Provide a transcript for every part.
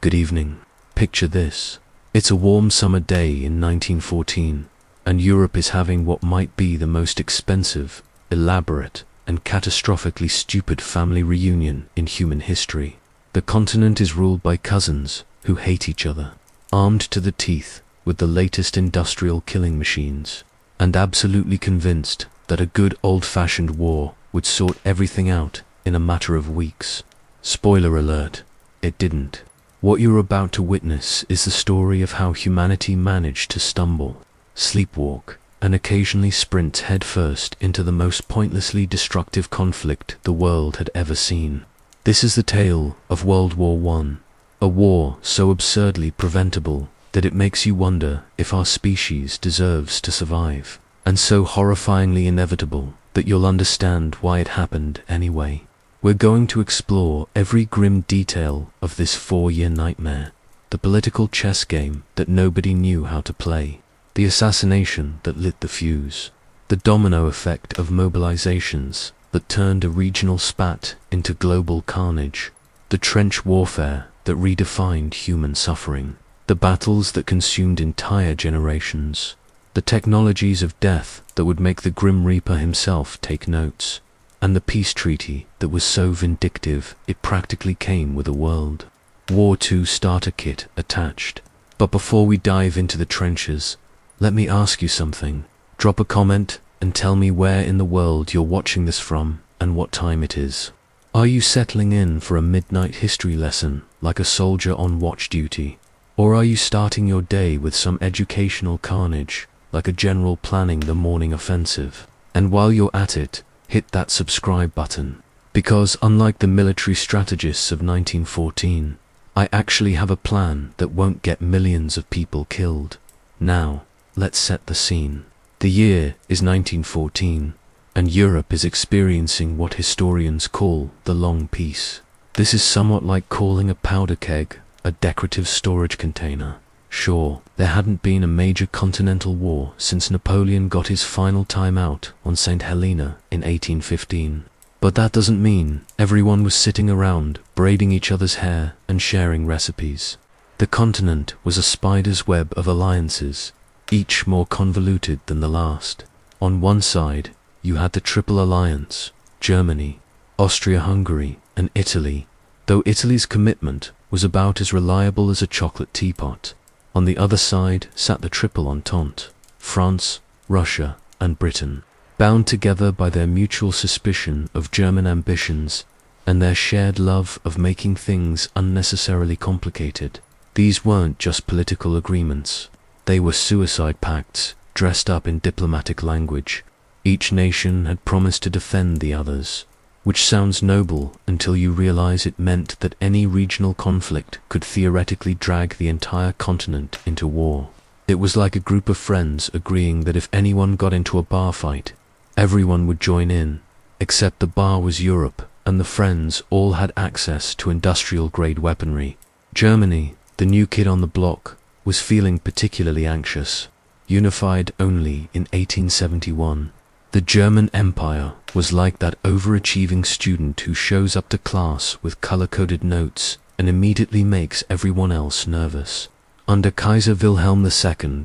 Good evening. Picture this. It's a warm summer day in 1914, and Europe is having what might be the most expensive, elaborate, and catastrophically stupid family reunion in human history. The continent is ruled by cousins who hate each other, armed to the teeth with the latest industrial killing machines, and absolutely convinced that a good old-fashioned war would sort everything out in a matter of weeks. Spoiler alert, it didn't. What you're about to witness is the story of how humanity managed to stumble, sleepwalk, and occasionally sprint headfirst into the most pointlessly destructive conflict the world had ever seen. This is the tale of World War I, a war so absurdly preventable that it makes you wonder if our species deserves to survive, and so horrifyingly inevitable that you'll understand why it happened anyway. We're going to explore every grim detail of this 4-year nightmare, the political chess game that nobody knew how to play, the assassination that lit the fuse, the domino effect of mobilizations that turned a regional spat into global carnage, the trench warfare that redefined human suffering, the battles that consumed entire generations, the technologies of death that would make the Grim Reaper himself take notes, and the peace treaty that was so vindictive it practically came with a World War II starter kit attached. But before we dive into the trenches, let me ask you something. Drop a comment and tell me where in the world you're watching this from and what time it is. Are you settling in for a midnight history lesson like a soldier on watch duty? Or are you starting your day with some educational carnage like a general planning the morning offensive? And while you're at it, hit that subscribe button, because unlike the military strategists of 1914, I actually have a plan that won't get millions of people killed. Now, let's set the scene. The year is 1914, and Europe is experiencing what historians call the Long Peace. This is somewhat like calling a powder keg a decorative storage container. Sure, there hadn't been a major continental war since Napoleon got his final time out on St. Helena in 1815. But that doesn't mean everyone was sitting around braiding each other's hair and sharing recipes. The continent was a spider's web of alliances, each more convoluted than the last. On one side, you had the Triple Alliance, Germany, Austria-Hungary, and Italy, though Italy's commitment was about as reliable as a chocolate teapot. On the other side sat the Triple Entente, France, Russia, and Britain, bound together by their mutual suspicion of German ambitions and their shared love of making things unnecessarily complicated. These weren't just political agreements. They were suicide pacts dressed up in diplomatic language. Each nation had promised to defend the others, which sounds noble until you realize it meant that any regional conflict could theoretically drag the entire continent into war. It was like a group of friends agreeing that if anyone got into a bar fight, everyone would join in, except the bar was Europe, and the friends all had access to industrial-grade weaponry. Germany, the new kid on the block, was feeling particularly anxious. Unified only in 1871, the German Empire was like that overachieving student who shows up to class with color-coded notes and immediately makes everyone else nervous. Under Kaiser Wilhelm II,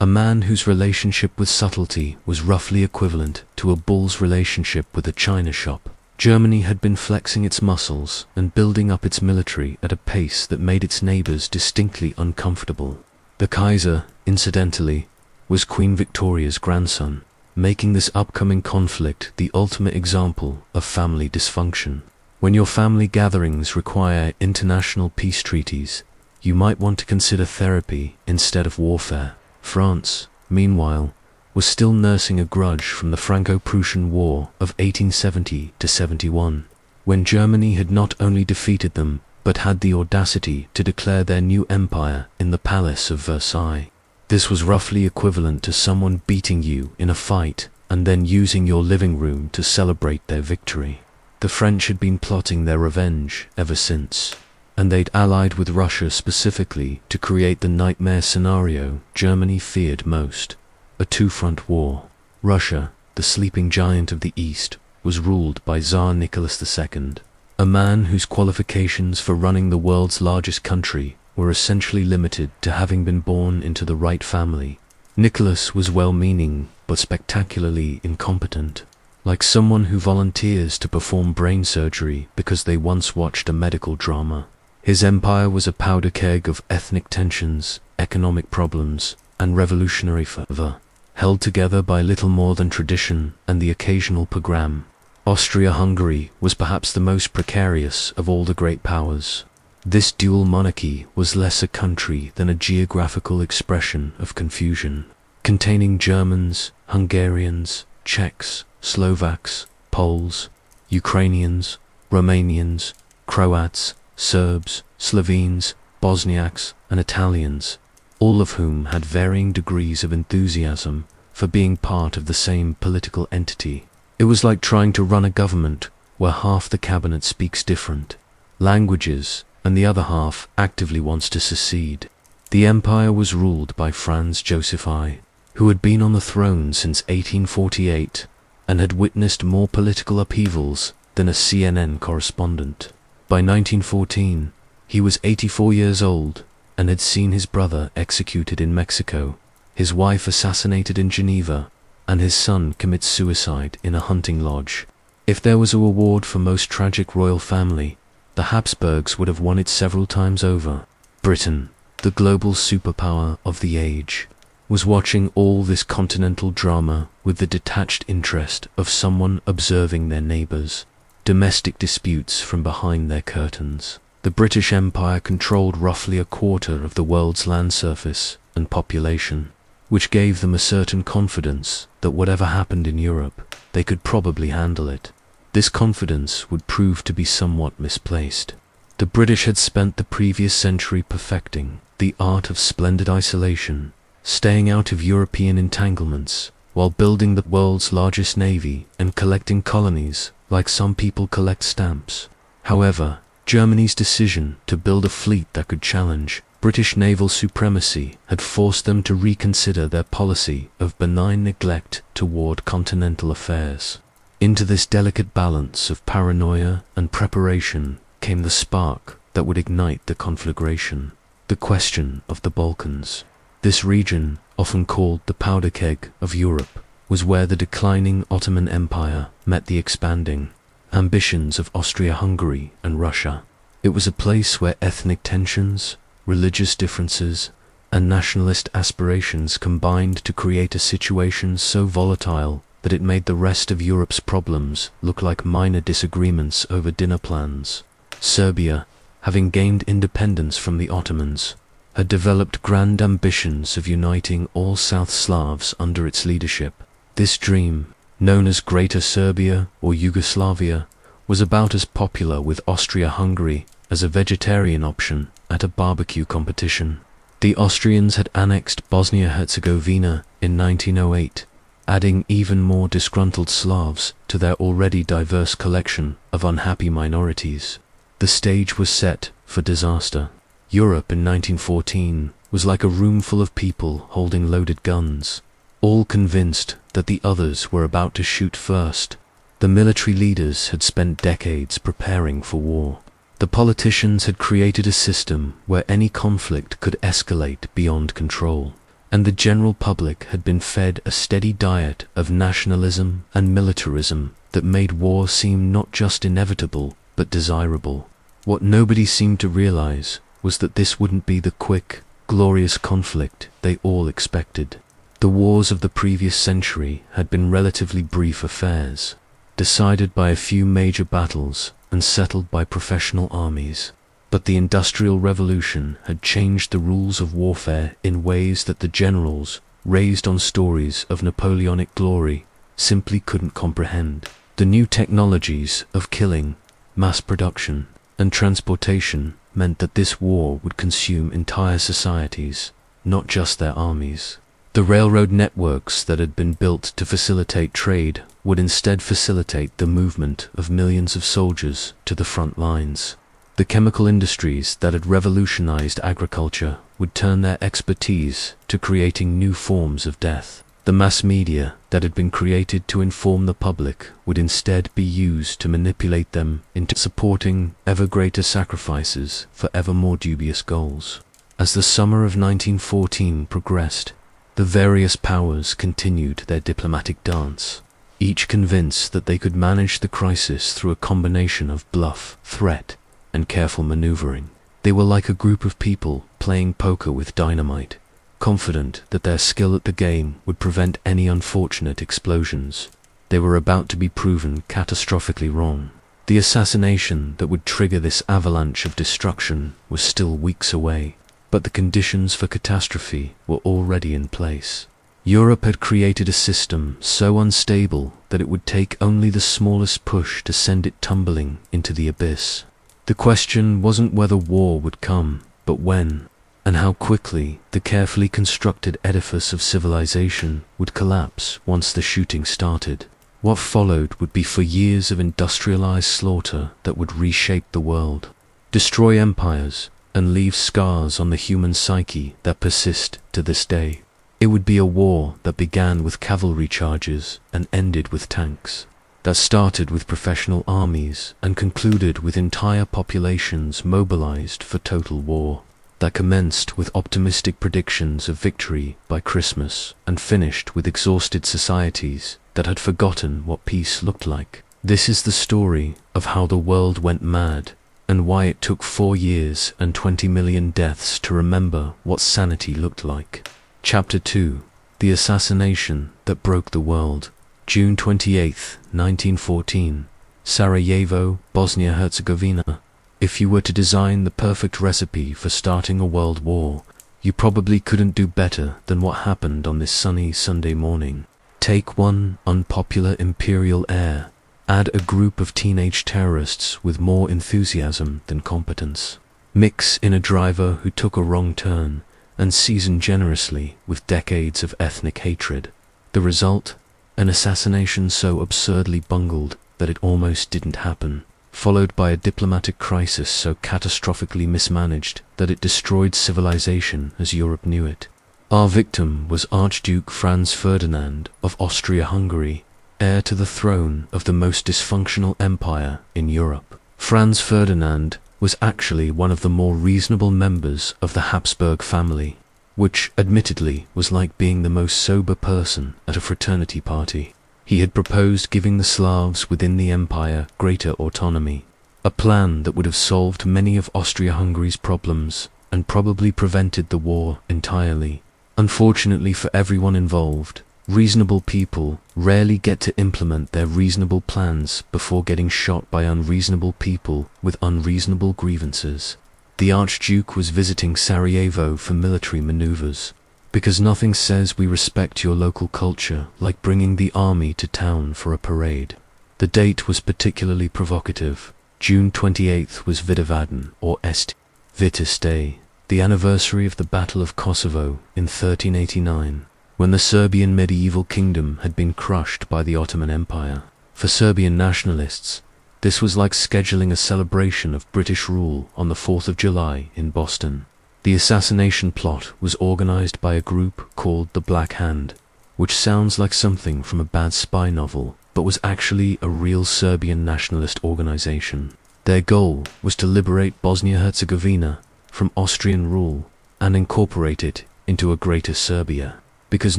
a man whose relationship with subtlety was roughly equivalent to a bull's relationship with a china shop, Germany had been flexing its muscles and building up its military at a pace that made its neighbors distinctly uncomfortable. The Kaiser, incidentally, was Queen Victoria's grandson, making this upcoming conflict the ultimate example of family dysfunction. When your family gatherings require international peace treaties, you might want to consider therapy instead of warfare. France, meanwhile, was still nursing a grudge from the Franco-Prussian War of 1870–71, when Germany had not only defeated them, but had the audacity to declare their new empire in the Palace of Versailles. This was roughly equivalent to someone beating you in a fight and then using your living room to celebrate their victory. The French had been plotting their revenge ever since, and they'd allied with Russia specifically to create the nightmare scenario Germany feared most, a two-front war. Russia, the sleeping giant of the East, was ruled by Tsar Nicholas II, a man whose qualifications for running the world's largest country were essentially limited to having been born into the right family. Nicholas was well-meaning, but spectacularly incompetent, like someone who volunteers to perform brain surgery because they once watched a medical drama. His empire was a powder keg of ethnic tensions, economic problems, and revolutionary fervor, held together by little more than tradition and the occasional pogrom. Austria-Hungary was perhaps the most precarious of all the great powers. This dual monarchy was less a country than a geographical expression of confusion, containing Germans, Hungarians, Czechs, Slovaks, Poles, Ukrainians, Romanians, Croats, Serbs, Slovenes, Bosniaks, and Italians, all of whom had varying degrees of enthusiasm for being part of the same political entity. It was like trying to run a government where half the cabinet speaks different languages and the other half actively wants to secede. The empire was ruled by Franz Joseph I, who had been on the throne since 1848 and had witnessed more political upheavals than a CNN correspondent. By 1914, he was 84 years old and had seen his brother executed in Mexico, his wife assassinated in Geneva, and his son commit suicide in a hunting lodge. If there was a award for most tragic royal family, the Habsburgs would have won it several times over. Britain, the global superpower of the age, was watching all this continental drama with the detached interest of someone observing their neighbors' domestic disputes from behind their curtains. The British Empire controlled roughly a quarter of the world's land surface and population, which gave them a certain confidence that whatever happened in Europe, they could probably handle it. This confidence would prove to be somewhat misplaced. The British had spent the previous century perfecting the art of splendid isolation, staying out of European entanglements, while building the world's largest navy and collecting colonies like some people collect stamps. However, Germany's decision to build a fleet that could challenge British naval supremacy had forced them to reconsider their policy of benign neglect toward continental affairs. Into this delicate balance of paranoia and preparation came the spark that would ignite the conflagration: the question of the Balkans. This region, often called the powder keg of Europe, was where the declining Ottoman Empire met the expanding ambitions of Austria-Hungary and Russia. It was a place where ethnic tensions, religious differences, and nationalist aspirations combined to create a situation so volatile that it made the rest of Europe's problems look like minor disagreements over dinner plans. Serbia, having gained independence from the Ottomans, had developed grand ambitions of uniting all South Slavs under its leadership. This dream, known as Greater Serbia or Yugoslavia, was about as popular with Austria-Hungary as a vegetarian option at a barbecue competition. The Austrians had annexed Bosnia-Herzegovina in 1908, adding even more disgruntled Slavs to their already diverse collection of unhappy minorities. The stage was set for disaster. Europe in 1914 was like a room full of people holding loaded guns, all convinced that the others were about to shoot first. The military leaders had spent decades preparing for war. The politicians had created a system where any conflict could escalate beyond control, and the general public had been fed a steady diet of nationalism and militarism that made war seem not just inevitable, but desirable. What nobody seemed to realize was that this wouldn't be the quick, glorious conflict they all expected. The wars of the previous century had been relatively brief affairs, decided by a few major battles and settled by professional armies. But the Industrial Revolution had changed the rules of warfare in ways that the generals, raised on stories of Napoleonic glory, simply couldn't comprehend. The new technologies of killing, mass production, and transportation meant that this war would consume entire societies, not just their armies. The railroad networks that had been built to facilitate trade would instead facilitate the movement of millions of soldiers to the front lines. The chemical industries that had revolutionized agriculture would turn their expertise to creating new forms of death. The mass media that had been created to inform the public would instead be used to manipulate them into supporting ever greater sacrifices for ever more dubious goals. As the summer of 1914 progressed, the various powers continued their diplomatic dance, each convinced that they could manage the crisis through a combination of bluff, threat, and careful maneuvering. They were like a group of people playing poker with dynamite, confident that their skill at the game would prevent any unfortunate explosions. They were about to be proven catastrophically wrong. The assassination that would trigger this avalanche of destruction was still weeks away, but the conditions for catastrophe were already in place. Europe had created a system so unstable that it would take only the smallest push to send it tumbling into the abyss. The question wasn't whether war would come, but when, and how quickly the carefully constructed edifice of civilization would collapse once the shooting started. What followed would be for years of industrialized slaughter that would reshape the world, destroy empires, and leave scars on the human psyche that persist to this day. It would be a war that began with cavalry charges and ended with tanks, that started with professional armies and concluded with entire populations mobilized for total war, that commenced with optimistic predictions of victory by Christmas and finished with exhausted societies that had forgotten what peace looked like. This is the story of how the world went mad and why it took 4 years and 20 million deaths to remember what sanity looked like. Chapter 2. The Assassination That Broke the World. June 28, 1914. Sarajevo, Bosnia-Herzegovina. If you were to design the perfect recipe for starting a world war, you probably couldn't do better than what happened on this sunny Sunday morning. Take one unpopular imperial heir, add a group of teenage terrorists with more enthusiasm than competence. Mix in a driver who took a wrong turn, and season generously with decades of ethnic hatred. The result? An assassination so absurdly bungled that it almost didn't happen, followed by a diplomatic crisis so catastrophically mismanaged that it destroyed civilization as Europe knew it. Our victim was Archduke Franz Ferdinand of Austria-Hungary, heir to the throne of the most dysfunctional empire in Europe. Franz Ferdinand was actually one of the more reasonable members of the Habsburg family, which admittedly was like being the most sober person at a fraternity party. He had proposed giving the Slavs within the empire greater autonomy, a plan that would have solved many of Austria-Hungary's problems and probably prevented the war entirely. Unfortunately for everyone involved, reasonable people rarely get to implement their reasonable plans before getting shot by unreasonable people with unreasonable grievances. The Archduke was visiting Sarajevo for military maneuvers, because nothing says we respect your local culture like bringing the army to town for a parade. The date was particularly provocative. June 28th was Vidovdan, or Est Vitus Day, the anniversary of the Battle of Kosovo in 1389, when the Serbian medieval kingdom had been crushed by the Ottoman Empire. For Serbian nationalists, this was like scheduling a celebration of British rule on the 4th of July in Boston. The assassination plot was organized by a group called the Black Hand, which sounds like something from a bad spy novel, but was actually a real Serbian nationalist organization. Their goal was to liberate Bosnia-Herzegovina from Austrian rule and incorporate it into a greater Serbia, because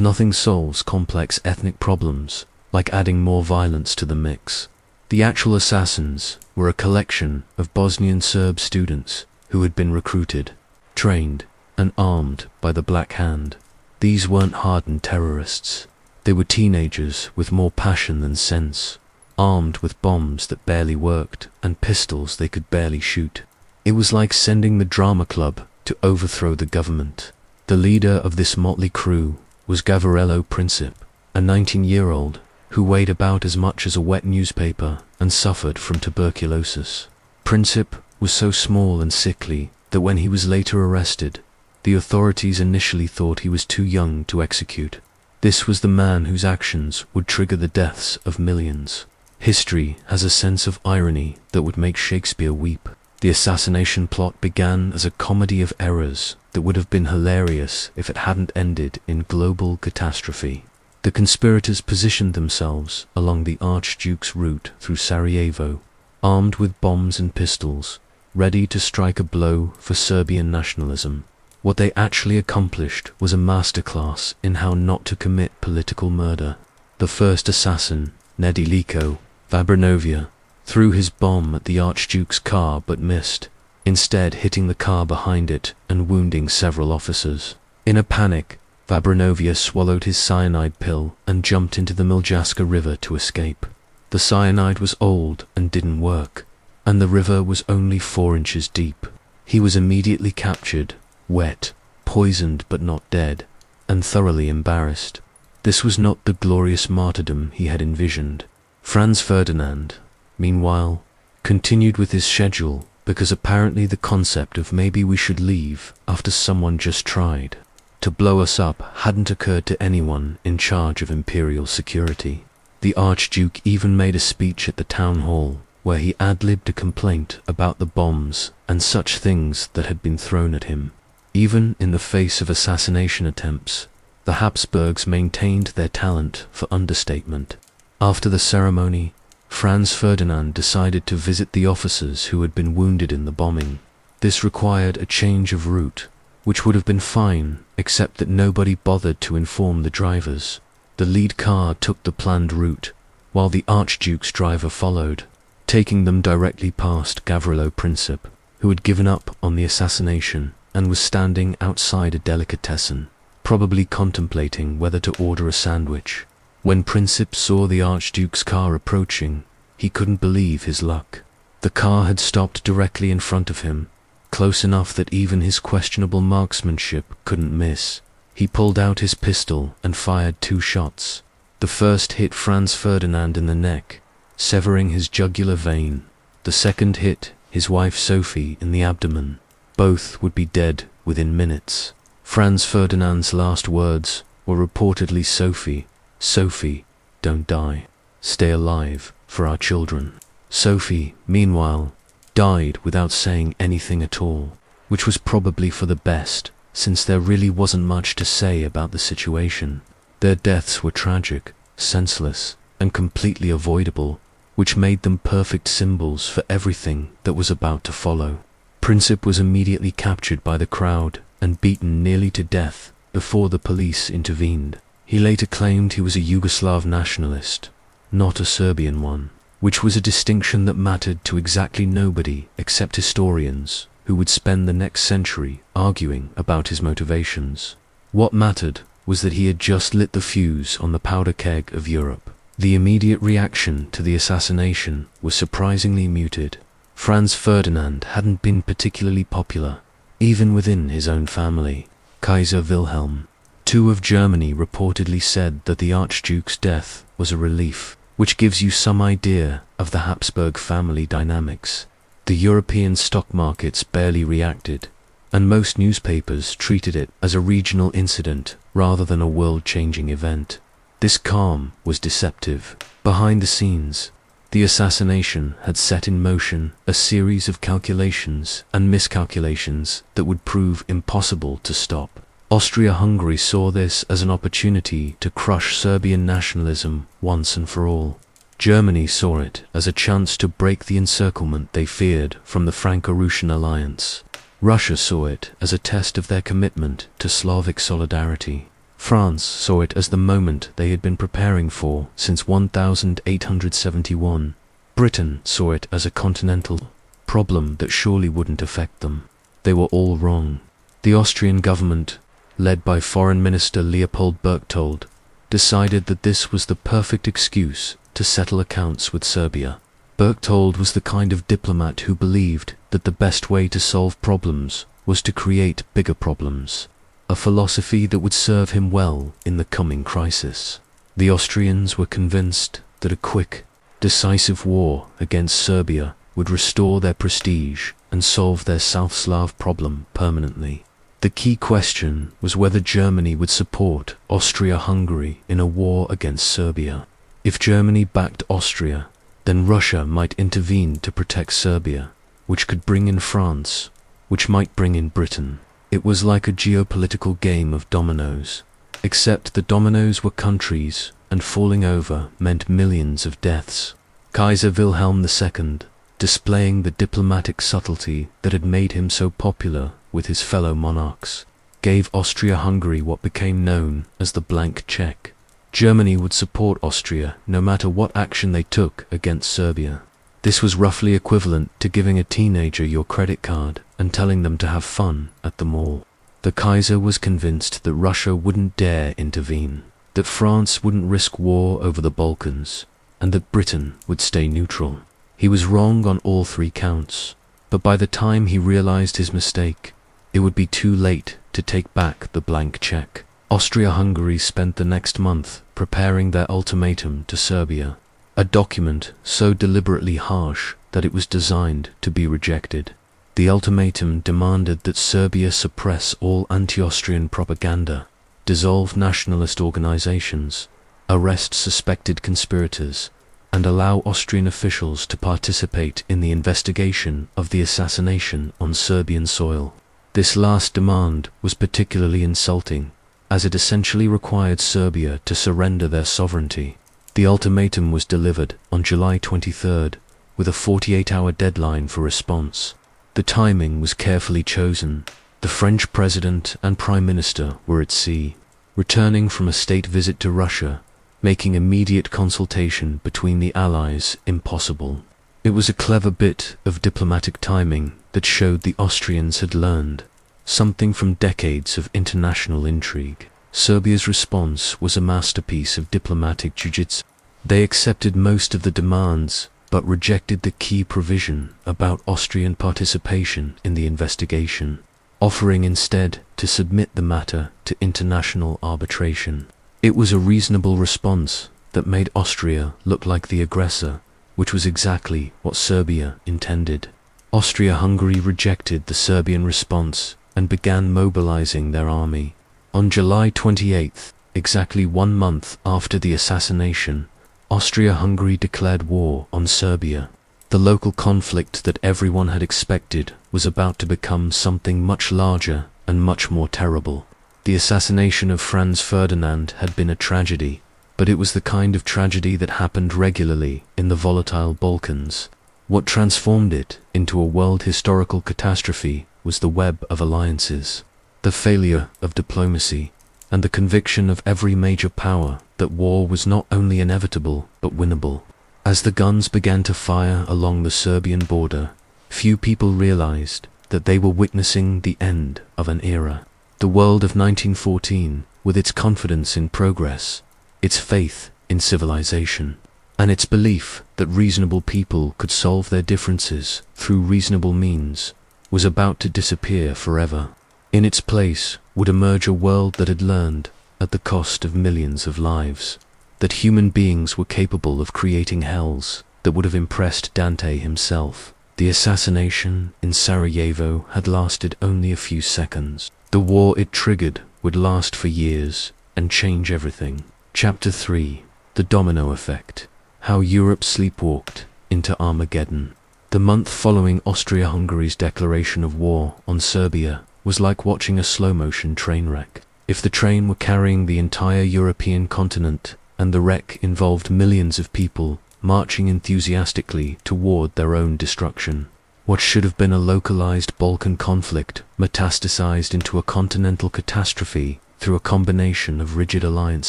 nothing solves complex ethnic problems like adding more violence to the mix. The actual assassins were a collection of Bosnian Serb students who had been recruited, trained, and armed by the Black Hand. These weren't hardened terrorists. They were teenagers with more passion than sense, armed with bombs that barely worked and pistols they could barely shoot. It was like sending the drama club to overthrow the government. The leader of this motley crew was Gavrilo Princip, a 19-year-old who weighed about as much as a wet newspaper and suffered from tuberculosis. Princip was so small and sickly that when he was later arrested, the authorities initially thought he was too young to execute. This was the man whose actions would trigger the deaths of millions. History has a sense of irony that would make Shakespeare weep. The assassination plot began as a comedy of errors that would have been hilarious if it hadn't ended in global catastrophe. The conspirators positioned themselves along the Archduke's route through Sarajevo, armed with bombs and pistols, ready to strike a blow for Serbian nationalism. What they actually accomplished was a masterclass in how not to commit political murder. The first assassin, Nedelico Vabranovia, threw his bomb at the Archduke's car but missed, instead hitting the car behind it and wounding several officers. In a panic, Vabranovia swallowed his cyanide pill and jumped into the Miljaska River to escape. The cyanide was old and didn't work, and the river was only 4 inches deep. He was immediately captured, wet, poisoned but not dead, and thoroughly embarrassed. This was not the glorious martyrdom he had envisioned. Franz Ferdinand, meanwhile, continued with his schedule because apparently the concept of maybe we should leave after someone just tried to blow us up hadn't occurred to anyone in charge of imperial security. The Archduke even made a speech at the town hall where he ad-libbed a complaint about the bombs and such things that had been thrown at him. Even in the face of assassination attempts, the Habsburgs maintained their talent for understatement. After the ceremony, Franz Ferdinand decided to visit the officers who had been wounded in the bombing. This required a change of route, which would have been fine, except that nobody bothered to inform the drivers. The lead car took the planned route, while the Archduke's driver followed, taking them directly past Gavrilo Princip, who had given up on the assassination and was standing outside a delicatessen, probably contemplating whether to order a sandwich. When Princip saw the Archduke's car approaching, he couldn't believe his luck. The car had stopped directly in front of him, close enough that even his questionable marksmanship couldn't miss. He pulled out his pistol and fired 2 shots. The first hit Franz Ferdinand in the neck, severing his jugular vein. The second hit his wife Sophie in the abdomen. Both would be dead within minutes. Franz Ferdinand's last words were reportedly Sophie, "Sophie, don't die. Stay alive for our children." Sophie, meanwhile, died without saying anything at all, which was probably for the best, since there really wasn't much to say about the situation. Their deaths were tragic, senseless, and completely avoidable, which made them perfect symbols for everything that was about to follow. Princip was immediately captured by the crowd and beaten nearly to death before the police intervened. He later claimed he was a Yugoslav nationalist, not a Serbian one, which was a distinction that mattered to exactly nobody except historians, who would spend the next century arguing about his motivations. What mattered was that he had just lit the fuse on the powder keg of Europe. The immediate reaction to the assassination was surprisingly muted. Franz Ferdinand hadn't been particularly popular, even within his own family. Kaiser Wilhelm II of Germany reportedly said that the Archduke's death was a relief, which gives you some idea of the Habsburg family dynamics. The European stock markets barely reacted, and most newspapers treated it as a regional incident rather than a world-changing event. This calm was deceptive. Behind the scenes, the assassination had set in motion a series of calculations and miscalculations that would prove impossible to stop. Austria-Hungary saw this as an opportunity to crush Serbian nationalism once and for all. Germany saw it as a chance to break the encirclement they feared from the Franco-Russian alliance. Russia saw it as a test of their commitment to Slavic solidarity. France saw it as the moment they had been preparing for since 1871. Britain saw it as a continental problem that surely wouldn't affect them. They were all wrong. The Austrian government, led by Foreign Minister Leopold Berchtold, decided that this was the perfect excuse to settle accounts with Serbia. Berchtold was the kind of diplomat who believed that the best way to solve problems was to create bigger problems, a philosophy that would serve him well in the coming crisis. The Austrians were convinced that a quick, decisive war against Serbia would restore their prestige and solve their South Slav problem permanently. The key question was whether Germany would support Austria-Hungary in a war against Serbia. If Germany backed Austria, then Russia might intervene to protect Serbia, which could bring in France, which might bring in Britain. It was like a geopolitical game of dominoes, except the dominoes were countries, and falling over meant millions of deaths. Kaiser Wilhelm II, displaying the diplomatic subtlety that had made him so popular with his fellow monarchs, gave Austria-Hungary what became known as the blank check. Germany would support Austria no matter what action they took against Serbia. This was roughly equivalent to giving a teenager your credit card and telling them to have fun at the mall. The Kaiser was convinced that Russia wouldn't dare intervene, that France wouldn't risk war over the Balkans, and that Britain would stay neutral. He was wrong on all three counts, but by the time he realized his mistake, it would be too late to take back the blank check. Austria-Hungary spent the next month preparing their ultimatum to Serbia, a document so deliberately harsh that it was designed to be rejected. The ultimatum demanded that Serbia suppress all anti-Austrian propaganda, dissolve nationalist organizations, arrest suspected conspirators, and allow Austrian officials to participate in the investigation of the assassination on Serbian soil. This last demand was particularly insulting, as it essentially required Serbia to surrender their sovereignty. The ultimatum was delivered on July 23rd, with a 48-hour deadline for response. The timing was carefully chosen. The French president and prime minister were at sea, returning from a state visit to Russia, making immediate consultation between the allies impossible. It was a clever bit of diplomatic timing that showed the Austrians had learned something from decades of international intrigue. Serbia's response was a masterpiece of diplomatic jiu-jitsu. They accepted most of the demands, but rejected the key provision about Austrian participation in the investigation, offering instead to submit the matter to international arbitration. It was a reasonable response that made Austria look like the aggressor, which was exactly what Serbia intended. Austria-Hungary rejected the Serbian response and began mobilizing their army. On July 28th, exactly 1 month after the assassination, Austria-Hungary declared war on Serbia. The local conflict that everyone had expected was about to become something much larger and much more terrible. The assassination of Franz Ferdinand had been a tragedy, but it was the kind of tragedy that happened regularly in the volatile Balkans. What transformed it into a world historical catastrophe was the web of alliances, the failure of diplomacy, and the conviction of every major power that war was not only inevitable but winnable. As the guns began to fire along the Serbian border, few people realized that they were witnessing the end of an era. The world of 1914, with its confidence in progress, its faith in civilization, and its belief that reasonable people could solve their differences through reasonable means, was about to disappear forever. In its place would emerge a world that had learned, at the cost of millions of lives, that human beings were capable of creating hells that would have impressed Dante himself. The assassination in Sarajevo had lasted only a few seconds. The war it triggered would last for years and change everything. Chapter 3. The Domino Effect. How Europe Sleepwalked into Armageddon. The month following Austria-Hungary's declaration of war on Serbia was like watching a slow-motion train wreck. If the train were carrying the entire European continent, and the wreck involved millions of people marching enthusiastically toward their own destruction, what should have been a localized Balkan conflict metastasized into a continental catastrophe through a combination of rigid alliance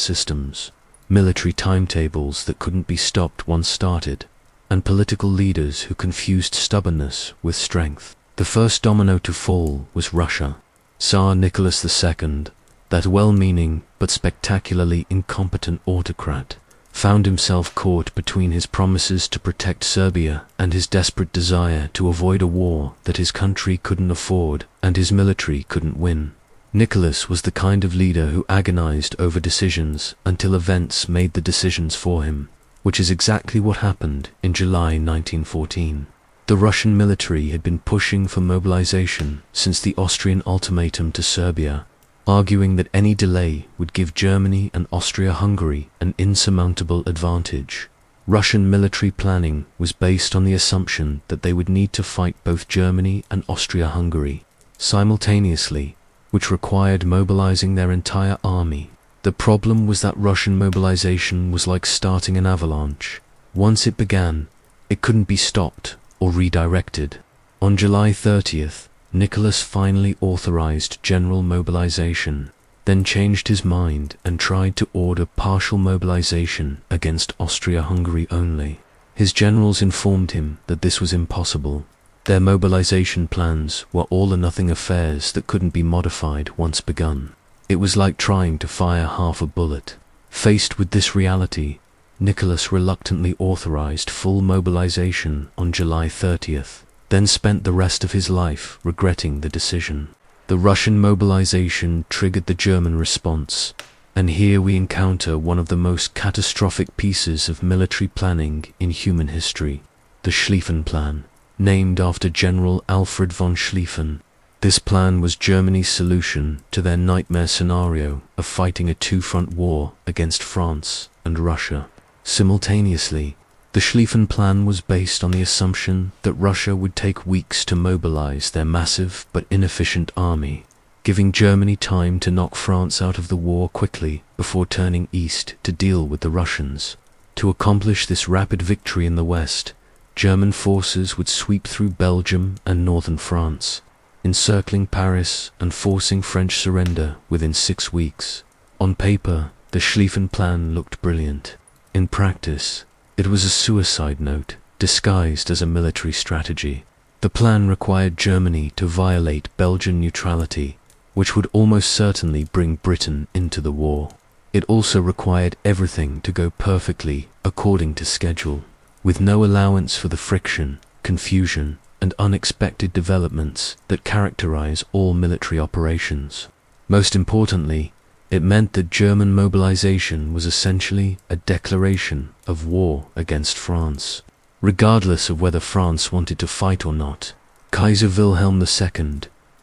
systems, military timetables that couldn't be stopped once started, and political leaders who confused stubbornness with strength. The first domino to fall was Russia. Tsar Nicholas II, that well-meaning but spectacularly incompetent autocrat, found himself caught between his promises to protect Serbia and his desperate desire to avoid a war that his country couldn't afford and his military couldn't win. Nicholas was the kind of leader who agonized over decisions until events made the decisions for him, which is exactly what happened in July 1914. The Russian military had been pushing for mobilization since the Austrian ultimatum to Serbia, arguing that any delay would give Germany and Austria-Hungary an insurmountable advantage. Russian military planning was based on the assumption that they would need to fight both Germany and Austria-Hungary simultaneously, which required mobilizing their entire army. The problem was that Russian mobilization was like starting an avalanche. Once it began, it couldn't be stopped or redirected. On July 30th, Nicholas finally authorized general mobilization, then changed his mind and tried to order partial mobilization against Austria-Hungary only. His generals informed him that this was impossible. Their mobilization plans were all-or-nothing affairs that couldn't be modified once begun. It was like trying to fire half a bullet. Faced with this reality, Nicholas reluctantly authorized full mobilization on July 30th, then spent the rest of his life regretting the decision. The Russian mobilization triggered the German response, and here we encounter one of the most catastrophic pieces of military planning in human history, the Schlieffen Plan, named after General Alfred von Schlieffen. This plan was Germany's solution to their nightmare scenario of fighting a two-front war against France and Russia. Simultaneously, the Schlieffen Plan was based on the assumption that Russia would take weeks to mobilize their massive but inefficient army, giving Germany time to knock France out of the war quickly before turning east to deal with the Russians. To accomplish this rapid victory in the west, German forces would sweep through Belgium and northern France, encircling Paris and forcing French surrender within 6 weeks. On paper, the Schlieffen Plan looked brilliant. In practice, it was a suicide note disguised as a military strategy. The plan required Germany to violate Belgian neutrality, which would almost certainly bring Britain into the war. It also required everything to go perfectly according to schedule, with no allowance for the friction, confusion, and unexpected developments that characterize all military operations. Most importantly, it meant that German mobilization was essentially a declaration of war against France. Regardless of whether France wanted to fight or not, Kaiser Wilhelm II,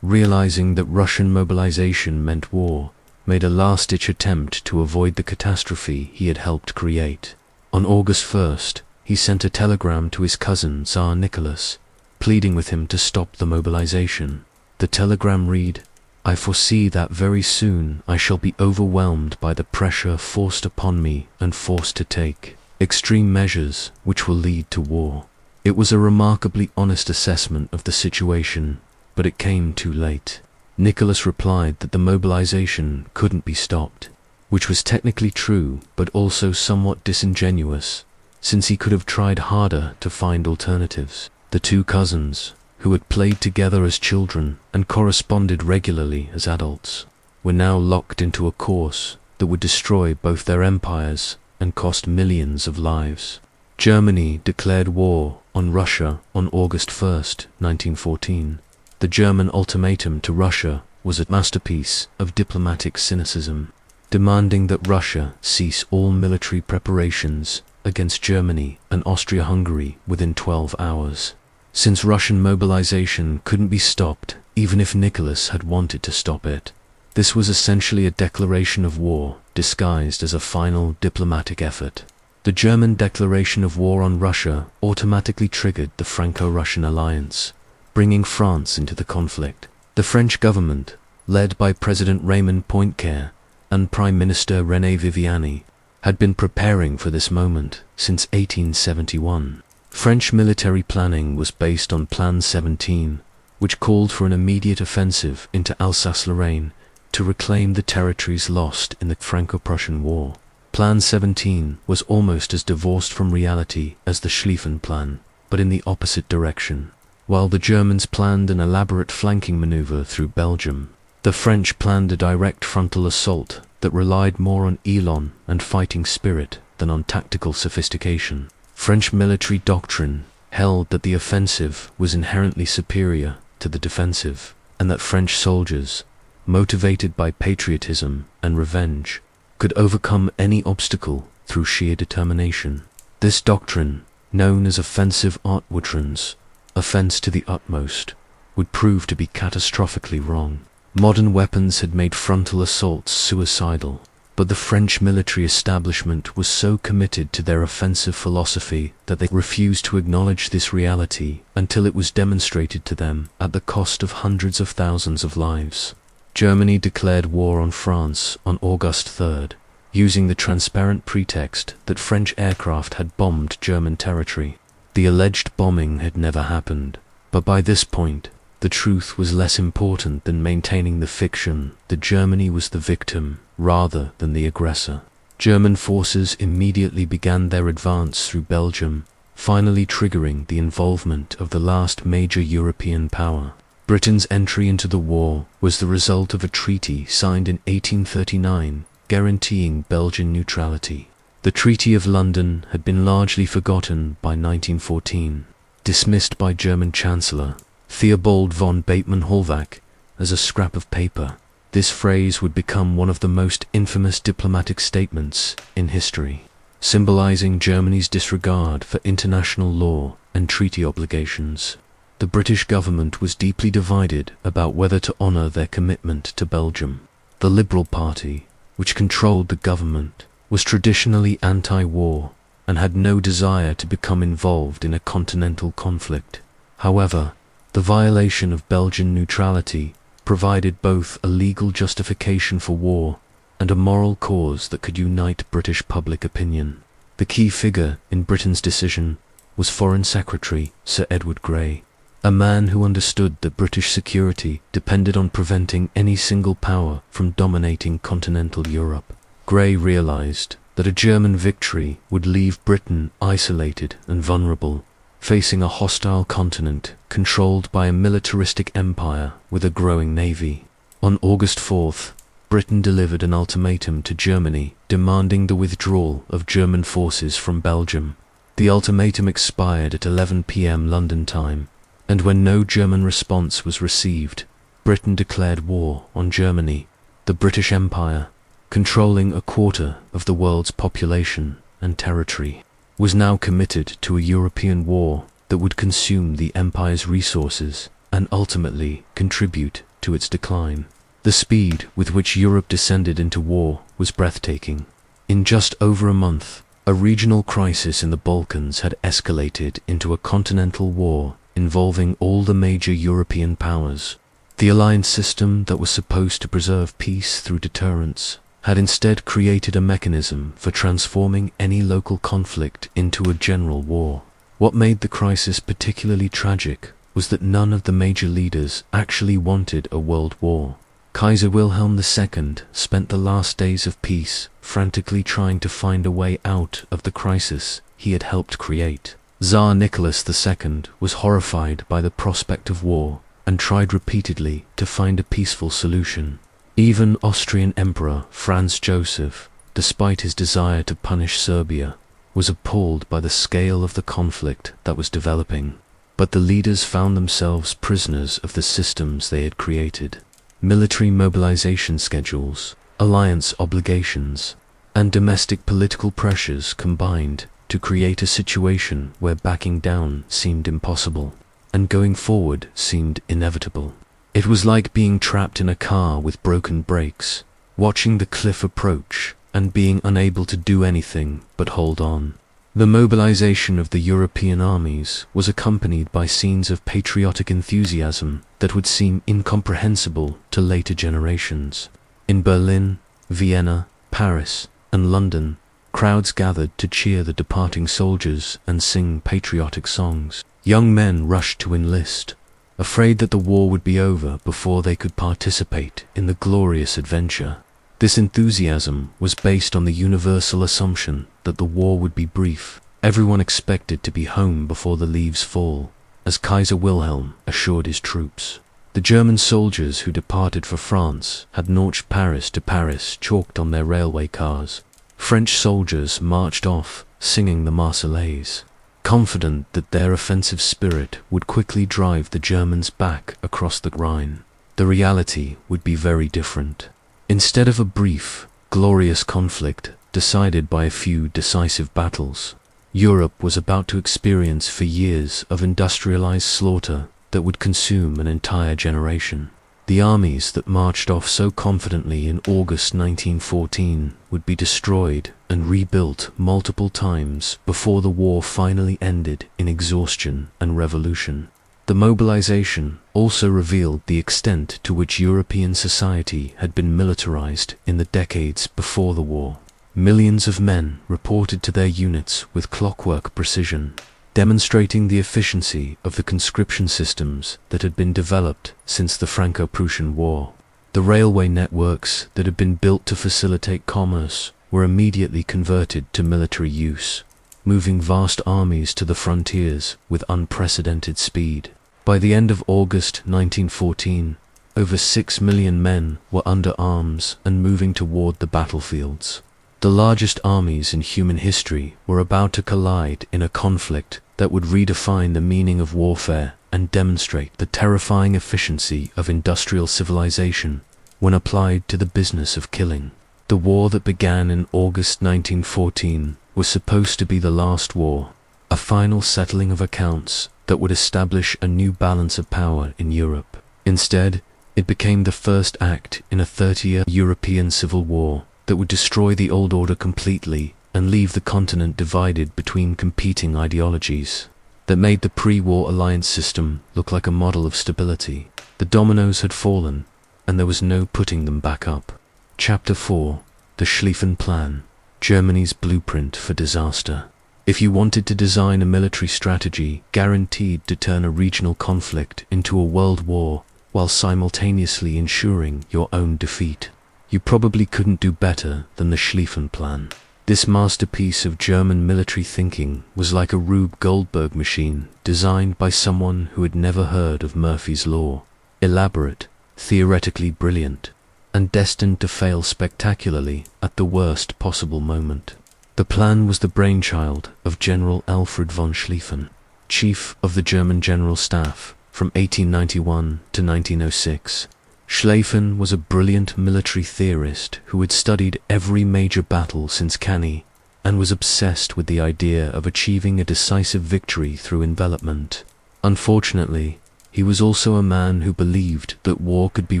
realizing that Russian mobilization meant war, made a last-ditch attempt to avoid the catastrophe he had helped create. On August 1st, he sent a telegram to his cousin Tsar Nicholas, pleading with him to stop the mobilization. The telegram read, "I foresee that very soon I shall be overwhelmed by the pressure forced upon me and forced to take extreme measures which will lead to war." It was a remarkably honest assessment of the situation, but it came too late. Nicholas replied that the mobilization couldn't be stopped, which was technically true but also somewhat disingenuous, since he could have tried harder to find alternatives. The two cousins, who had played together as children and corresponded regularly as adults, were now locked into a course that would destroy both their empires and cost millions of lives. Germany declared war on Russia on August 1st, 1914. The German ultimatum to Russia was a masterpiece of diplomatic cynicism, demanding that Russia cease all military preparations against Germany and Austria-Hungary within 12 hours. Since Russian mobilization couldn't be stopped, even if Nicholas had wanted to stop it, this was essentially a declaration of war disguised as a final diplomatic effort. The German declaration of war on Russia automatically triggered the Franco-Russian alliance, bringing France into the conflict. The French government, led by President Raymond Poincaré and Prime Minister René Viviani, had been preparing for this moment since 1871. French military planning was based on Plan 17, which called for an immediate offensive into Alsace-Lorraine to reclaim the territories lost in the Franco-Prussian War. Plan 17 was almost as divorced from reality as the Schlieffen Plan, but in the opposite direction. While the Germans planned an elaborate flanking maneuver through Belgium, the French planned a direct frontal assault that relied more on elan and fighting spirit than on tactical sophistication. French military doctrine held that the offensive was inherently superior to the defensive, and that French soldiers, motivated by patriotism and revenge, could overcome any obstacle through sheer determination. This doctrine, known as offensive outwardrons, offense to the utmost, would prove to be catastrophically wrong. Modern weapons had made frontal assaults suicidal, but the French military establishment was so committed to their offensive philosophy that they refused to acknowledge this reality until it was demonstrated to them at the cost of hundreds of thousands of lives. Germany declared war on France on August 3rd, using the transparent pretext that French aircraft had bombed German territory. The alleged bombing had never happened, but by this point, The truth was less important than maintaining the fiction that Germany was the victim rather than the aggressor. German forces immediately began their advance through Belgium, finally triggering the involvement of the last major European power. Britain's entry into the war was the result of a treaty signed in 1839 guaranteeing Belgian neutrality. The Treaty of London had been largely forgotten by 1914, dismissed by German Chancellor Theobald von Bethmann-Hollweg as a scrap of paper. This phrase would become one of the most infamous diplomatic statements in history, symbolizing Germany's disregard for international law and treaty obligations. The British government was deeply divided about whether to honor their commitment to Belgium. The Liberal Party, which controlled the government, was traditionally anti-war and had no desire to become involved in a continental conflict. However, the violation of Belgian neutrality provided both a legal justification for war and a moral cause that could unite British public opinion. The key figure in Britain's decision was Foreign Secretary Sir Edward Grey, a man who understood that British security depended on preventing any single power from dominating continental Europe. Grey realized that a German victory would leave Britain isolated and vulnerable, facing a hostile continent controlled by a militaristic empire with a growing navy. On August 4th, Britain delivered an ultimatum to Germany demanding the withdrawal of German forces from Belgium. The ultimatum expired at 11 p.m. London time, and when no German response was received, Britain declared war on Germany. The British Empire, controlling a quarter of the world's population and territory, was now committed to a European war that would consume the empire's resources and ultimately contribute to its decline. The speed with which Europe descended into war was breathtaking. In just over a month, a regional crisis in the Balkans had escalated into a continental war involving all the major European powers. The alliance system that was supposed to preserve peace through deterrence had instead created a mechanism for transforming any local conflict into a general war. What made the crisis particularly tragic was that none of the major leaders actually wanted a world war. Kaiser Wilhelm II spent the last days of peace frantically trying to find a way out of the crisis he had helped create. Tsar Nicholas II was horrified by the prospect of war and tried repeatedly to find a peaceful solution. Even Austrian Emperor Franz Joseph, despite his desire to punish Serbia, was appalled by the scale of the conflict that was developing. But the leaders found themselves prisoners of the systems they had created. Military mobilization schedules, alliance obligations, and domestic political pressures combined to create a situation where backing down seemed impossible, and going forward seemed inevitable. It was like being trapped in a car with broken brakes, watching the cliff approach and being unable to do anything but hold on. The mobilization of the European armies was accompanied by scenes of patriotic enthusiasm that would seem incomprehensible to later generations. In Berlin, Vienna, Paris, and London, crowds gathered to cheer the departing soldiers and sing patriotic songs. Young men rushed to enlist, afraid that the war would be over before they could participate in the glorious adventure. This enthusiasm was based on the universal assumption that the war would be brief. Everyone expected to be home before the leaves fall, as Kaiser Wilhelm assured his troops. The German soldiers who departed for France had Marche Paris to Paris chalked on their railway cars. French soldiers marched off, singing the Marseillaise, confident that their offensive spirit would quickly drive the Germans back across the Rhine. The reality would be very different. Instead of a brief, glorious conflict decided by a few decisive battles, Europe was about to experience for years of industrialized slaughter that would consume an entire generation. The armies that marched off so confidently in August 1914 would be destroyed and rebuilt multiple times before the war finally ended in exhaustion and revolution. The mobilization also revealed the extent to which European society had been militarized in the decades before the war. Millions of men reported to their units with clockwork precision. demonstrating the efficiency of the conscription systems that had been developed since the Franco-Prussian War. The railway networks that had been built to facilitate commerce were immediately converted to military use, moving vast armies to the frontiers with unprecedented speed. By the end of August 1914, over 6 million men were under arms and moving toward the battlefields. The largest armies in human history were about to collide in a conflict that would redefine the meaning of warfare and demonstrate the terrifying efficiency of industrial civilization when applied to the business of killing. The war that began in August 1914 was supposed to be the last war, a final settling of accounts that would establish a new balance of power in Europe. Instead, it became the first act in a 30-year European civil war that would destroy the old order completely and leave the continent divided between competing ideologies. That made the pre-war alliance system look like a model of stability. The dominoes had fallen, and there was no putting them back up. Chapter 4: The Schlieffen Plan, Germany's blueprint for disaster. If you wanted to design a military strategy guaranteed to turn a regional conflict into a world war while simultaneously ensuring your own defeat, you probably couldn't do better than the Schlieffen Plan. This masterpiece of German military thinking was like a Rube Goldberg machine designed by someone who had never heard of Murphy's Law. Elaborate, theoretically brilliant, and destined to fail spectacularly at the worst possible moment. The plan was the brainchild of General Alfred von Schlieffen, chief of the German General Staff from 1891 to 1906. Schlieffen was a brilliant military theorist who had studied every major battle since Cannae and was obsessed with the idea of achieving a decisive victory through envelopment. Unfortunately, he was also a man who believed that war could be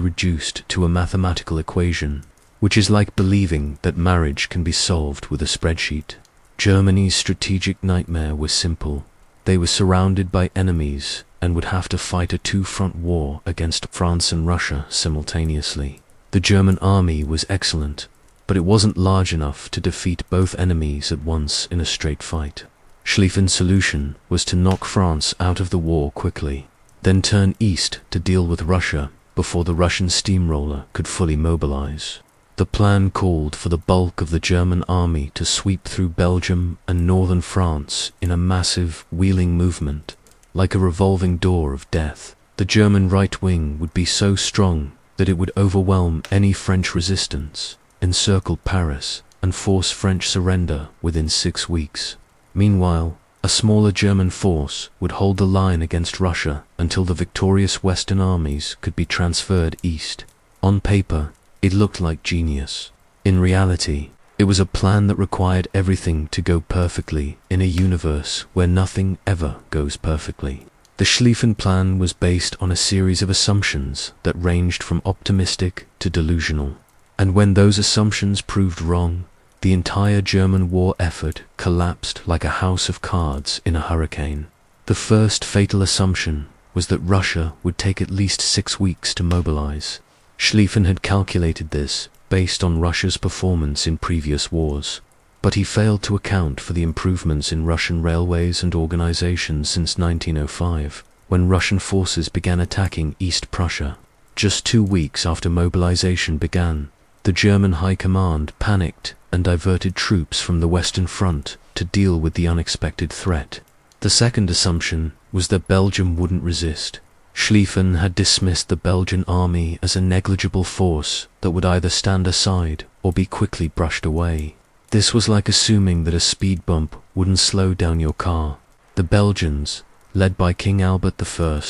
reduced to a mathematical equation, which is like believing that marriage can be solved with a spreadsheet. Germany's strategic nightmare was simple. They were surrounded by enemies and would have to fight a two-front war against France and Russia simultaneously. The German army was excellent, but it wasn't large enough to defeat both enemies at once in a straight fight. Schlieffen's solution was to knock France out of the war quickly, then turn east to deal with Russia before the Russian steamroller could fully mobilize. The plan called for the bulk of the German army to sweep through Belgium and northern France in a massive, wheeling movement, like a revolving door of death. The German right wing would be so strong that it would overwhelm any French resistance, encircle Paris, and force French surrender within 6 weeks. Meanwhile, a smaller German force would hold the line against Russia until the victorious Western armies could be transferred east. On paper, it looked like genius. In reality, it was a plan that required everything to go perfectly in a universe where nothing ever goes perfectly. The Schlieffen Plan was based on a series of assumptions that ranged from optimistic to delusional. And when those assumptions proved wrong, the entire German war effort collapsed like a house of cards in a hurricane. The first fatal assumption was that Russia would take at least 6 weeks to mobilize. Schlieffen had calculated this based on Russia's performance in previous wars, but he failed to account for the improvements in Russian railways and organization since 1905, when Russian forces began attacking East Prussia. Just 2 weeks after mobilization began, the German High Command panicked and diverted troops from the Western Front to deal with the unexpected threat. The second assumption was that Belgium wouldn't resist. Schlieffen had dismissed the Belgian army as a negligible force that would either stand aside or be quickly brushed away. This was like assuming that a speed bump wouldn't slow down your car. The Belgians, led by King Albert I,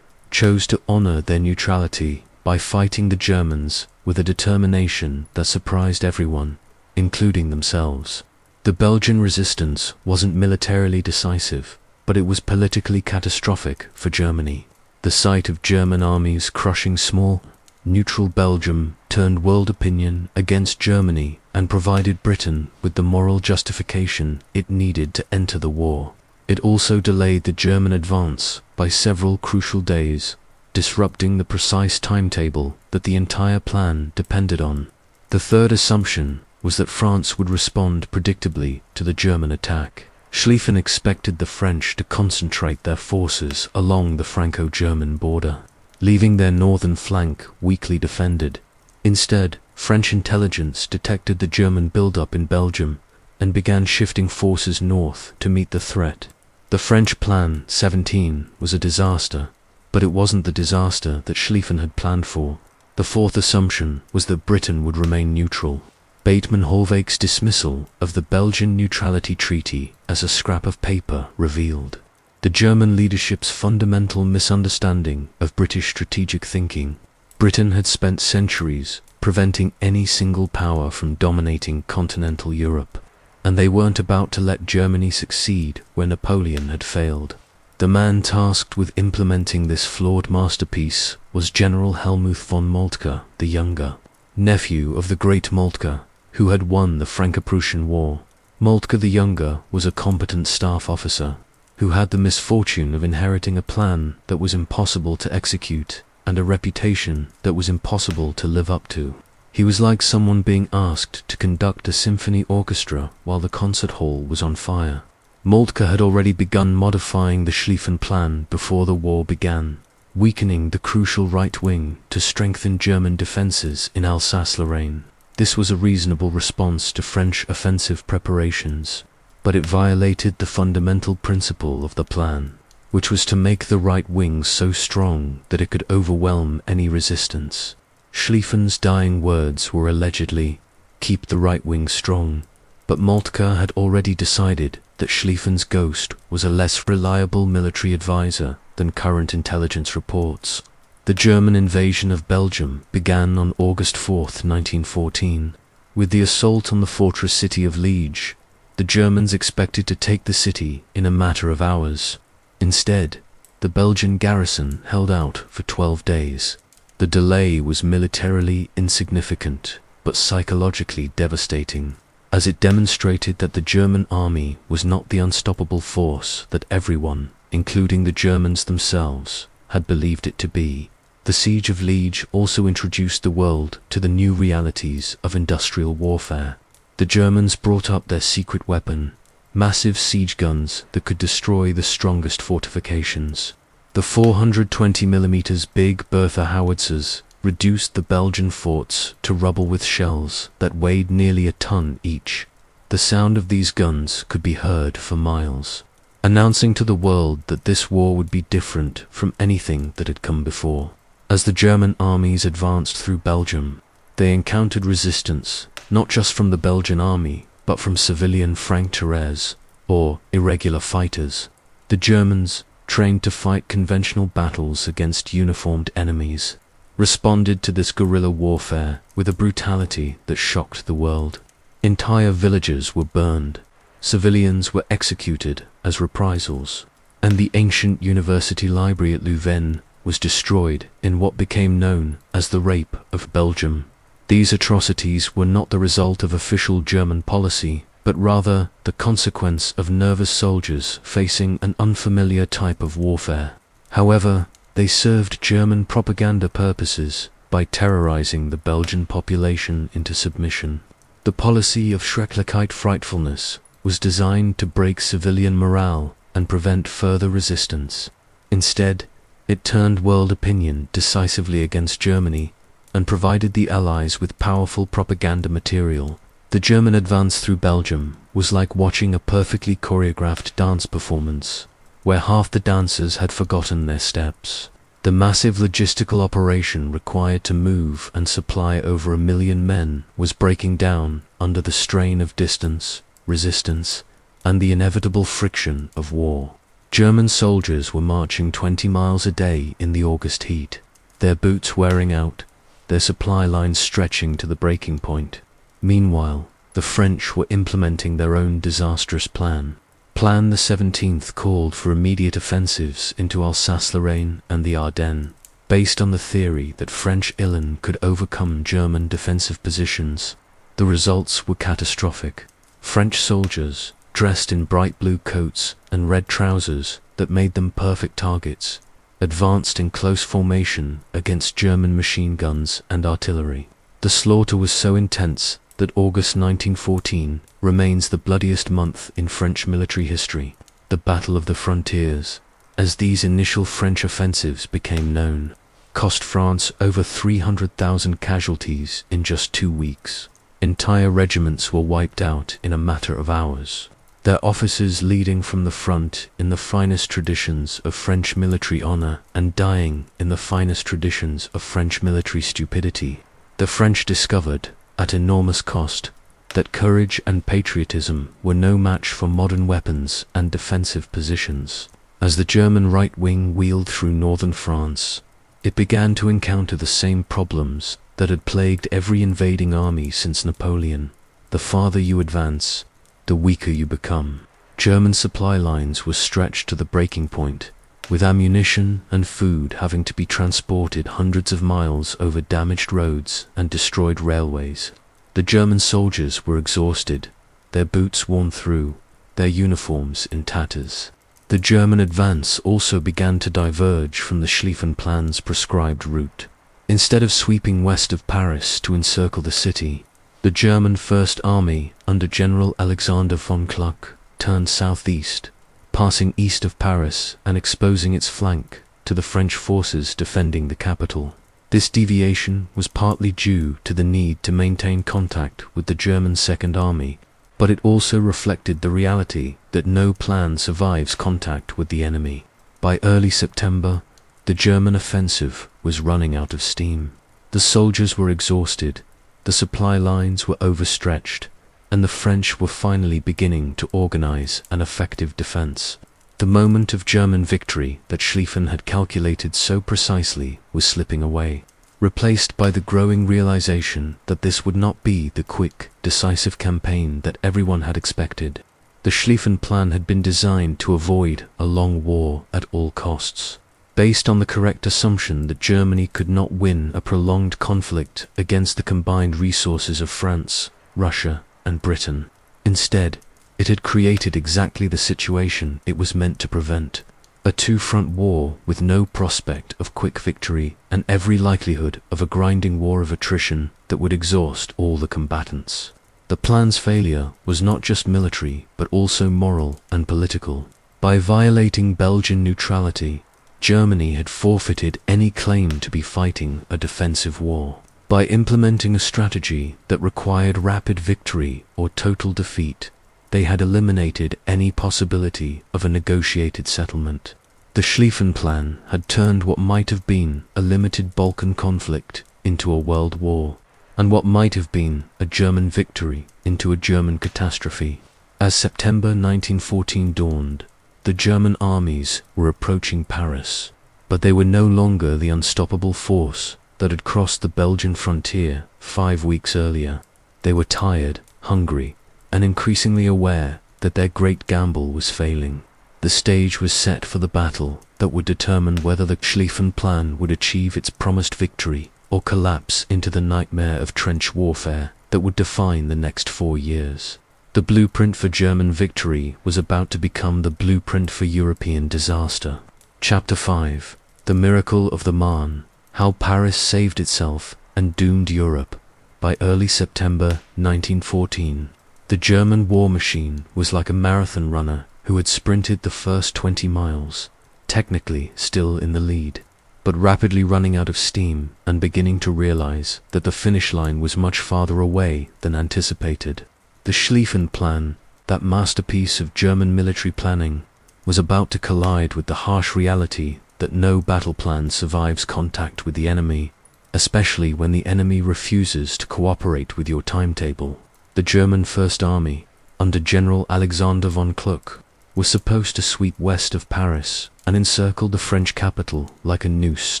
chose to honor their neutrality by fighting the Germans with a determination that surprised everyone, including themselves. The Belgian resistance wasn't militarily decisive, but it was politically catastrophic for Germany. The sight of German armies crushing small, neutral Belgium turned world opinion against Germany and provided Britain with the moral justification it needed to enter the war. It also delayed the German advance by several crucial days, disrupting the precise timetable that the entire plan depended on. The third assumption was that France would respond predictably to the German attack. Schlieffen expected the French to concentrate their forces along the Franco-German border, leaving their northern flank weakly defended. Instead, French intelligence detected the German buildup in Belgium and began shifting forces north to meet the threat. The French Plan 17 was a disaster, but it wasn't the disaster that Schlieffen had planned for. The fourth assumption was that Britain would remain neutral. Bateman-Holweck's dismissal of the Belgian Neutrality Treaty as a scrap of paper revealed the German leadership's fundamental misunderstanding of British strategic thinking. Britain had spent centuries preventing any single power from dominating continental Europe, and they weren't about to let Germany succeed where Napoleon had failed. The man tasked with implementing this flawed masterpiece was General Helmuth von Moltke the Younger, nephew of the great Moltke, who had won the Franco-Prussian War. Moltke the Younger was a competent staff officer who had the misfortune of inheriting a plan that was impossible to execute and a reputation that was impossible to live up to. He was like someone being asked to conduct a symphony orchestra while the concert hall was on fire. Moltke had already begun modifying the Schlieffen Plan before the war began, weakening the crucial right wing to strengthen German defenses in Alsace-Lorraine. This was a reasonable response to French offensive preparations, but it violated the fundamental principle of the plan, which was to make the right wing so strong that it could overwhelm any resistance. Schlieffen's dying words were allegedly, "Keep the right wing strong," but Moltke had already decided that Schlieffen's ghost was a less reliable military advisor than current intelligence reports. The German invasion of Belgium began on August 4, 1914. With the assault on the fortress city of Liege, the Germans expected to take the city in a matter of hours. Instead, the Belgian garrison held out for 12 days. The delay was militarily insignificant, but psychologically devastating, as it demonstrated that the German army was not the unstoppable force that everyone, including the Germans themselves, had believed it to be. The siege of Liege also introduced the world to the new realities of industrial warfare. The Germans brought up their secret weapon, massive siege guns that could destroy the strongest fortifications. The 420mm big Bertha howitzers reduced the Belgian forts to rubble with shells that weighed nearly a ton each. The sound of these guns could be heard for miles, announcing to the world that this war would be different from anything that had come before. As the German armies advanced through Belgium, they encountered resistance, not just from the Belgian army, but from civilian Franc-Tireurs, or irregular fighters. The Germans, trained to fight conventional battles against uniformed enemies, responded to this guerrilla warfare with a brutality that shocked the world. Entire villages were burned, civilians were executed as reprisals, and the ancient university library at Louvain was destroyed in what became known as the Rape of Belgium. These atrocities were not the result of official German policy, but rather the consequence of nervous soldiers facing an unfamiliar type of warfare. However, they served German propaganda purposes by terrorizing the Belgian population into submission. The policy of Schrecklichkeit frightfulness was designed to break civilian morale and prevent further resistance. Instead, it turned world opinion decisively against Germany and provided the Allies with powerful propaganda material. The German advance through Belgium was like watching a perfectly choreographed dance performance, where half the dancers had forgotten their steps. The massive logistical operation required to move and supply over 1 million men was breaking down under the strain of distance, resistance, and the inevitable friction of war. German soldiers were marching 20 miles a day in the August heat, their boots wearing out, their supply lines stretching to the breaking point. Meanwhile, the French were implementing their own disastrous plan. Plan the 17th called for immediate offensives into Alsace-Lorraine and the Ardennes, based on the theory that French uhlans could overcome German defensive positions. The results were catastrophic. French soldiers, dressed in bright blue coats and red trousers that made them perfect targets, advanced in close formation against German machine guns and artillery. The slaughter was so intense that August 1914 remains the bloodiest month in French military history, the Battle of the Frontiers, as these initial French offensives became known, cost France over 300,000 casualties in just 2 weeks. Entire regiments were wiped out in a matter of hours, their officers leading from the front in the finest traditions of French military honor and dying in the finest traditions of French military stupidity. The French discovered, at enormous cost, that courage and patriotism were no match for modern weapons and defensive positions. As the German right wing wheeled through northern France, it began to encounter the same problems that had plagued every invading army since Napoleon. The farther you advance, the weaker you become. German supply lines were stretched to the breaking point, with ammunition and food having to be transported hundreds of miles over damaged roads and destroyed railways. The German soldiers were exhausted, their boots worn through, their uniforms in tatters. The German advance also began to diverge from the Schlieffen Plan's prescribed route. Instead of sweeping west of Paris to encircle the city, the German First Army under General Alexander von Kluck turned southeast, passing east of Paris and exposing its flank to the French forces defending the capital. This deviation was partly due to the need to maintain contact with the German Second Army, but it also reflected the reality that no plan survives contact with the enemy. By early September, the German offensive was running out of steam. The soldiers were exhausted, the supply lines were overstretched, and the French were finally beginning to organize an effective defense. The moment of German victory that Schlieffen had calculated so precisely was slipping away, replaced by the growing realization that this would not be the quick, decisive campaign that everyone had expected. The Schlieffen Plan had been designed to avoid a long war at all costs, based on the correct assumption that Germany could not win a prolonged conflict against the combined resources of France, Russia, and Britain. Instead, it had created exactly the situation it was meant to prevent: a two-front war with no prospect of quick victory and every likelihood of a grinding war of attrition that would exhaust all the combatants. The plan's failure was not just military but also moral and political. By violating Belgian neutrality, Germany had forfeited any claim to be fighting a defensive war. By implementing a strategy that required rapid victory or total defeat, they had eliminated any possibility of a negotiated settlement. The Schlieffen Plan had turned what might have been a limited Balkan conflict into a world war, and what might have been a German victory into a German catastrophe. As September 1914 dawned, the German armies were approaching Paris, but they were no longer the unstoppable force that had crossed the Belgian frontier 5 weeks earlier. They were tired, hungry, and increasingly aware that their great gamble was failing. The stage was set for the battle that would determine whether the Schlieffen Plan would achieve its promised victory or collapse into the nightmare of trench warfare that would define the next 4 years. The blueprint for German victory was about to become the blueprint for European disaster. Chapter 5: The Miracle of the Marne: How Paris Saved Itself and Doomed Europe. By early September 1914, the German war machine was like a marathon runner who had sprinted the first 20 miles, technically still in the lead, but rapidly running out of steam and beginning to realize that the finish line was much farther away than anticipated. The Schlieffen Plan, that masterpiece of German military planning, was about to collide with the harsh reality that no battle plan survives contact with the enemy, especially when the enemy refuses to cooperate with your timetable. The German First Army, under General Alexander von Kluck, was supposed to sweep west of Paris and encircle the French capital like a noose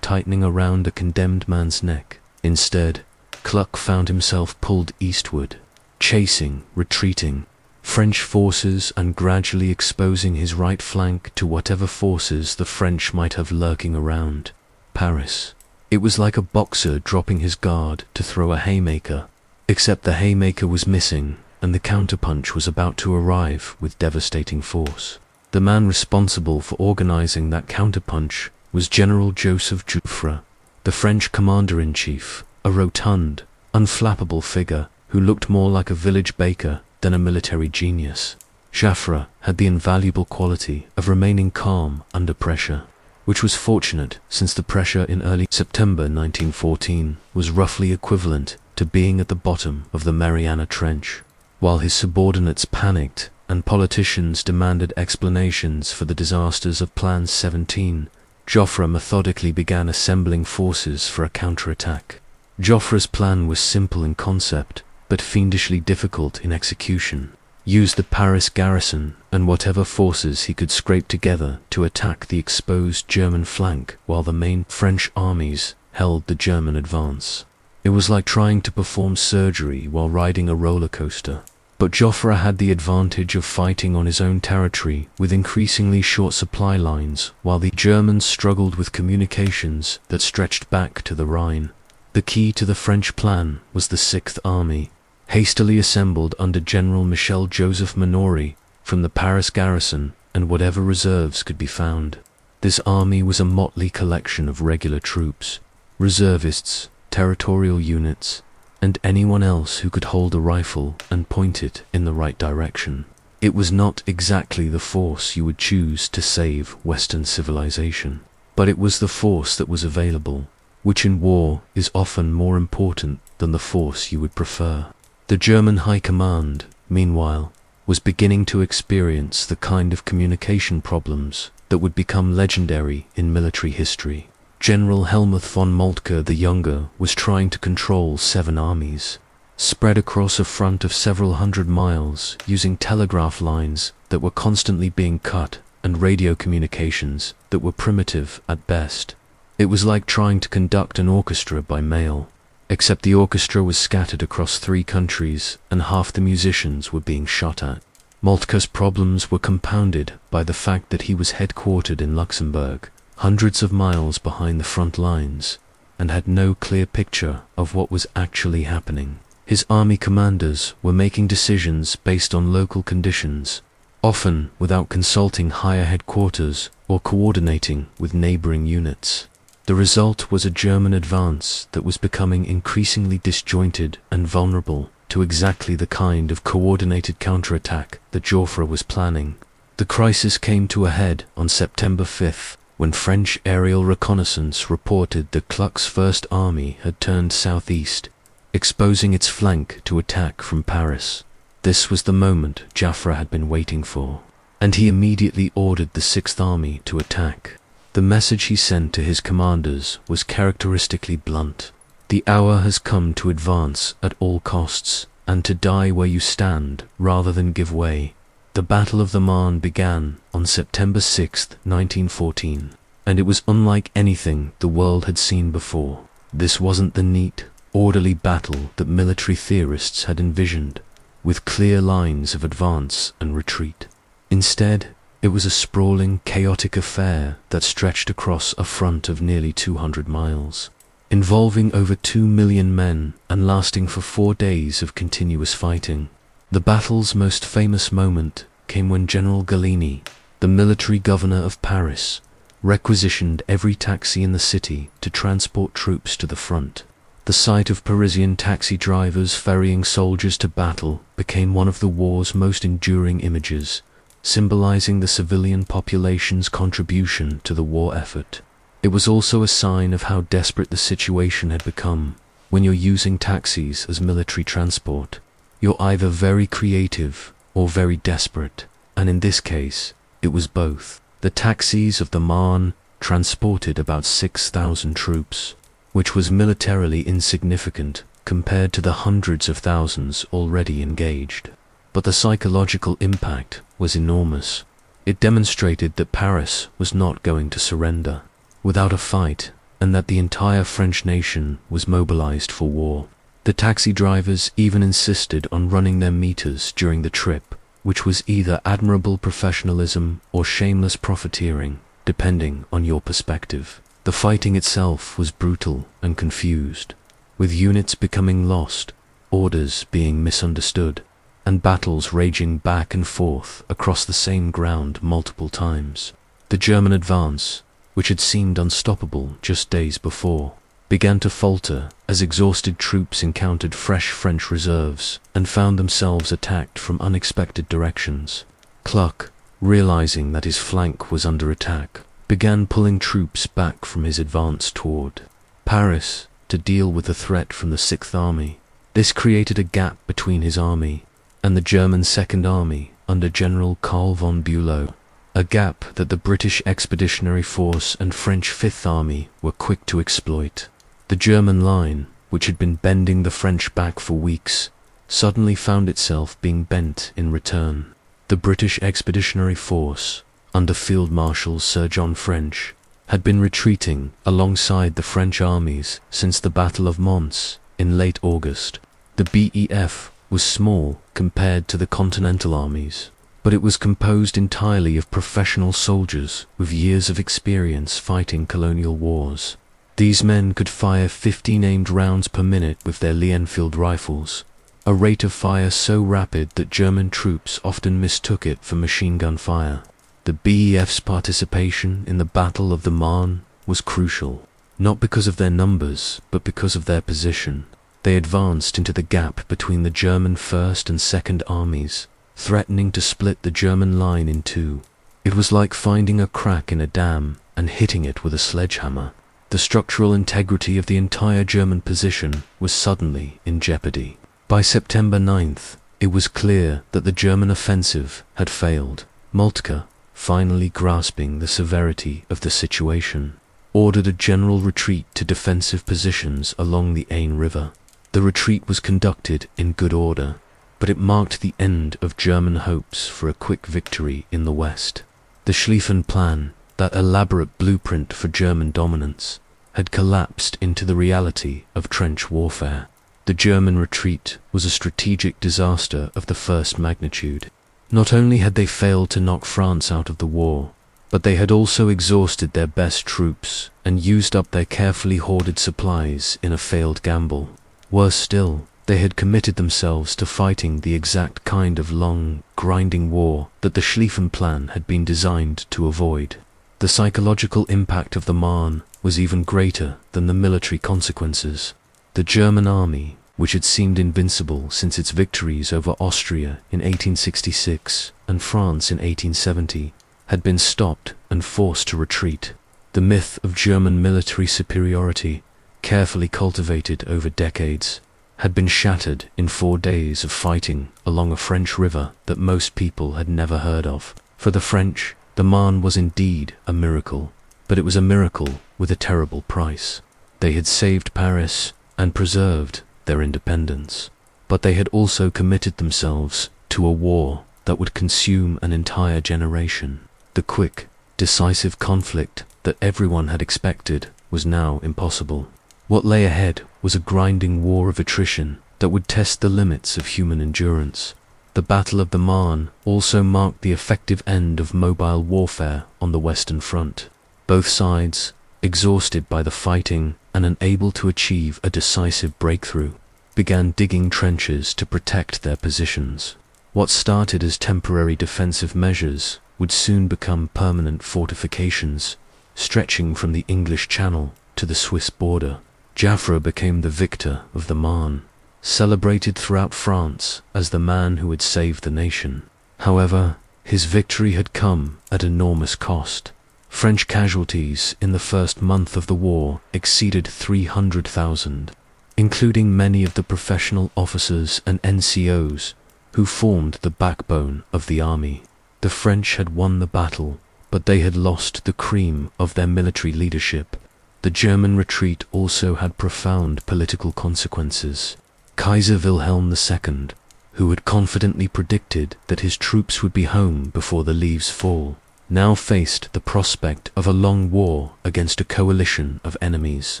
tightening around a condemned man's neck. Instead, Kluck found himself pulled eastward, chasing, retreating, French forces and gradually exposing his right flank to whatever forces the French might have lurking around Paris. It was like a boxer dropping his guard to throw a haymaker, except the haymaker was missing and the counterpunch was about to arrive with devastating force. The man responsible for organizing that counterpunch was General Joseph Joffre, the French commander-in-chief, a rotund, unflappable figure who looked more like a village baker than a military genius. Joffre had the invaluable quality of remaining calm under pressure, which was fortunate since the pressure in early September 1914 was roughly equivalent to being at the bottom of the Mariana Trench. While his subordinates panicked and politicians demanded explanations for the disasters of Plan 17, Joffre methodically began assembling forces for a counterattack. Joffre's plan was simple in concept, but fiendishly difficult in execution. Use the Paris garrison and whatever forces he could scrape together to attack the exposed German flank while the main French armies held the German advance. It was like trying to perform surgery while riding a roller coaster. But Joffre had the advantage of fighting on his own territory with increasingly short supply lines, while the Germans struggled with communications that stretched back to the Rhine. The key to the French plan was the Sixth Army, hastily assembled under General Michel-Joseph Minory from the Paris garrison and whatever reserves could be found. This army was a motley collection of regular troops, reservists, territorial units, and anyone else who could hold a rifle and point it in the right direction. It was not exactly the force you would choose to save Western civilization, but it was the force that was available, which in war is often more important than the force you would prefer. The German High Command, meanwhile, was beginning to experience the kind of communication problems that would become legendary in military history. General Helmuth von Moltke the Younger was trying to control 7 armies, spread across a front of several hundred miles using telegraph lines that were constantly being cut and radio communications that were primitive at best. It was like trying to conduct an orchestra by mail, except the orchestra was scattered across 3 countries and half the musicians were being shot at. Moltke's problems were compounded by the fact that he was headquartered in Luxembourg, hundreds of miles behind the front lines, and had no clear picture of what was actually happening. His army commanders were making decisions based on local conditions, often without consulting higher headquarters or coordinating with neighboring units. The result was a German advance that was becoming increasingly disjointed and vulnerable to exactly the kind of coordinated counterattack that Joffre was planning. The crisis came to a head on September 5th, when French aerial reconnaissance reported that Kluck's First Army had turned southeast, exposing its flank to attack from Paris. This was the moment Joffre had been waiting for, and he immediately ordered the Sixth Army to attack. The message he sent to his commanders was characteristically blunt. The hour has come to advance at all costs, and to die where you stand rather than give way. The Battle of the Marne began on September 6, 1914, and it was unlike anything the world had seen before. This wasn't the neat, orderly battle that military theorists had envisioned, with clear lines of advance and retreat. Instead, it was a sprawling, chaotic affair that stretched across a front of nearly 200 miles, involving over 2 million men and lasting for 4 days of continuous fighting. The battle's most famous moment came when General Gallieni, the military governor of Paris, requisitioned every taxi in the city to transport troops to the front. The sight of Parisian taxi drivers ferrying soldiers to battle became one of the war's most enduring images, symbolizing the civilian population's contribution to the war effort. It was also a sign of how desperate the situation had become. When you're using taxis as military transport, you're either very creative or very desperate, and in this case, it was both. The taxis of the Marne transported about 6,000 troops, which was militarily insignificant compared to the hundreds of thousands already engaged. But the psychological impact was enormous. It demonstrated that Paris was not going to surrender without a fight, and that the entire French nation was mobilized for war. The taxi drivers even insisted on running their meters during the trip, which was either admirable professionalism or shameless profiteering, depending on your perspective. The fighting itself was brutal and confused, with units becoming lost, orders being misunderstood, and battles raging back and forth across the same ground multiple times. The German advance, which had seemed unstoppable just days before, began to falter as exhausted troops encountered fresh French reserves and found themselves attacked from unexpected directions. Kluck, realizing that his flank was under attack, began pulling troops back from his advance toward Paris to deal with the threat from the Sixth Army. This created a gap between his army and the German Second Army under General Karl von Bülow, a gap that the British Expeditionary Force and French Fifth Army were quick to exploit. The German line, which had been bending the French back for weeks, suddenly found itself being bent in return. The British Expeditionary Force, under Field Marshal Sir John French, had been retreating alongside the French armies since the Battle of Mons in late August. The BEF was small compared to the Continental armies, but it was composed entirely of professional soldiers with years of experience fighting colonial wars. These men could fire 15 aimed rounds per minute with their Lee-Enfield rifles, a rate of fire so rapid that German troops often mistook it for machine gun fire. The BEF's participation in the Battle of the Marne was crucial, not because of their numbers, but because of their position. They advanced into the gap between the German First and Second Armies, threatening to split the German line in two. It was like finding a crack in a dam and hitting it with a sledgehammer. The structural integrity of the entire German position was suddenly in jeopardy. By September 9th, it was clear that the German offensive had failed. Moltke, finally grasping the severity of the situation, ordered a general retreat to defensive positions along the Aisne River. The retreat was conducted in good order, but it marked the end of German hopes for a quick victory in the West. The Schlieffen Plan, that elaborate blueprint for German dominance, had collapsed into the reality of trench warfare. The German retreat was a strategic disaster of the first magnitude. Not only had they failed to knock France out of the war, but they had also exhausted their best troops and used up their carefully hoarded supplies in a failed gamble. Worse still, they had committed themselves to fighting the exact kind of long, grinding war that the Schlieffen Plan had been designed to avoid. The psychological impact of the Marne was even greater than the military consequences. The German army, which had seemed invincible since its victories over Austria in 1866 and France in 1870, had been stopped and forced to retreat. The myth of German military superiority, carefully cultivated over decades, had been shattered in 4 days of fighting along a French river that most people had never heard of. For the French, the Marne was indeed a miracle, but it was a miracle with a terrible price. They had saved Paris and preserved their independence, but they had also committed themselves to a war that would consume an entire generation. The quick, decisive conflict that everyone had expected was now impossible. What lay ahead was a grinding war of attrition that would test the limits of human endurance. The Battle of the Marne also marked the effective end of mobile warfare on the Western Front. Both sides, exhausted by the fighting and unable to achieve a decisive breakthrough, began digging trenches to protect their positions. What started as temporary defensive measures would soon become permanent fortifications, stretching from the English Channel to the Swiss border. Joffre became the victor of the Marne, celebrated throughout France as the man who had saved the nation. However, his victory had come at enormous cost. French casualties in the first month of the war exceeded 300,000, including many of the professional officers and NCOs who formed the backbone of the army. The French had won the battle, but they had lost the cream of their military leadership. The German retreat also had profound political consequences. Kaiser Wilhelm II, who had confidently predicted that his troops would be home before the leaves fall, now faced the prospect of a long war against a coalition of enemies.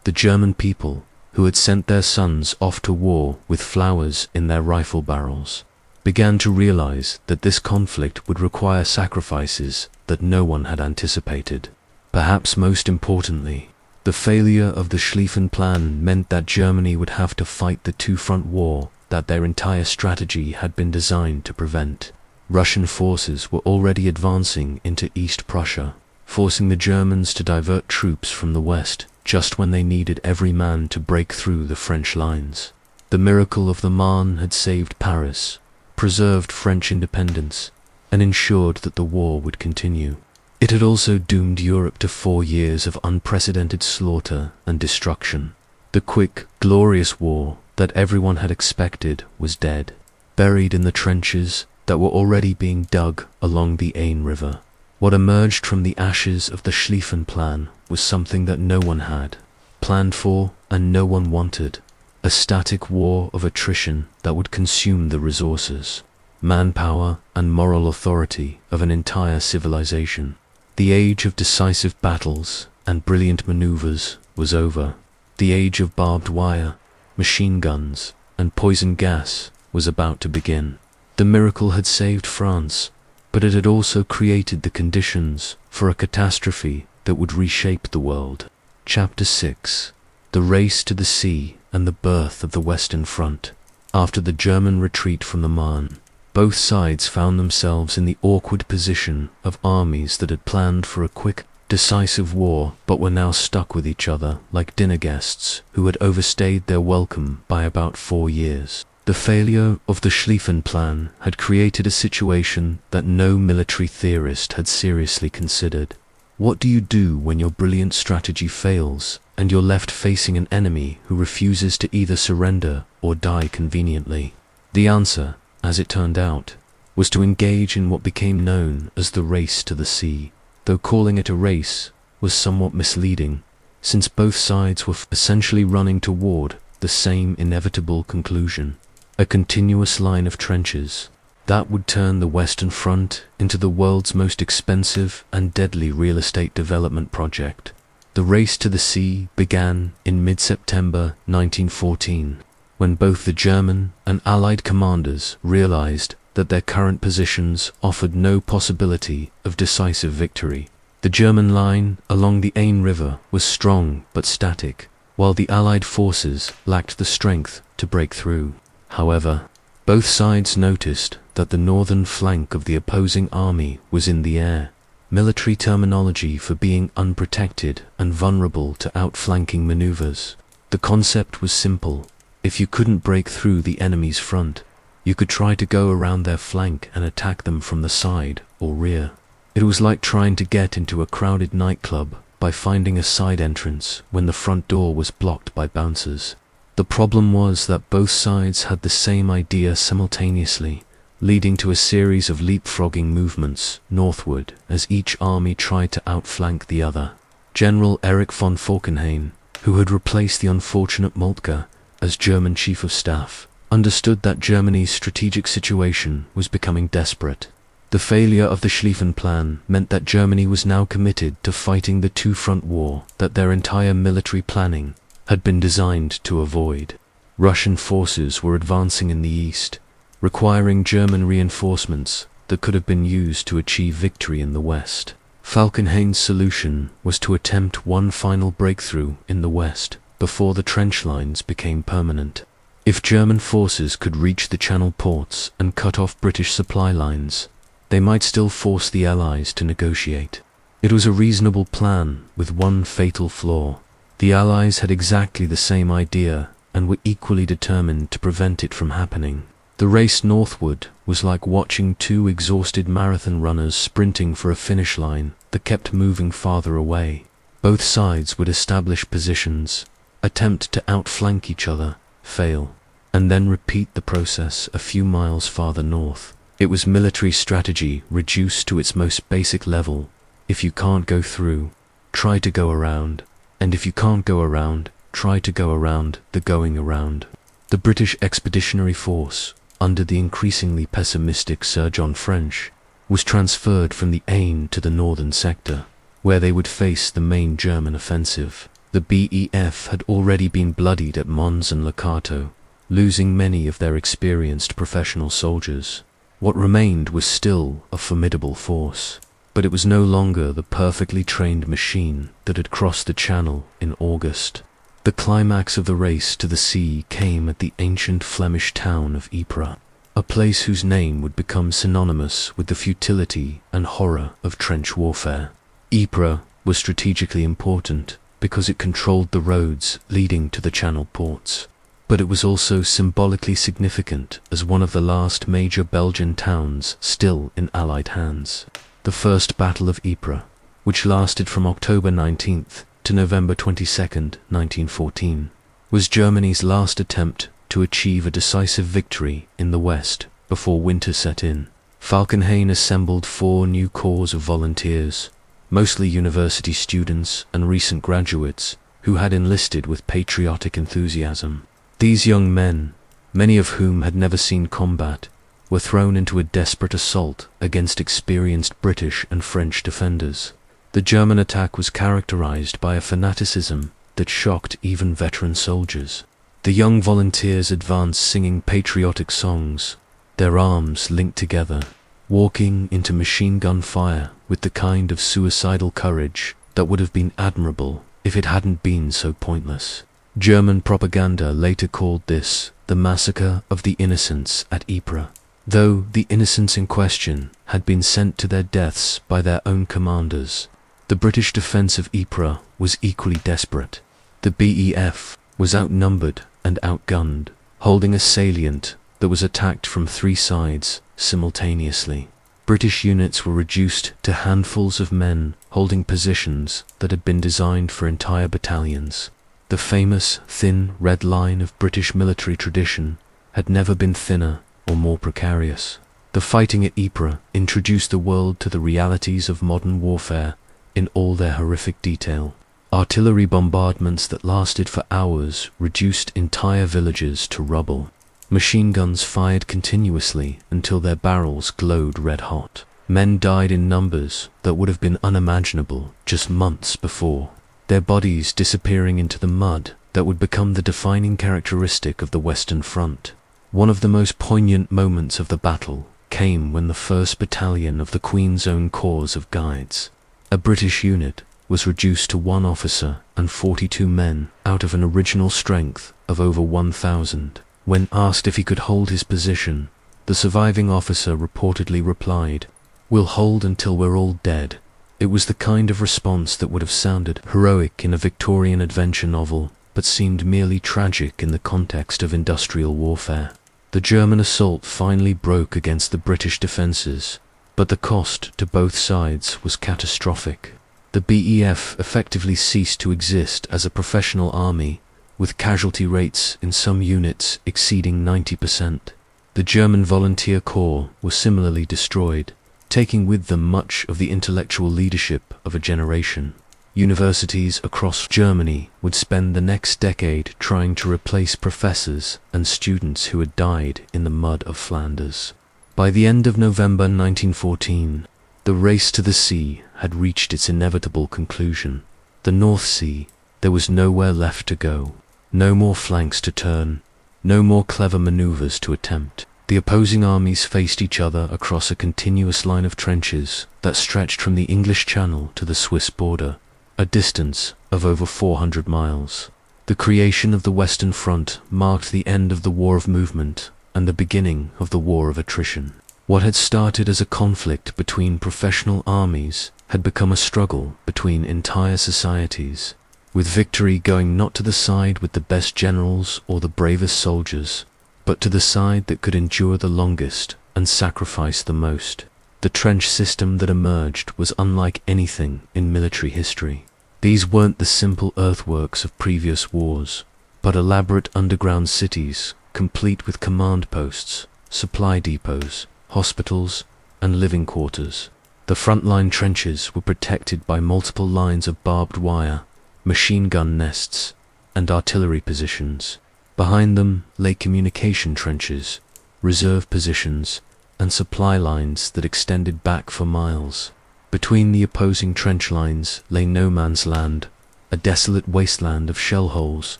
The German people, who had sent their sons off to war with flowers in their rifle barrels, began to realize that this conflict would require sacrifices that no one had anticipated. Perhaps most importantly, the failure of the Schlieffen Plan meant that Germany would have to fight the two-front war that their entire strategy had been designed to prevent. Russian forces were already advancing into East Prussia, forcing the Germans to divert troops from the west just when they needed every man to break through the French lines. The miracle of the Marne had saved Paris, preserved French independence, and ensured that the war would continue. It had also doomed Europe to 4 years of unprecedented slaughter and destruction. The quick, glorious war that everyone had expected was dead, buried in the trenches that were already being dug along the Aisne River. What emerged from the ashes of the Schlieffen Plan was something that no one had planned for and no one wanted: a static war of attrition that would consume the resources, manpower, and moral authority of an entire civilization. The age of decisive battles and brilliant maneuvers was over. The age of barbed wire, machine guns, and poison gas was about to begin. The miracle had saved France, but it had also created the conditions for a catastrophe that would reshape the world. Chapter 6: The Race to the Sea and the Birth of the Western Front. After the German retreat from the Marne, both sides found themselves in the awkward position of armies that had planned for a quick, decisive war but were now stuck with each other like dinner guests who had overstayed their welcome by about 4 years. The failure of the Schlieffen Plan had created a situation that no military theorist had seriously considered. What do you do when your brilliant strategy fails and you're left facing an enemy who refuses to either surrender or die conveniently? The answer, as it turned out, was to engage in what became known as the race to the sea. Though calling it a race was somewhat misleading, since both sides were essentially running toward the same inevitable conclusion: a continuous line of trenches that would turn the Western Front into the world's most expensive and deadly real estate development project. The race to the sea began in mid-September 1914, when both the German and Allied commanders realized that their current positions offered no possibility of decisive victory. The German line along the Aisne River was strong but static, while the Allied forces lacked the strength to break through. However, both sides noticed that the northern flank of the opposing army was in the air, military terminology for being unprotected and vulnerable to outflanking maneuvers. The concept was simple: if you couldn't break through the enemy's front, you could try to go around their flank and attack them from the side or rear. It was like trying to get into a crowded nightclub by finding a side entrance when the front door was blocked by bouncers. The problem was that both sides had the same idea simultaneously, leading to a series of leapfrogging movements northward as each army tried to outflank the other. General Erich von Falkenhayn, who had replaced the unfortunate Moltke as German Chief of Staff, understood that Germany's strategic situation was becoming desperate. The failure of the Schlieffen Plan meant that Germany was now committed to fighting the two-front war that their entire military planning had been designed to avoid. Russian forces were advancing in the east, requiring German reinforcements that could have been used to achieve victory in the west. Falkenhayn's solution was to attempt one final breakthrough in the west before the trench lines became permanent. If German forces could reach the Channel ports and cut off British supply lines, they might still force the Allies to negotiate. It was a reasonable plan with one fatal flaw: the Allies had exactly the same idea and were equally determined to prevent it from happening. The race northward was like watching two exhausted marathon runners sprinting for a finish line that kept moving farther away. Both sides would establish positions, attempt to outflank each other, fail, and then repeat the process a few miles farther north. It was military strategy reduced to its most basic level: if you can't go through, try to go around, and if you can't go around, try to go around the going around. The British Expeditionary Force, under the increasingly pessimistic Sir John French, was transferred from the Aisne to the northern sector, where they would face the main German offensive. The BEF had already been bloodied at Mons and Locato, losing many of their experienced professional soldiers. What remained was still a formidable force, but it was no longer the perfectly trained machine that had crossed the Channel in August. The climax of the race to the sea came at the ancient Flemish town of Ypres, a place whose name would become synonymous with the futility and horror of trench warfare. Ypres was strategically important, because it controlled the roads leading to the Channel ports. But it was also symbolically significant as one of the last major Belgian towns still in Allied hands. The First Battle of Ypres, which lasted from October 19th to November 22nd, 1914, was Germany's last attempt to achieve a decisive victory in the West before winter set in. Falkenhayn assembled 4 new corps of volunteers, mostly university students and recent graduates who had enlisted with patriotic enthusiasm. These young men, many of whom had never seen combat, were thrown into a desperate assault against experienced British and French defenders. The German attack was characterized by a fanaticism that shocked even veteran soldiers. The young volunteers advanced singing patriotic songs, their arms linked together, walking into machine gun fire with the kind of suicidal courage that would have been admirable if it hadn't been so pointless. German propaganda later called this the massacre of the innocents at Ypres, though the innocents in question had been sent to their deaths by their own commanders. The British defense of Ypres was equally desperate. The BEF was outnumbered and outgunned, holding a salient that was attacked from 3 sides simultaneously. British units were reduced to handfuls of men holding positions that had been designed for entire battalions. The famous thin red line of British military tradition had never been thinner or more precarious. The fighting at Ypres introduced the world to the realities of modern warfare in all their horrific detail. Artillery bombardments that lasted for hours reduced entire villages to rubble. Machine guns fired continuously until their barrels glowed red hot. Men died in numbers that would have been unimaginable just months before, their bodies disappearing into the mud that would become the defining characteristic of the Western Front. One of the most poignant moments of the battle came when the 1st Battalion of the Queen's Own Corps of Guides, a British unit, was reduced to 1 officer and 42 men out of an original strength of over 1,000. When asked if he could hold his position, the surviving officer reportedly replied, "We'll hold until we're all dead." It was the kind of response that would have sounded heroic in a Victorian adventure novel, but seemed merely tragic in the context of industrial warfare. The German assault finally broke against the British defences, but the cost to both sides was catastrophic. The BEF effectively ceased to exist as a professional army, with casualty rates in some units exceeding 90%. The German Volunteer Corps were similarly destroyed, taking with them much of the intellectual leadership of a generation. Universities across Germany would spend the next decade trying to replace professors and students who had died in the mud of Flanders. By the end of November 1914, the race to the sea had reached its inevitable conclusion. The North Sea, there was nowhere left to go. No more flanks to turn, no more clever maneuvers to attempt. The opposing armies faced each other across a continuous line of trenches that stretched from the English Channel to the Swiss border, a distance of over 400 miles. The creation of the Western Front marked the end of the War of Movement and the beginning of the War of Attrition. What had started as a conflict between professional armies had become a struggle between entire societies, with victory going not to the side with the best generals or the bravest soldiers, but to the side that could endure the longest and sacrifice the most. The trench system that emerged was unlike anything in military history. These weren't the simple earthworks of previous wars, but elaborate underground cities, complete with command posts, supply depots, hospitals, and living quarters. The frontline trenches were protected by multiple lines of barbed wire, machine gun nests, and artillery positions. Behind them lay communication trenches, reserve positions, and supply lines that extended back for miles. Between the opposing trench lines lay no man's land, a desolate wasteland of shell holes,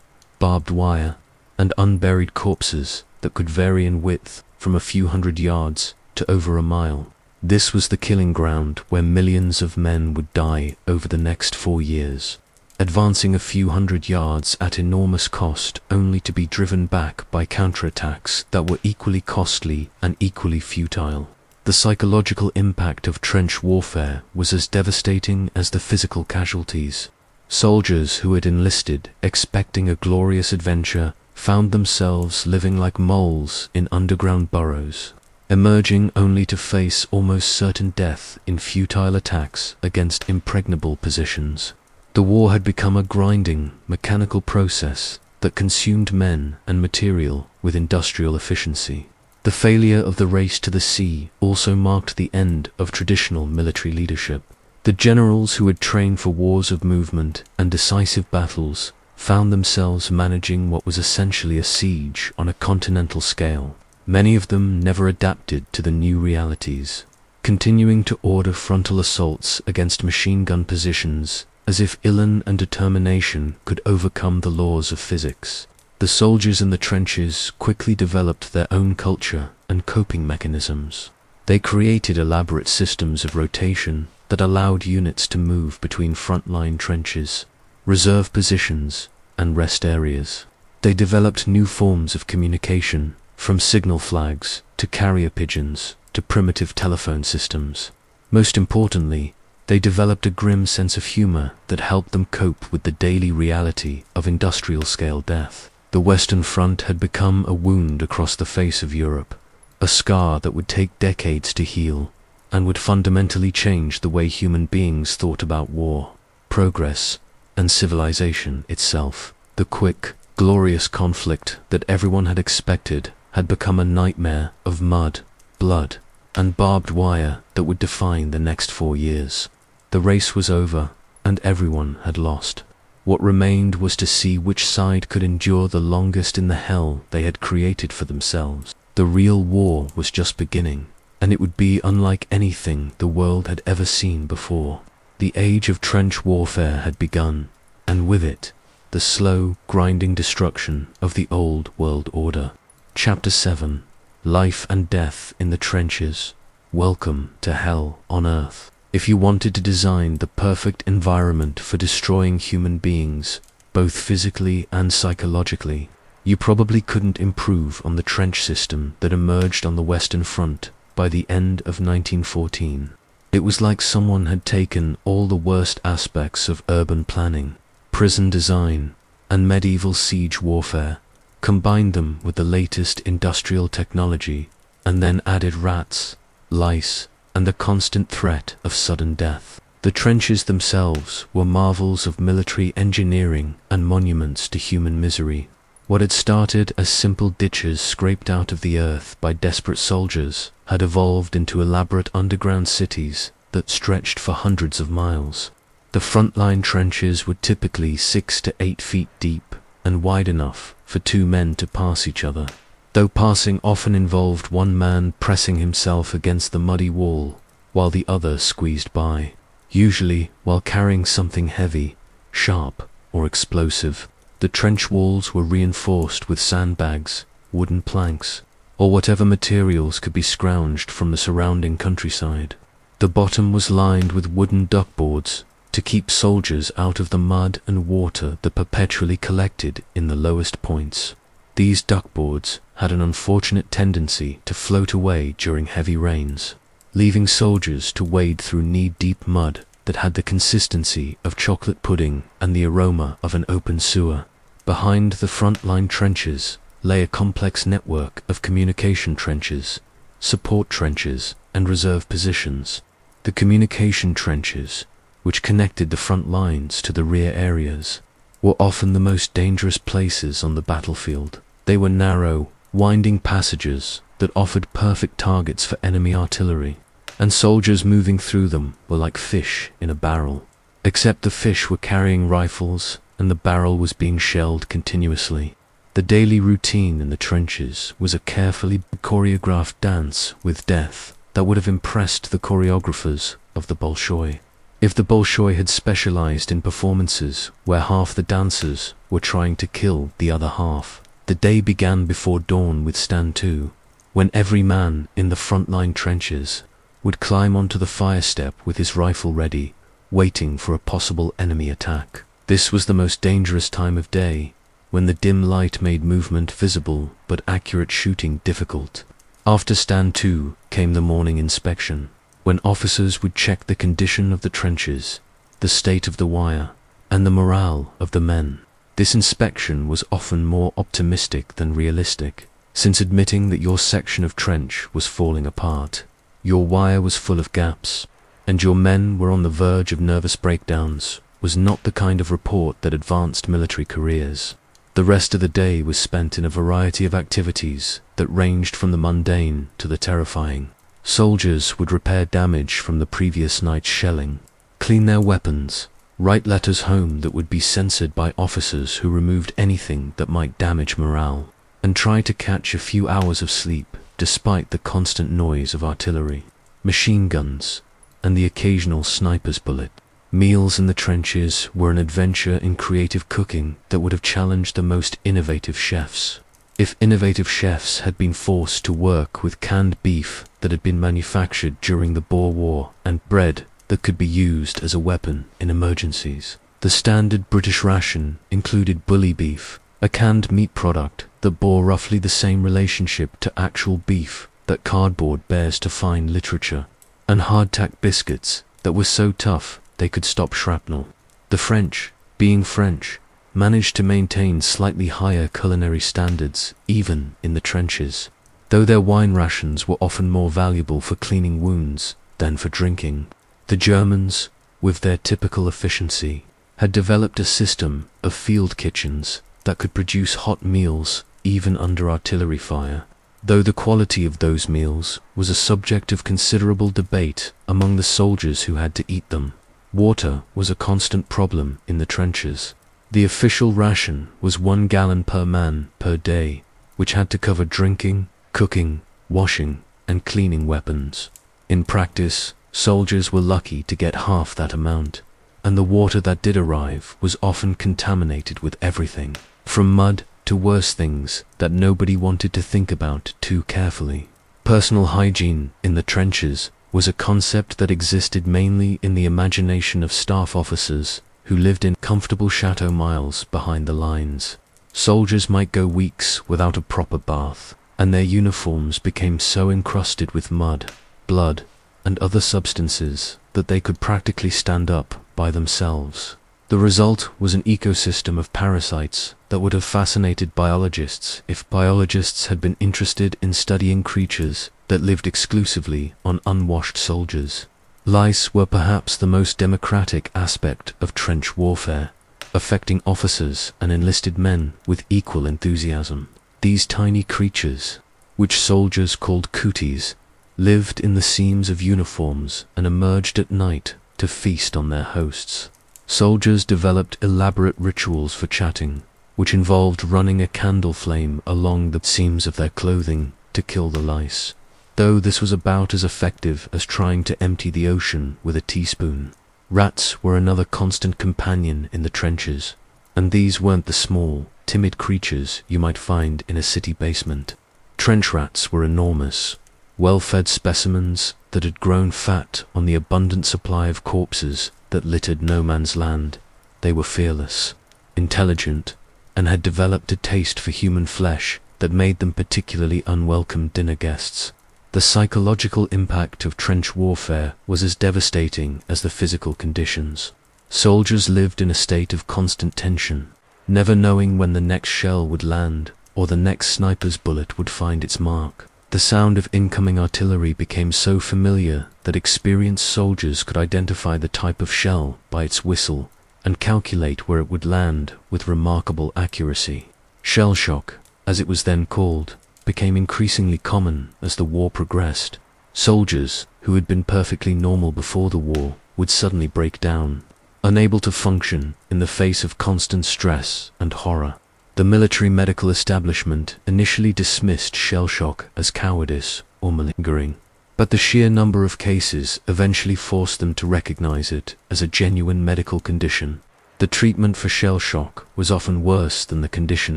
barbed wire, and unburied corpses that could vary in width from a few hundred yards to over a mile. This was the killing ground where millions of men would die over the next 4 years, advancing a few hundred yards at enormous cost only to be driven back by counterattacks that were equally costly and equally futile. The psychological impact of trench warfare was as devastating as the physical casualties. Soldiers who had enlisted expecting a glorious adventure found themselves living like moles in underground burrows, emerging only to face almost certain death in futile attacks against impregnable positions. The war had become a grinding, mechanical process that consumed men and material with industrial efficiency. The failure of the race to the sea also marked the end of traditional military leadership. The generals who had trained for wars of movement and decisive battles found themselves managing what was essentially a siege on a continental scale. Many of them never adapted to the new realities, continuing to order frontal assaults against machine gun positions as if elan and determination could overcome the laws of physics. The soldiers in the trenches quickly developed their own culture and coping mechanisms. They created elaborate systems of rotation that allowed units to move between frontline trenches, reserve positions, and rest areas. They developed new forms of communication, from signal flags to carrier pigeons to primitive telephone systems. Most importantly, they developed a grim sense of humor that helped them cope with the daily reality of industrial-scale death. The Western Front had become a wound across the face of Europe, a scar that would take decades to heal and would fundamentally change the way human beings thought about war, progress, and civilization itself. The quick, glorious conflict that everyone had expected had become a nightmare of mud, blood, and barbed wire that would define the next 4 years. The race was over, and everyone had lost. What remained was to see which side could endure the longest in the hell they had created for themselves. The real war was just beginning, and it would be unlike anything the world had ever seen before. The age of trench warfare had begun, and with it, the slow, grinding destruction of the old world order. Chapter 7: Life and Death in the Trenches. Welcome to Hell on Earth. If you wanted to design the perfect environment for destroying human beings, both physically and psychologically, you probably couldn't improve on the trench system that emerged on the Western Front by the end of 1914. It was like someone had taken all the worst aspects of urban planning, prison design, and medieval siege warfare, combined them with the latest industrial technology, and then added rats, lice, and the constant threat of sudden death. The trenches themselves were marvels of military engineering and monuments to human misery. What had started as simple ditches scraped out of the earth by desperate soldiers had evolved into elaborate underground cities that stretched for hundreds of miles. The frontline trenches were typically 6 to 8 feet deep and wide enough for 2 men to pass each other, though passing often involved one man pressing himself against the muddy wall while the other squeezed by, usually while carrying something heavy, sharp, or explosive. The trench walls were reinforced with sandbags, wooden planks, or whatever materials could be scrounged from the surrounding countryside. The bottom was lined with wooden duckboards to keep soldiers out of the mud and water that perpetually collected in the lowest points. These duckboards had an unfortunate tendency to float away during heavy rains, leaving soldiers to wade through knee-deep mud that had the consistency of chocolate pudding and the aroma of an open sewer. Behind the front-line trenches lay a complex network of communication trenches, support trenches, and reserve positions. The communication trenches, which connected the front lines to the rear areas, were often the most dangerous places on the battlefield. They were narrow, winding passages that offered perfect targets for enemy artillery, and soldiers moving through them were like fish in a barrel, except the fish were carrying rifles and the barrel was being shelled continuously. The daily routine in the trenches was a carefully choreographed dance with death that would have impressed the choreographers of the Bolshoi. If the Bolshoi had specialized in performances where half the dancers were trying to kill the other half, the day began before dawn with Stand 2, when every man in the frontline trenches would climb onto the fire step with his rifle ready, waiting for a possible enemy attack. This was the most dangerous time of day, when the dim light made movement visible but accurate shooting difficult. After Stand 2 came the morning inspection, when officers would check the condition of the trenches, the state of the wire, and the morale of the men. This inspection was often more optimistic than realistic, since admitting that your section of trench was falling apart, your wire was full of gaps, and your men were on the verge of nervous breakdowns was not the kind of report that advanced military careers. The rest of the day was spent in a variety of activities that ranged from the mundane to the terrifying. Soldiers would repair damage from the previous night's shelling, clean their weapons, write letters home that would be censored by officers who removed anything that might damage morale, and try to catch a few hours of sleep despite the constant noise of artillery, machine guns, and the occasional sniper's bullet. Meals in the trenches were an adventure in creative cooking that would have challenged the most innovative chefs. If innovative chefs had been forced to work with canned beef that had been manufactured during the Boer War and bread that could be used as a weapon in emergencies. The standard British ration included bully beef, a canned meat product that bore roughly the same relationship to actual beef that cardboard bears to fine literature, and hardtack biscuits that were so tough they could stop shrapnel. The French, being French, managed to maintain slightly higher culinary standards even in the trenches, though their wine rations were often more valuable for cleaning wounds than for drinking. The Germans, with their typical efficiency, had developed a system of field kitchens that could produce hot meals even under artillery fire, though the quality of those meals was a subject of considerable debate among the soldiers who had to eat them. Water was a constant problem in the trenches. The official ration was 1 gallon per man per day, which had to cover drinking, cooking, washing, and cleaning weapons. In practice, soldiers were lucky to get half that amount, and the water that did arrive was often contaminated with everything, from mud to worse things that nobody wanted to think about too carefully. Personal hygiene in the trenches was a concept that existed mainly in the imagination of staff officers who lived in comfortable chateau miles behind the lines. Soldiers might go weeks without a proper bath, and their uniforms became so encrusted with mud, blood, and other substances that they could practically stand up by themselves. The result was an ecosystem of parasites that would have fascinated biologists if biologists had been interested in studying creatures that lived exclusively on unwashed soldiers. Lice were perhaps the most democratic aspect of trench warfare, affecting officers and enlisted men with equal enthusiasm. These tiny creatures, which soldiers called cooties, lived in the seams of uniforms and emerged at night to feast on their hosts. Soldiers developed elaborate rituals for chatting, which involved running a candle flame along the seams of their clothing to kill the lice, though this was about as effective as trying to empty the ocean with a teaspoon. Rats were another constant companion in the trenches, and these weren't the small, timid creatures you might find in a city basement. Trench rats were enormous, well-fed specimens that had grown fat on the abundant supply of corpses that littered no man's land. They were fearless, intelligent, and had developed a taste for human flesh that made them particularly unwelcome dinner guests. The psychological impact of trench warfare was as devastating as the physical conditions. Soldiers lived in a state of constant tension, never knowing when the next shell would land or the next sniper's bullet would find its mark. The sound of incoming artillery became so familiar that experienced soldiers could identify the type of shell by its whistle and calculate where it would land with remarkable accuracy. Shell shock, as it was then called, became increasingly common as the war progressed. Soldiers who had been perfectly normal before the war would suddenly break down, unable to function in the face of constant stress and horror. The military medical establishment initially dismissed shell shock as cowardice or malingering, but the sheer number of cases eventually forced them to recognize it as a genuine medical condition. The treatment for shell shock was often worse than the condition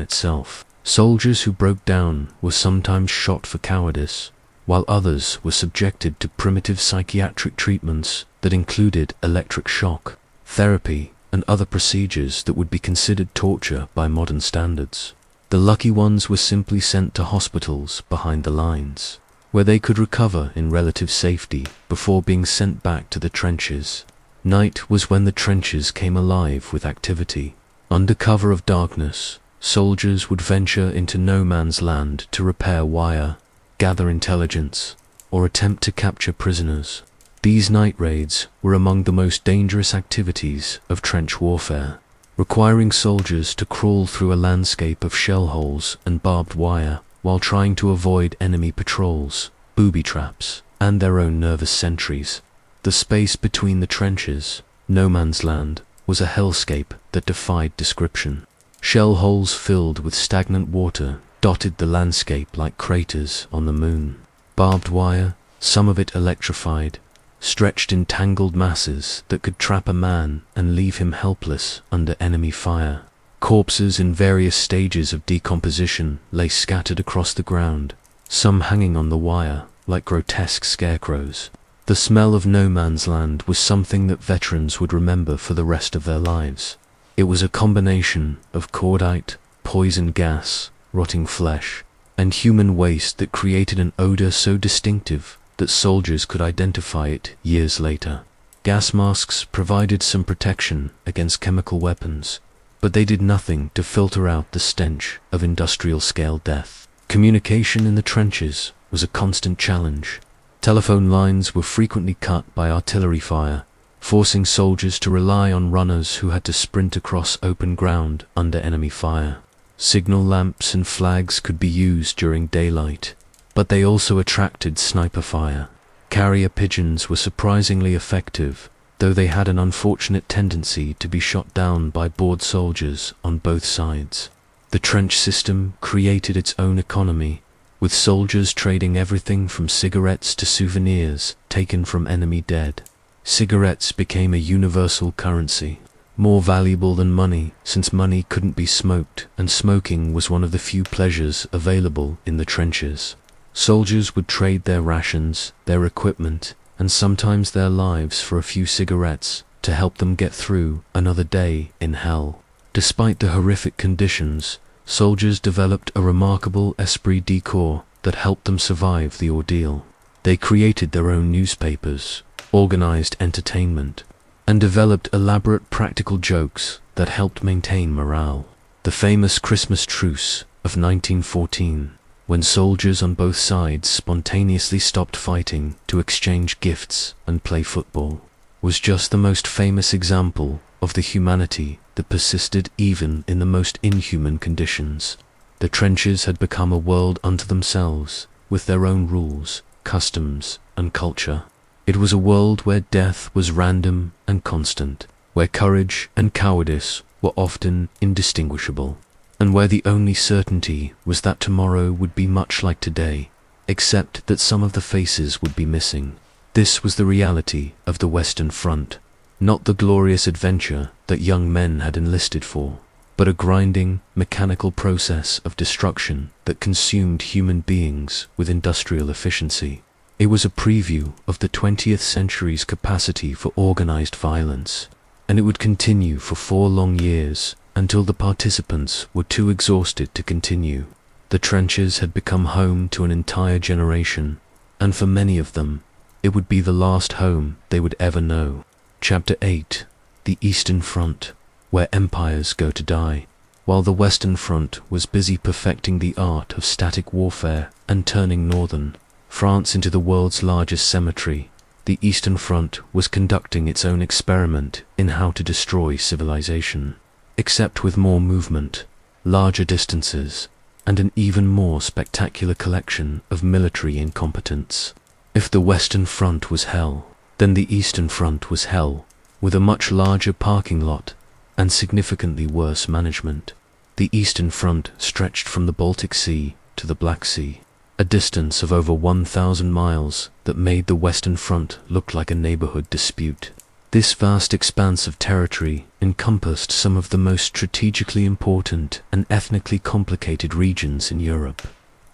itself. Soldiers who broke down were sometimes shot for cowardice, while others were subjected to primitive psychiatric treatments that included electric shock, therapy, and other procedures that would be considered torture by modern standards. The lucky ones were simply sent to hospitals behind the lines, where they could recover in relative safety before being sent back to the trenches. Night was when the trenches came alive with activity. Under cover of darkness, soldiers would venture into no man's land to repair wire, gather intelligence, or attempt to capture prisoners. These night raids were among the most dangerous activities of trench warfare, requiring soldiers to crawl through a landscape of shell holes and barbed wire while trying to avoid enemy patrols, booby traps, and their own nervous sentries. The space between the trenches, no man's land, was a hellscape that defied description. Shell holes filled with stagnant water dotted the landscape like craters on the moon. Barbed wire, some of it electrified, stretched in tangled masses that could trap a man and leave him helpless under enemy fire. Corpses in various stages of decomposition lay scattered across the ground, some hanging on the wire like grotesque scarecrows. The smell of no man's land was something that veterans would remember for the rest of their lives. It was a combination of cordite, poison gas, rotting flesh, and human waste that created an odor so distinctive that soldiers could identify it years later. Gas masks provided some protection against chemical weapons, but they did nothing to filter out the stench of industrial-scale death. Communication in the trenches was a constant challenge. Telephone lines were frequently cut by artillery fire, forcing soldiers to rely on runners who had to sprint across open ground under enemy fire. Signal lamps and flags could be used during daylight, but they also attracted sniper fire. Carrier pigeons were surprisingly effective, though they had an unfortunate tendency to be shot down by bored soldiers on both sides. The trench system created its own economy, with soldiers trading everything from cigarettes to souvenirs taken from enemy dead. Cigarettes became a universal currency, more valuable than money since money couldn't be smoked and smoking was one of the few pleasures available in the trenches. Soldiers would trade their rations, their equipment, and sometimes their lives for a few cigarettes to help them get through another day in hell. Despite the horrific conditions, soldiers developed a remarkable esprit de corps that helped them survive the ordeal. They created their own newspapers, organized entertainment, and developed elaborate practical jokes that helped maintain morale. The famous Christmas truce of 1914, when soldiers on both sides spontaneously stopped fighting to exchange gifts and play football, was just the most famous example of the humanity that persisted even in the most inhuman conditions. The trenches had become a world unto themselves, with their own rules, customs, and culture. It was a world where death was random and constant, where courage and cowardice were often indistinguishable, and where the only certainty was that tomorrow would be much like today, except that some of the faces would be missing. This was the reality of the Western Front, not the glorious adventure that young men had enlisted for, but a grinding, mechanical process of destruction that consumed human beings with industrial efficiency. It was a preview of the 20th century's capacity for organized violence, and it would continue for 4 long years until the participants were too exhausted to continue. The trenches had become home to an entire generation, and for many of them, it would be the last home they would ever know. Chapter 8: The Eastern Front, where empires go to die. While the Western Front was busy perfecting the art of static warfare and turning northern France into the world's largest cemetery, the Eastern Front was conducting its own experiment in how to destroy civilization, except with more movement, larger distances, and an even more spectacular collection of military incompetence. If the Western Front was hell, then the Eastern Front was hell, with a much larger parking lot and significantly worse management. The Eastern Front stretched from the Baltic Sea to the Black Sea, a distance of over 1,000 miles that made the Western Front look like a neighborhood dispute. This vast expanse of territory encompassed some of the most strategically important and ethnically complicated regions in Europe,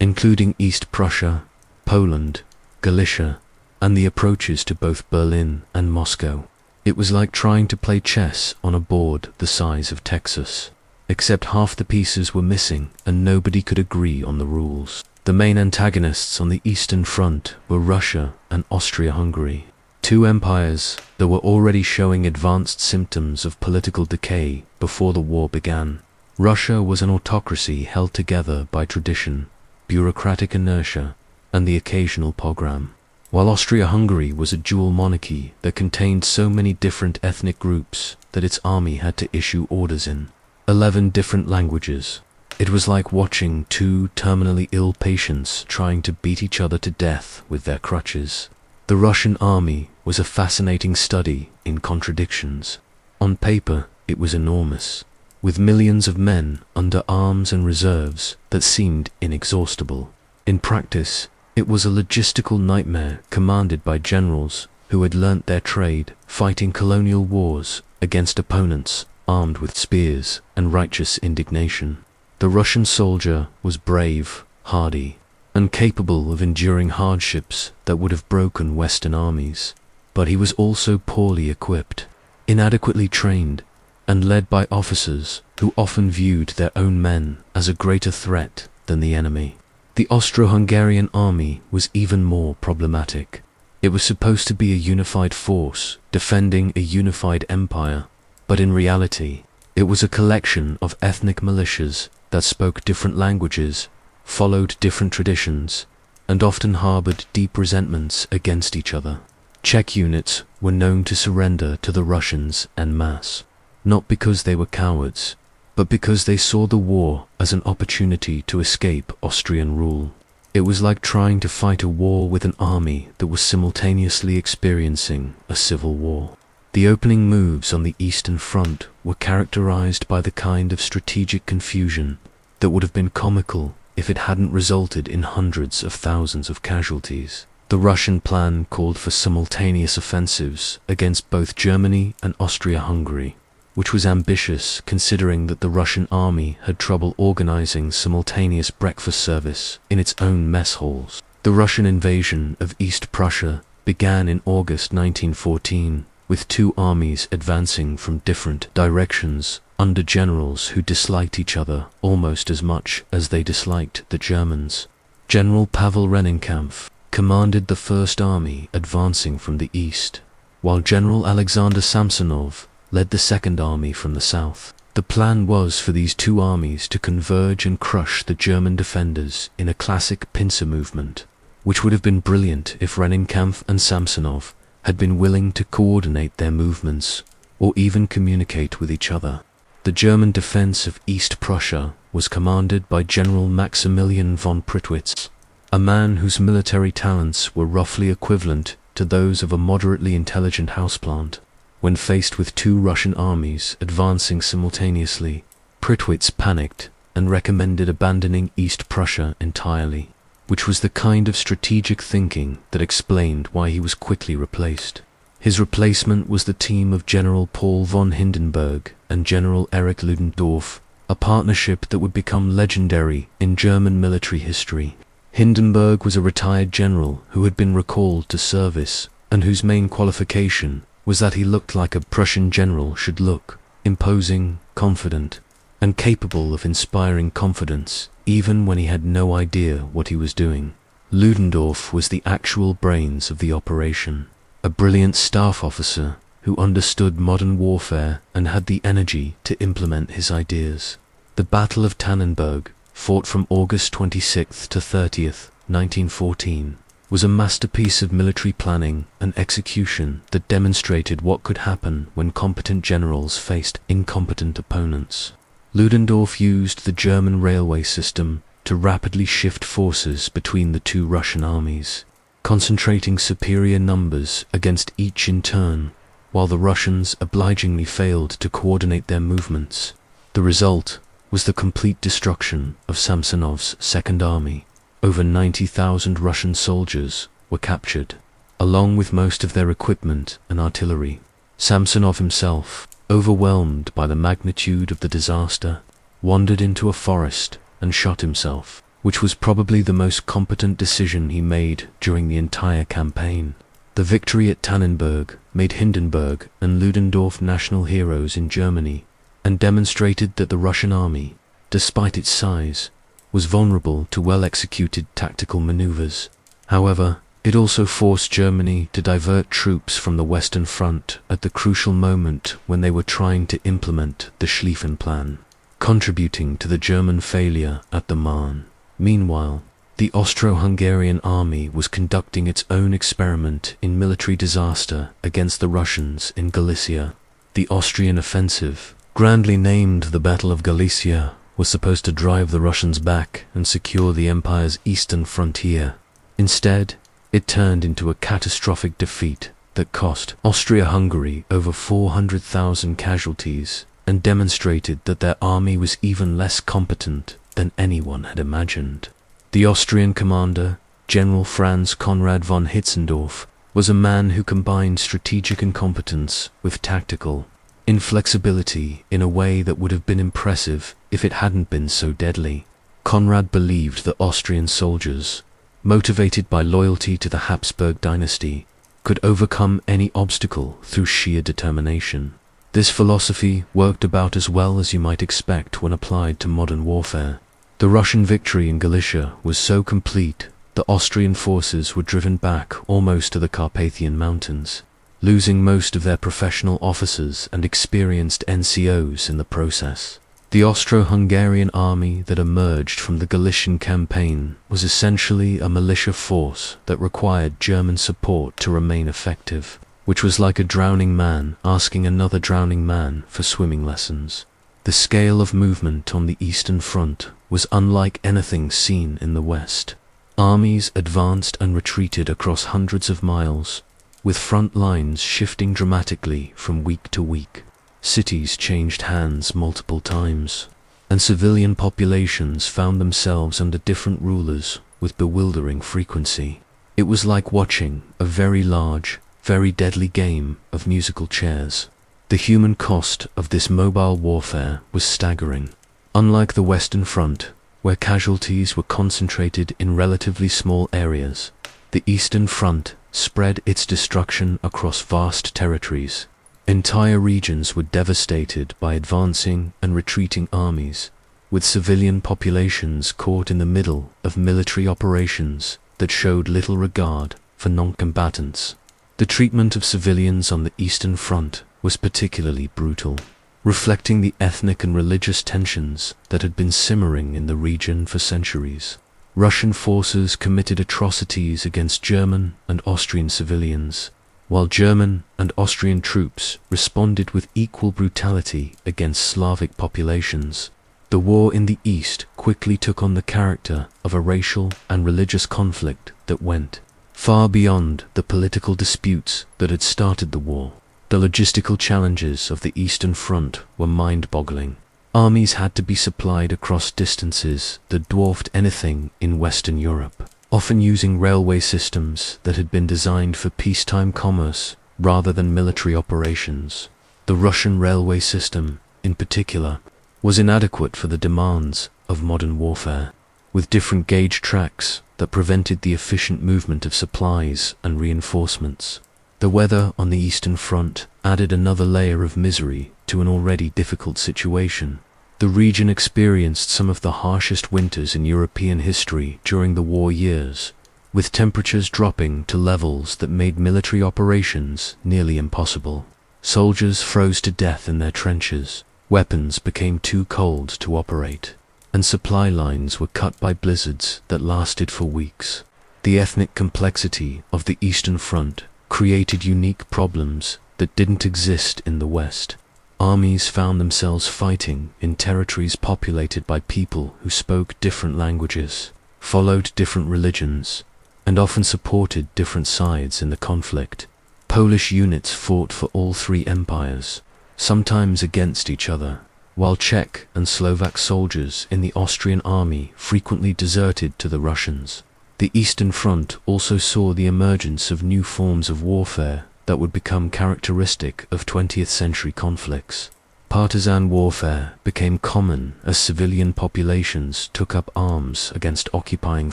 including East Prussia, Poland, Galicia, and the approaches to both Berlin and Moscow. It was like trying to play chess on a board the size of Texas, except half the pieces were missing and nobody could agree on the rules. The main antagonists on the Eastern Front were Russia and Austria-Hungary, two empires that were already showing advanced symptoms of political decay before the war began. Russia was an autocracy held together by tradition, bureaucratic inertia, and the occasional pogrom, while Austria-Hungary was a dual monarchy that contained so many different ethnic groups that its army had to issue orders in 11 different languages. It was like watching two terminally ill patients trying to beat each other to death with their crutches. The Russian army was a fascinating study in contradictions. On paper, it was enormous, with millions of men under arms and reserves that seemed inexhaustible. In practice, it was a logistical nightmare commanded by generals who had learnt their trade fighting colonial wars against opponents armed with spears and righteous indignation. The Russian soldier was brave, hardy, and capable of enduring hardships that would have broken Western armies. But he was also poorly equipped, inadequately trained, and led by officers who often viewed their own men as a greater threat than the enemy. The Austro-Hungarian army was even more problematic. It was supposed to be a unified force defending a unified empire, but in reality, it was a collection of ethnic militias that spoke different languages, followed different traditions, and often harbored deep resentments against each other. Czech units were known to surrender to the Russians en masse, not because they were cowards, but because they saw the war as an opportunity to escape Austrian rule. It was like trying to fight a war with an army that was simultaneously experiencing a civil war. The opening moves on the Eastern Front were characterized by the kind of strategic confusion that would have been comical if it hadn't resulted in hundreds of thousands of casualties. The Russian plan called for simultaneous offensives against both Germany and Austria-Hungary, which was ambitious considering that the Russian army had trouble organizing simultaneous breakfast service in its own mess halls. The Russian invasion of East Prussia began in August 1914, with two armies advancing from different directions under generals who disliked each other almost as much as they disliked the Germans. General Pavel Rennenkampf commanded the First Army advancing from the east, while General Alexander Samsonov led the Second Army from the south. The plan was for these two armies to converge and crush the German defenders in a classic pincer movement, which would have been brilliant if Rennenkampf and Samsonov had been willing to coordinate their movements or even communicate with each other. The German defense of East Prussia was commanded by General Maximilian von Prittwitz, a man whose military talents were roughly equivalent to those of a moderately intelligent houseplant. When faced with two Russian armies advancing simultaneously, Prittwitz panicked and recommended abandoning East Prussia entirely, which was the kind of strategic thinking that explained why he was quickly replaced. His replacement was the team of General Paul von Hindenburg and General Erich Ludendorff, a partnership that would become legendary in German military history. Hindenburg was a retired general who had been recalled to service and whose main qualification was that he looked like a Prussian general should look: imposing, confident, and capable of inspiring confidence even when he had no idea what he was doing. Ludendorff was the actual brains of the operation, a brilliant staff officer who understood modern warfare and had the energy to implement his ideas. The Battle of Tannenberg, fought from August 26th to 30th, 1914, was a masterpiece of military planning and execution that demonstrated what could happen when competent generals faced incompetent opponents. Ludendorff used the German railway system to rapidly shift forces between the two Russian armies, concentrating superior numbers against each in turn, while the Russians obligingly failed to coordinate their movements. The result was the complete destruction of Samsonov's Second Army. Over 90,000 Russian soldiers were captured, along with most of their equipment and artillery. Samsonov himself, overwhelmed by the magnitude of the disaster, wandered into a forest and shot himself, which was probably the most competent decision he made during the entire campaign. The victory at Tannenberg made Hindenburg and Ludendorff national heroes in Germany and demonstrated that the Russian army, despite its size, was vulnerable to well-executed tactical maneuvers. However, It also forced Germany to divert troops from the Western Front at the crucial moment when they were trying to implement the Schlieffen Plan, contributing to the German failure at the Marne. Meanwhile, the Austro-Hungarian army was conducting its own experiment in military disaster against the Russians in Galicia. The Austrian offensive, grandly named the Battle of Galicia, was supposed to drive the Russians back and secure the empire's eastern frontier. Instead, it turned into a catastrophic defeat that cost Austria-Hungary over 400,000 casualties and demonstrated that their army was even less competent than anyone had imagined. The Austrian commander, General Franz Conrad von Hitzendorf, was a man who combined strategic incompetence with tactical inflexibility in a way that would have been impressive if it hadn't been so deadly. Conrad believed that Austrian soldiers, motivated by loyalty to the Habsburg dynasty, could overcome any obstacle through sheer determination. This philosophy worked about as well as you might expect when applied to modern warfare. The Russian victory in Galicia was so complete that Austrian forces were driven back almost to the Carpathian Mountains, losing most of their professional officers and experienced NCOs in the process. The Austro-Hungarian army that emerged from the Galician campaign was essentially a militia force that required German support to remain effective, which was like a drowning man asking another drowning man for swimming lessons. The scale of movement on the Eastern Front was unlike anything seen in the West. Armies advanced and retreated across hundreds of miles, with front lines shifting dramatically from week to week. Cities changed hands multiple times, and civilian populations found themselves under different rulers with bewildering frequency. It was like watching a very large, very deadly game of musical chairs. The human cost of this mobile warfare was staggering. Unlike the Western Front, where casualties were concentrated in relatively small areas, the Eastern Front spread its destruction across vast territories. Entire regions were devastated by advancing and retreating armies, with civilian populations caught in the middle of military operations that showed little regard for non-combatants. The treatment of civilians on the Eastern Front was particularly brutal, reflecting the ethnic and religious tensions that had been simmering in the region for centuries. Russian forces committed atrocities against German and Austrian civilians, while German and Austrian troops responded with equal brutality against Slavic populations. The war in the East quickly took on the character of a racial and religious conflict that went far beyond the political disputes that had started the war. The logistical challenges of the Eastern Front were mind-boggling. Armies had to be supplied across distances that dwarfed anything in Western Europe, often using railway systems that had been designed for peacetime commerce rather than military operations. The Russian railway system, in particular, was inadequate for the demands of modern warfare, with different gauge tracks that prevented the efficient movement of supplies and reinforcements. The weather on the Eastern Front added another layer of misery to an already difficult situation. The region experienced some of the harshest winters in European history during the war years, with temperatures dropping to levels that made military operations nearly impossible. Soldiers froze to death in their trenches, weapons became too cold to operate, and supply lines were cut by blizzards that lasted for weeks. The ethnic complexity of the Eastern Front created unique problems that didn't exist in the West. Armies found themselves fighting in territories populated by people who spoke different languages, followed different religions, and often supported different sides in the conflict. Polish units fought for all three empires, sometimes against each other, while Czech and Slovak soldiers in the Austrian army frequently deserted to the Russians. The Eastern Front also saw the emergence of new forms of warfare that would become characteristic of 20th century conflicts. Partisan warfare became common as civilian populations took up arms against occupying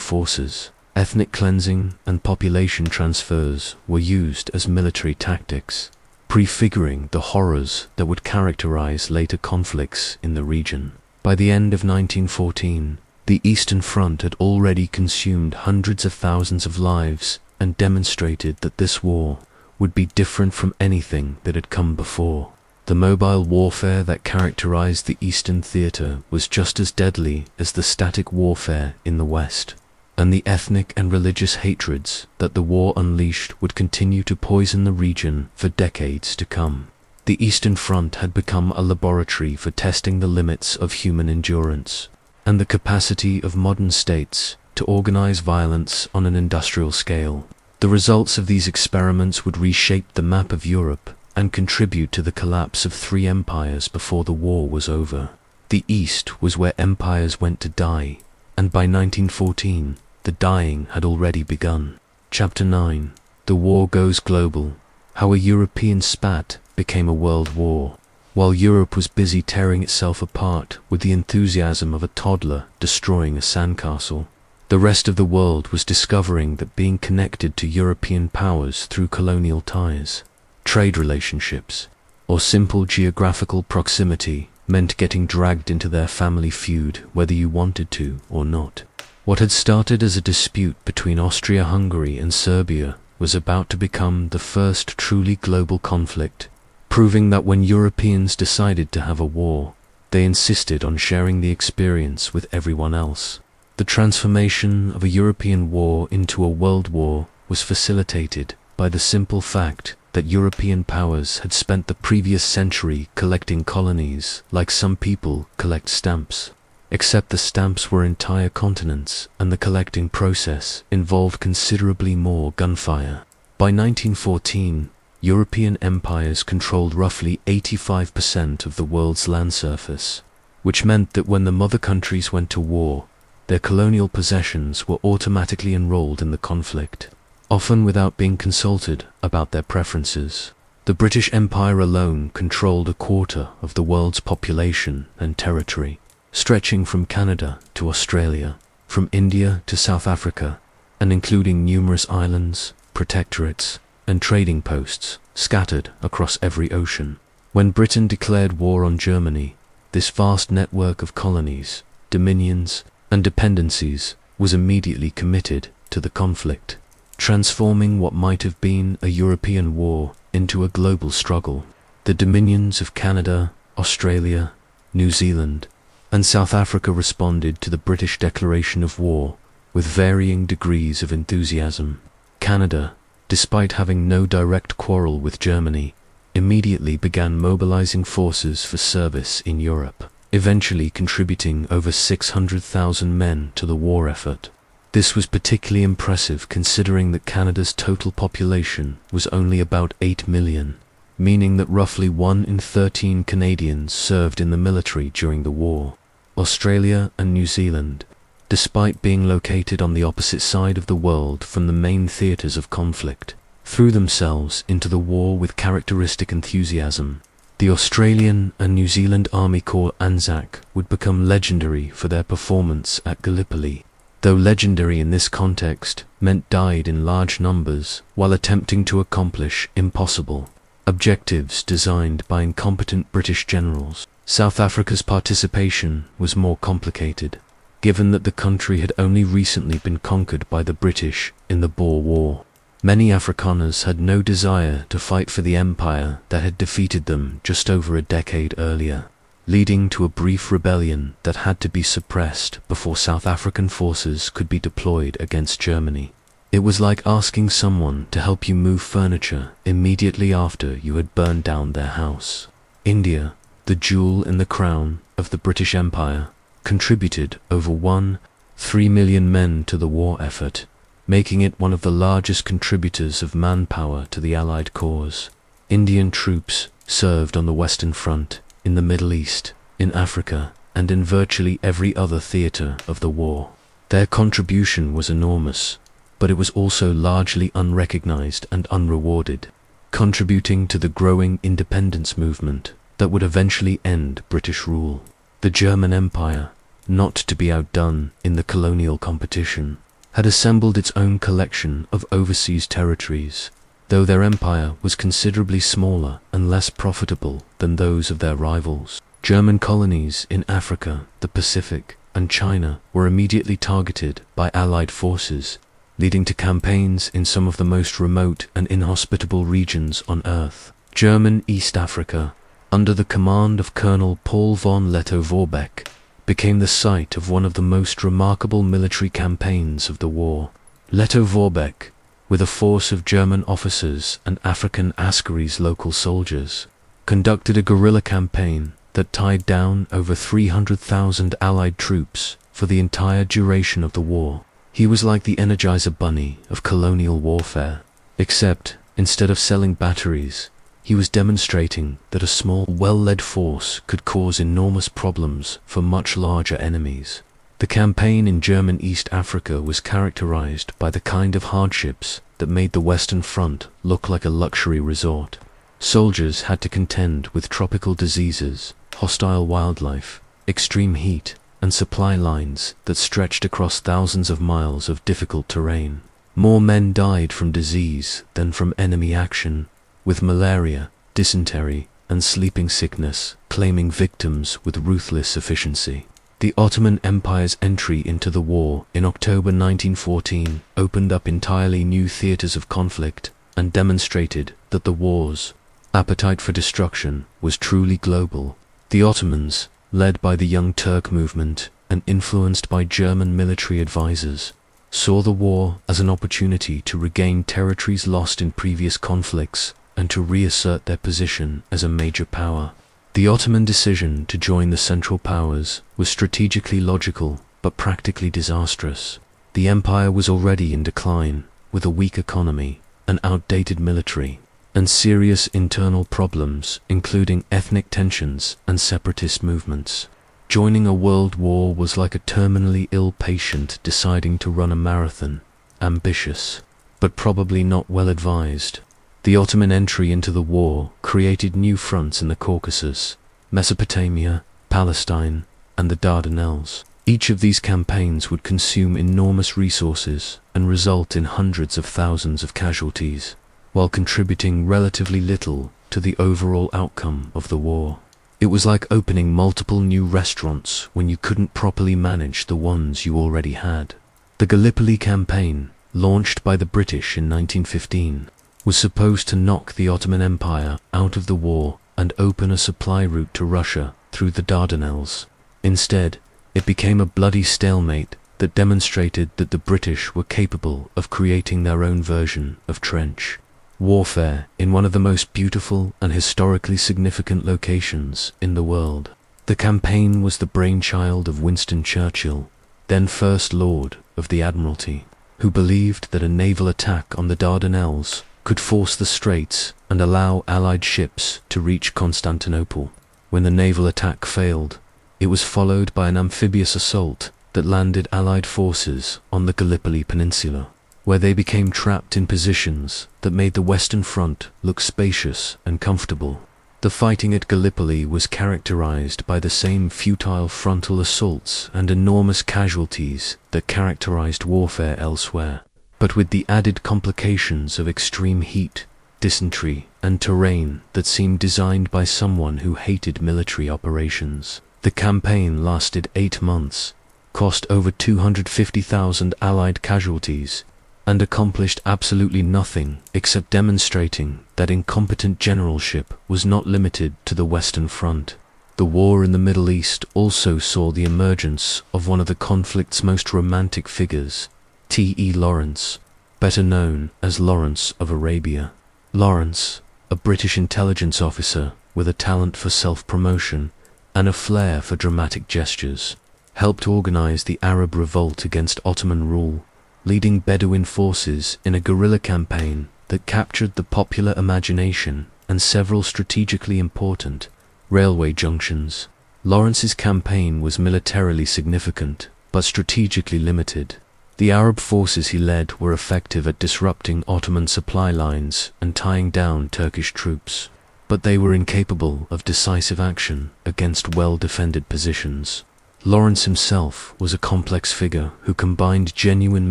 forces. Ethnic cleansing and population transfers were used as military tactics, prefiguring the horrors that would characterize later conflicts in the region. By the end of 1914, the Eastern Front had already consumed hundreds of thousands of lives and demonstrated that this war would be different from anything that had come before. The mobile warfare that characterized the Eastern theater was just as deadly as the static warfare in the West, and the ethnic and religious hatreds that the war unleashed would continue to poison the region for decades to come. The Eastern Front had become a laboratory for testing the limits of human endurance and the capacity of modern states to organize violence on an industrial scale. The results of these experiments would reshape the map of Europe and contribute to the collapse of three empires before the war was over. The East was where empires went to die, and by 1914, the dying had already begun. Chapter 9. The War Goes Global. How a European spat became a world war. While Europe was busy tearing itself apart with the enthusiasm of a toddler destroying a sandcastle, the rest of the world was discovering that being connected to European powers through colonial ties, trade relationships, or simple geographical proximity meant getting dragged into their family feud whether you wanted to or not. What had started as a dispute between Austria-Hungary and Serbia was about to become the first truly global conflict, proving that when Europeans decided to have a war, they insisted on sharing the experience with everyone else. The transformation of a European war into a world war was facilitated by the simple fact that European powers had spent the previous century collecting colonies like some people collect stamps, except the stamps were entire continents and the collecting process involved considerably more gunfire. By 1914, European empires controlled roughly 85% of the world's land surface, which meant that when the mother countries went to war, their colonial possessions were automatically enrolled in the conflict, often without being consulted about their preferences. The British Empire alone controlled a quarter of the world's population and territory, stretching from Canada to Australia, from India to South Africa, and including numerous islands, protectorates, and trading posts scattered across every ocean. When Britain declared war on Germany, this vast network of colonies, dominions, and dependencies was immediately committed to the conflict, transforming what might have been a European war into a global struggle. The dominions of Canada, Australia, New Zealand, and South Africa responded to the British declaration of war with varying degrees of enthusiasm. Canada, despite having no direct quarrel with Germany, immediately began mobilizing forces for service in Europe, eventually contributing over 600,000 men to the war effort. This was particularly impressive considering that Canada's total population was only about 8 million, meaning that roughly 1 in 13 Canadians served in the military during the war. Australia and New Zealand, despite being located on the opposite side of the world from the main theatres of conflict, threw themselves into the war with characteristic enthusiasm. The Australian and New Zealand Army Corps Anzac would become legendary for their performance at Gallipoli, though legendary in this context meant died in large numbers while attempting to accomplish impossible objectives designed by incompetent British generals. South Africa's participation was more complicated, given that the country had only recently been conquered by the British in the Boer War. Many Afrikaners had no desire to fight for the empire that had defeated them just over a decade earlier, leading to a brief rebellion that had to be suppressed before South African forces could be deployed against Germany. It was like asking someone to help you move furniture immediately after you had burned down their house. India, the jewel in the crown of the British Empire, contributed over 1.3 million men to the war effort, making it one of the largest contributors of manpower to the Allied cause. Indian troops served on the Western Front, in the Middle East, in Africa, and in virtually every other theatre of the war. Their contribution was enormous, but it was also largely unrecognized and unrewarded, contributing to the growing independence movement that would eventually end British rule. The German Empire, not to be outdone in the colonial competition, had assembled its own collection of overseas territories, though their empire was considerably smaller and less profitable than those of their rivals. German colonies in Africa, the Pacific, and China were immediately targeted by Allied forces, leading to campaigns in some of the most remote and inhospitable regions on Earth. German East Africa, under the command of Colonel Paul von Lettow-Vorbeck, became the site of one of the most remarkable military campaigns of the war. Lettow-Vorbeck, with a force of German officers and African Askaris local soldiers, conducted a guerrilla campaign that tied down over 300,000 Allied troops for the entire duration of the war. He was like the Energizer Bunny of colonial warfare, except instead of selling batteries, he was demonstrating that a small, well-led force could cause enormous problems for much larger enemies. The campaign in German East Africa was characterized by the kind of hardships that made the Western Front look like a luxury resort. Soldiers had to contend with tropical diseases, hostile wildlife, extreme heat, and supply lines that stretched across thousands of miles of difficult terrain. More men died from disease than from enemy action, with malaria, dysentery, and sleeping sickness claiming victims with ruthless efficiency. The Ottoman Empire's entry into the war in October 1914 opened up entirely new theaters of conflict and demonstrated that the war's appetite for destruction was truly global. The Ottomans, led by the Young Turk movement and influenced by German military advisors, saw the war as an opportunity to regain territories lost in previous conflicts and to reassert their position as a major power. The Ottoman decision to join the Central Powers was strategically logical but practically disastrous. The empire was already in decline, with a weak economy, an outdated military, and serious internal problems including ethnic tensions and separatist movements. Joining a world war was like a terminally ill patient deciding to run a marathon, ambitious, but probably not well advised. The Ottoman entry into the war created new fronts in the Caucasus, Mesopotamia, Palestine, and the Dardanelles. Each of these campaigns would consume enormous resources and result in hundreds of thousands of casualties, while contributing relatively little to the overall outcome of the war. It was like opening multiple new restaurants when you couldn't properly manage the ones you already had. The Gallipoli campaign, launched by the British in 1915, was supposed to knock the Ottoman Empire out of the war and open a supply route to Russia through the Dardanelles. Instead, it became a bloody stalemate that demonstrated that the British were capable of creating their own version of trench warfare in one of the most beautiful and historically significant locations in the world. The campaign was the brainchild of Winston Churchill, then First Lord of the Admiralty, who believed that a naval attack on the Dardanelles could force the straits and allow Allied ships to reach Constantinople. When the naval attack failed, it was followed by an amphibious assault that landed Allied forces on the Gallipoli Peninsula, where they became trapped in positions that made the Western Front look spacious and comfortable. The fighting at Gallipoli was characterized by the same futile frontal assaults and enormous casualties that characterized warfare elsewhere, but with the added complications of extreme heat, dysentery, and terrain that seemed designed by someone who hated military operations. The campaign lasted 8 months, cost over 250,000 Allied casualties, and accomplished absolutely nothing except demonstrating that incompetent generalship was not limited to the Western Front. The war in the Middle East also saw the emergence of one of the conflict's most romantic figures, T.E. Lawrence, better known as Lawrence of Arabia. Lawrence, a British intelligence officer with a talent for self-promotion and a flair for dramatic gestures, helped organize the Arab revolt against Ottoman rule, leading Bedouin forces in a guerrilla campaign that captured the popular imagination and several strategically important railway junctions. Lawrence's campaign was militarily significant, but strategically limited. The Arab forces he led were effective at disrupting Ottoman supply lines and tying down Turkish troops, but they were incapable of decisive action against well-defended positions. Lawrence himself was a complex figure who combined genuine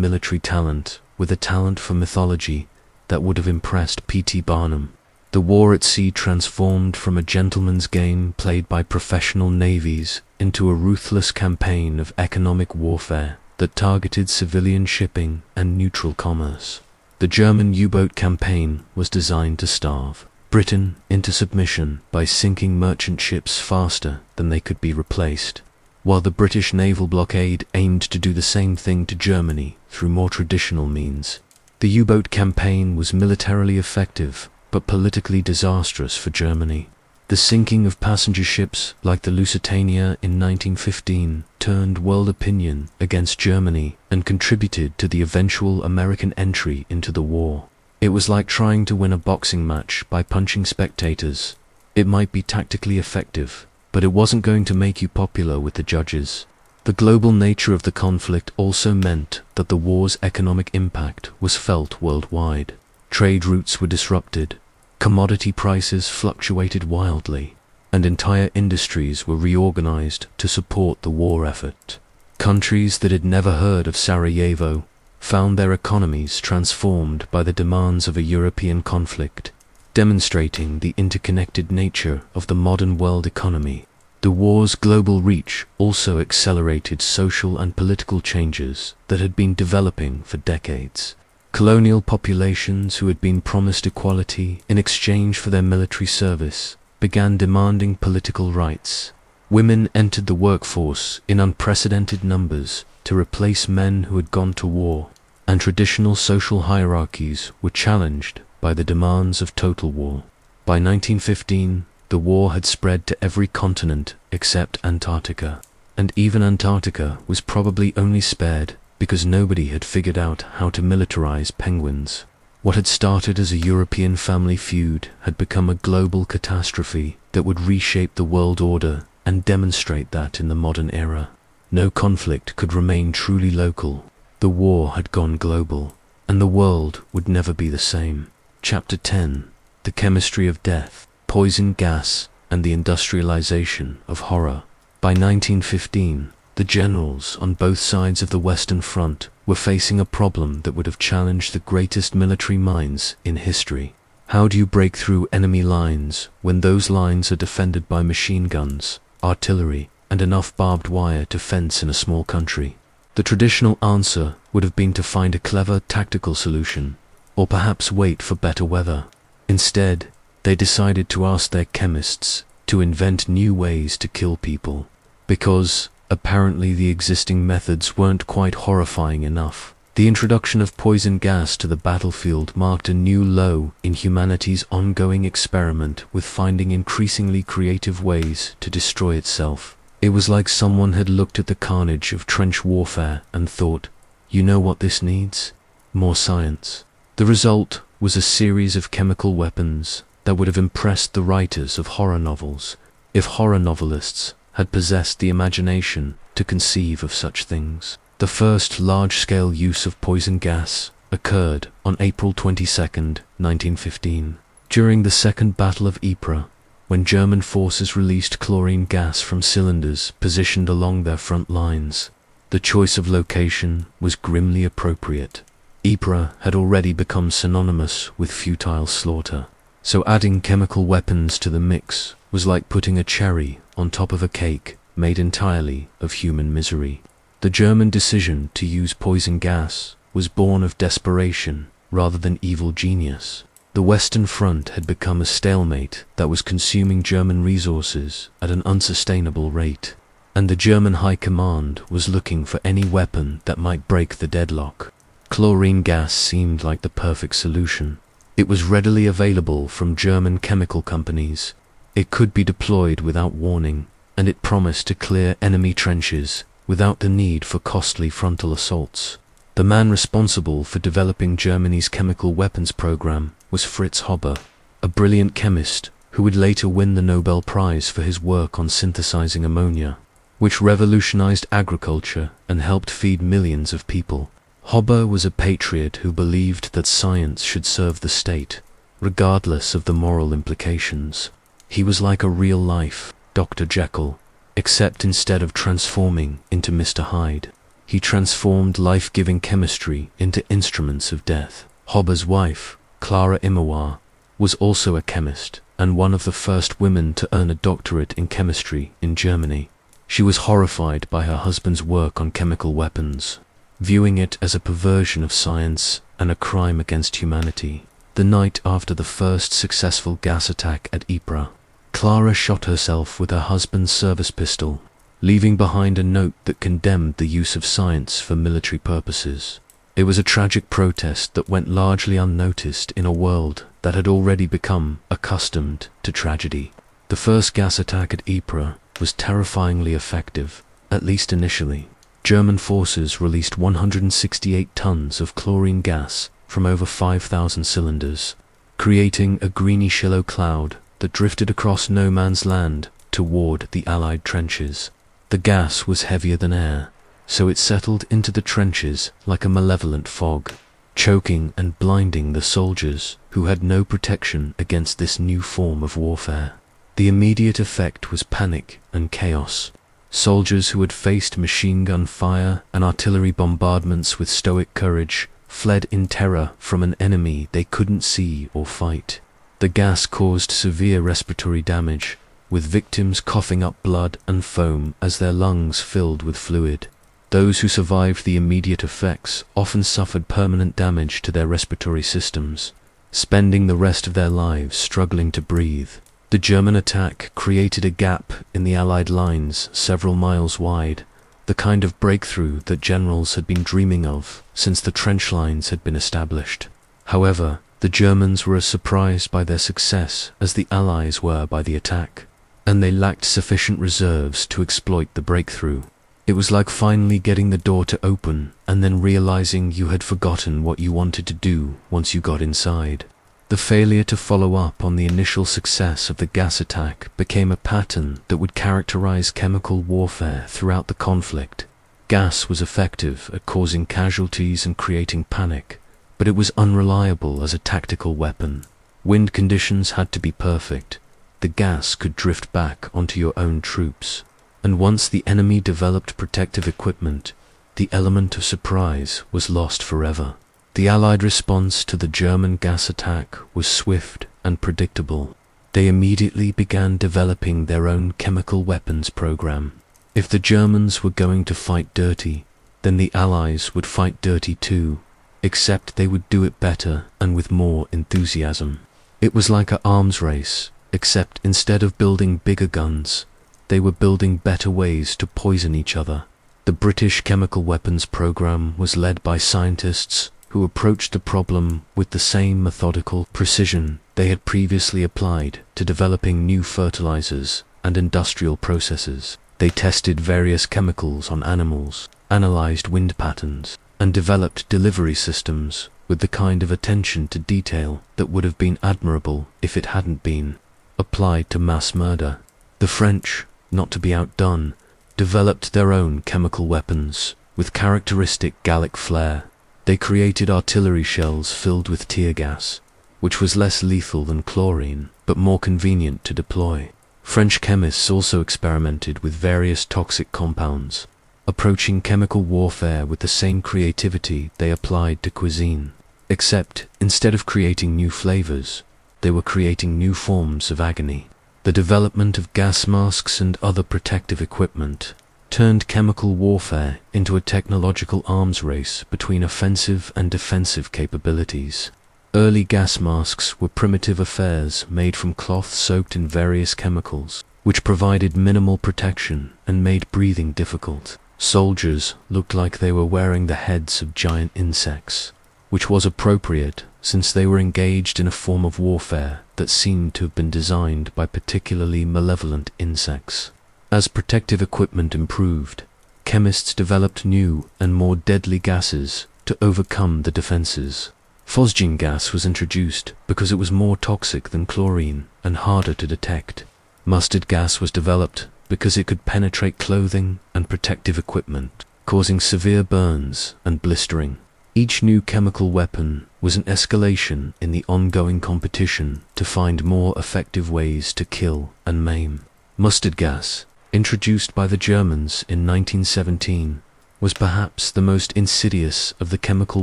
military talent with a talent for mythology that would have impressed P.T. Barnum. The war at sea transformed from a gentleman's game played by professional navies into a ruthless campaign of economic warfare that targeted civilian shipping and neutral commerce. The German U-boat campaign was designed to starve Britain into submission by sinking merchant ships faster than they could be replaced, while the British naval blockade aimed to do the same thing to Germany through more traditional means. The U-boat campaign was militarily effective, but politically disastrous for Germany. The sinking of passenger ships like the Lusitania in 1915 turned world opinion against Germany and contributed to the eventual American entry into the war. It was like trying to win a boxing match by punching spectators. It might be tactically effective, but it wasn't going to make you popular with the judges. The global nature of the conflict also meant that the war's economic impact was felt worldwide. Trade routes were disrupted, commodity prices fluctuated wildly, and entire industries were reorganized to support the war effort. Countries that had never heard of Sarajevo found their economies transformed by the demands of a European conflict, demonstrating the interconnected nature of the modern world economy. The war's global reach also accelerated social and political changes that had been developing for decades. Colonial populations who had been promised equality in exchange for their military service began demanding political rights. Women entered the workforce in unprecedented numbers to replace men who had gone to war, and traditional social hierarchies were challenged by the demands of total war. By 1915, the war had spread to every continent except Antarctica, and even Antarctica was probably only spared because nobody had figured out how to militarize penguins. What had started as a European family feud had become a global catastrophe that would reshape the world order and demonstrate that in the modern era, no conflict could remain truly local. The war had gone global, and the world would never be the same. Chapter 10: The Chemistry of Death, Poison Gas, and the Industrialization of Horror. By 1915, the generals on both sides of the Western Front were facing a problem that would have challenged the greatest military minds in history. How do you break through enemy lines when those lines are defended by machine guns, artillery, and enough barbed wire to fence in a small country? The traditional answer would have been to find a clever tactical solution, or perhaps wait for better weather. Instead, they decided to ask their chemists to invent new ways to kill people, because apparently the existing methods weren't quite horrifying enough. The introduction of poison gas to the battlefield marked a new low in humanity's ongoing experiment with finding increasingly creative ways to destroy itself. It was like someone had looked at the carnage of trench warfare and thought, you know what this needs? More science. The result was a series of chemical weapons that would have impressed the writers of horror novels if horror novelists had possessed the imagination to conceive of such things. The first large-scale use of poison gas occurred on April 22, 1915, during the Second Battle of Ypres, when German forces released chlorine gas from cylinders positioned along their front lines. The choice of location was grimly appropriate. Ypres had already become synonymous with futile slaughter, so adding chemical weapons to the mix was like putting a cherry on top of a cake made entirely of human misery. The German decision to use poison gas was born of desperation rather than evil genius. The Western Front had become a stalemate that was consuming German resources at an unsustainable rate, and the German High Command was looking for any weapon that might break the deadlock. Chlorine gas seemed like the perfect solution. It was readily available from German chemical companies. It could be deployed without warning, and it promised to clear enemy trenches without the need for costly frontal assaults. The man responsible for developing Germany's chemical weapons program was Fritz Haber, a brilliant chemist who would later win the Nobel Prize for his work on synthesizing ammonia, which revolutionized agriculture and helped feed millions of people. Haber was a patriot who believed that science should serve the state, regardless of the moral implications. He was like a real-life Dr. Jekyll, except instead of transforming into Mr. Hyde, he transformed life-giving chemistry into instruments of death. Haber's wife, Clara Immerwahr, was also a chemist and one of the first women to earn a doctorate in chemistry in Germany. She was horrified by her husband's work on chemical weapons. viewing it as a perversion of science and a crime against humanity. The night after the first successful gas attack at Ypres, Clara shot herself with her husband's service pistol, leaving behind a note that condemned the use of science for military purposes. It was a tragic protest that went largely unnoticed in a world that had already become accustomed to tragedy. The first gas attack at Ypres was terrifyingly effective, at least initially. German forces released 168 tons of chlorine gas from over 5,000 cylinders, creating a greenish-yellow cloud that drifted across no man's land toward the Allied trenches. The gas was heavier than air, so it settled into the trenches like a malevolent fog, choking and blinding the soldiers who had no protection against this new form of warfare. The immediate effect was panic and chaos. Soldiers who had faced machine gun fire and artillery bombardments with stoic courage fled in terror from an enemy they couldn't see or fight. The gas caused severe respiratory damage, with victims coughing up blood and foam as their lungs filled with fluid. Those who survived the immediate effects often suffered permanent damage to their respiratory systems, spending the rest of their lives struggling to breathe. The German attack created a gap in the Allied lines several miles wide, the kind of breakthrough that generals had been dreaming of since the trench lines had been established. However, the Germans were as surprised by their success as the Allies were by the attack, and they lacked sufficient reserves to exploit the breakthrough. It was like finally getting the door to open and then realizing you had forgotten what you wanted to do once you got inside. The failure to follow up on the initial success of the gas attack became a pattern that would characterize chemical warfare throughout the conflict. Gas was effective at causing casualties and creating panic, but it was unreliable as a tactical weapon. Wind conditions had to be perfect. The gas could drift back onto your own troops. And once the enemy developed protective equipment, the element of surprise was lost forever. The Allied response to the German gas attack was swift and predictable. They immediately began developing their own chemical weapons program. If the Germans were going to fight dirty, then the Allies would fight dirty too, except they would do it better and with more enthusiasm. It was like an arms race, except instead of building bigger guns, they were building better ways to poison each other. The British chemical weapons program was led by scientists who approached the problem with the same methodical precision they had previously applied to developing new fertilizers and industrial processes. They tested various chemicals on animals, analyzed wind patterns, and developed delivery systems with the kind of attention to detail that would have been admirable if it hadn't been applied to mass murder. The French, not to be outdone, developed their own chemical weapons with characteristic Gallic flair. They created artillery shells filled with tear gas, which was less lethal than chlorine, but more convenient to deploy. French chemists also experimented with various toxic compounds, approaching chemical warfare with the same creativity they applied to cuisine. Except, instead of creating new flavors, they were creating new forms of agony. The development of gas masks and other protective equipment turned chemical warfare into a technological arms race between offensive and defensive capabilities. Early gas masks were primitive affairs made from cloth soaked in various chemicals, which provided minimal protection and made breathing difficult. Soldiers looked like they were wearing the heads of giant insects, which was appropriate since they were engaged in a form of warfare that seemed to have been designed by particularly malevolent insects. As protective equipment improved, chemists developed new and more deadly gases to overcome the defenses. Phosgene gas was introduced because it was more toxic than chlorine and harder to detect. Mustard gas was developed because it could penetrate clothing and protective equipment, causing severe burns and blistering. Each new chemical weapon was an escalation in the ongoing competition to find more effective ways to kill and maim. Mustard gas, introduced by the Germans in 1917, was perhaps the most insidious of the chemical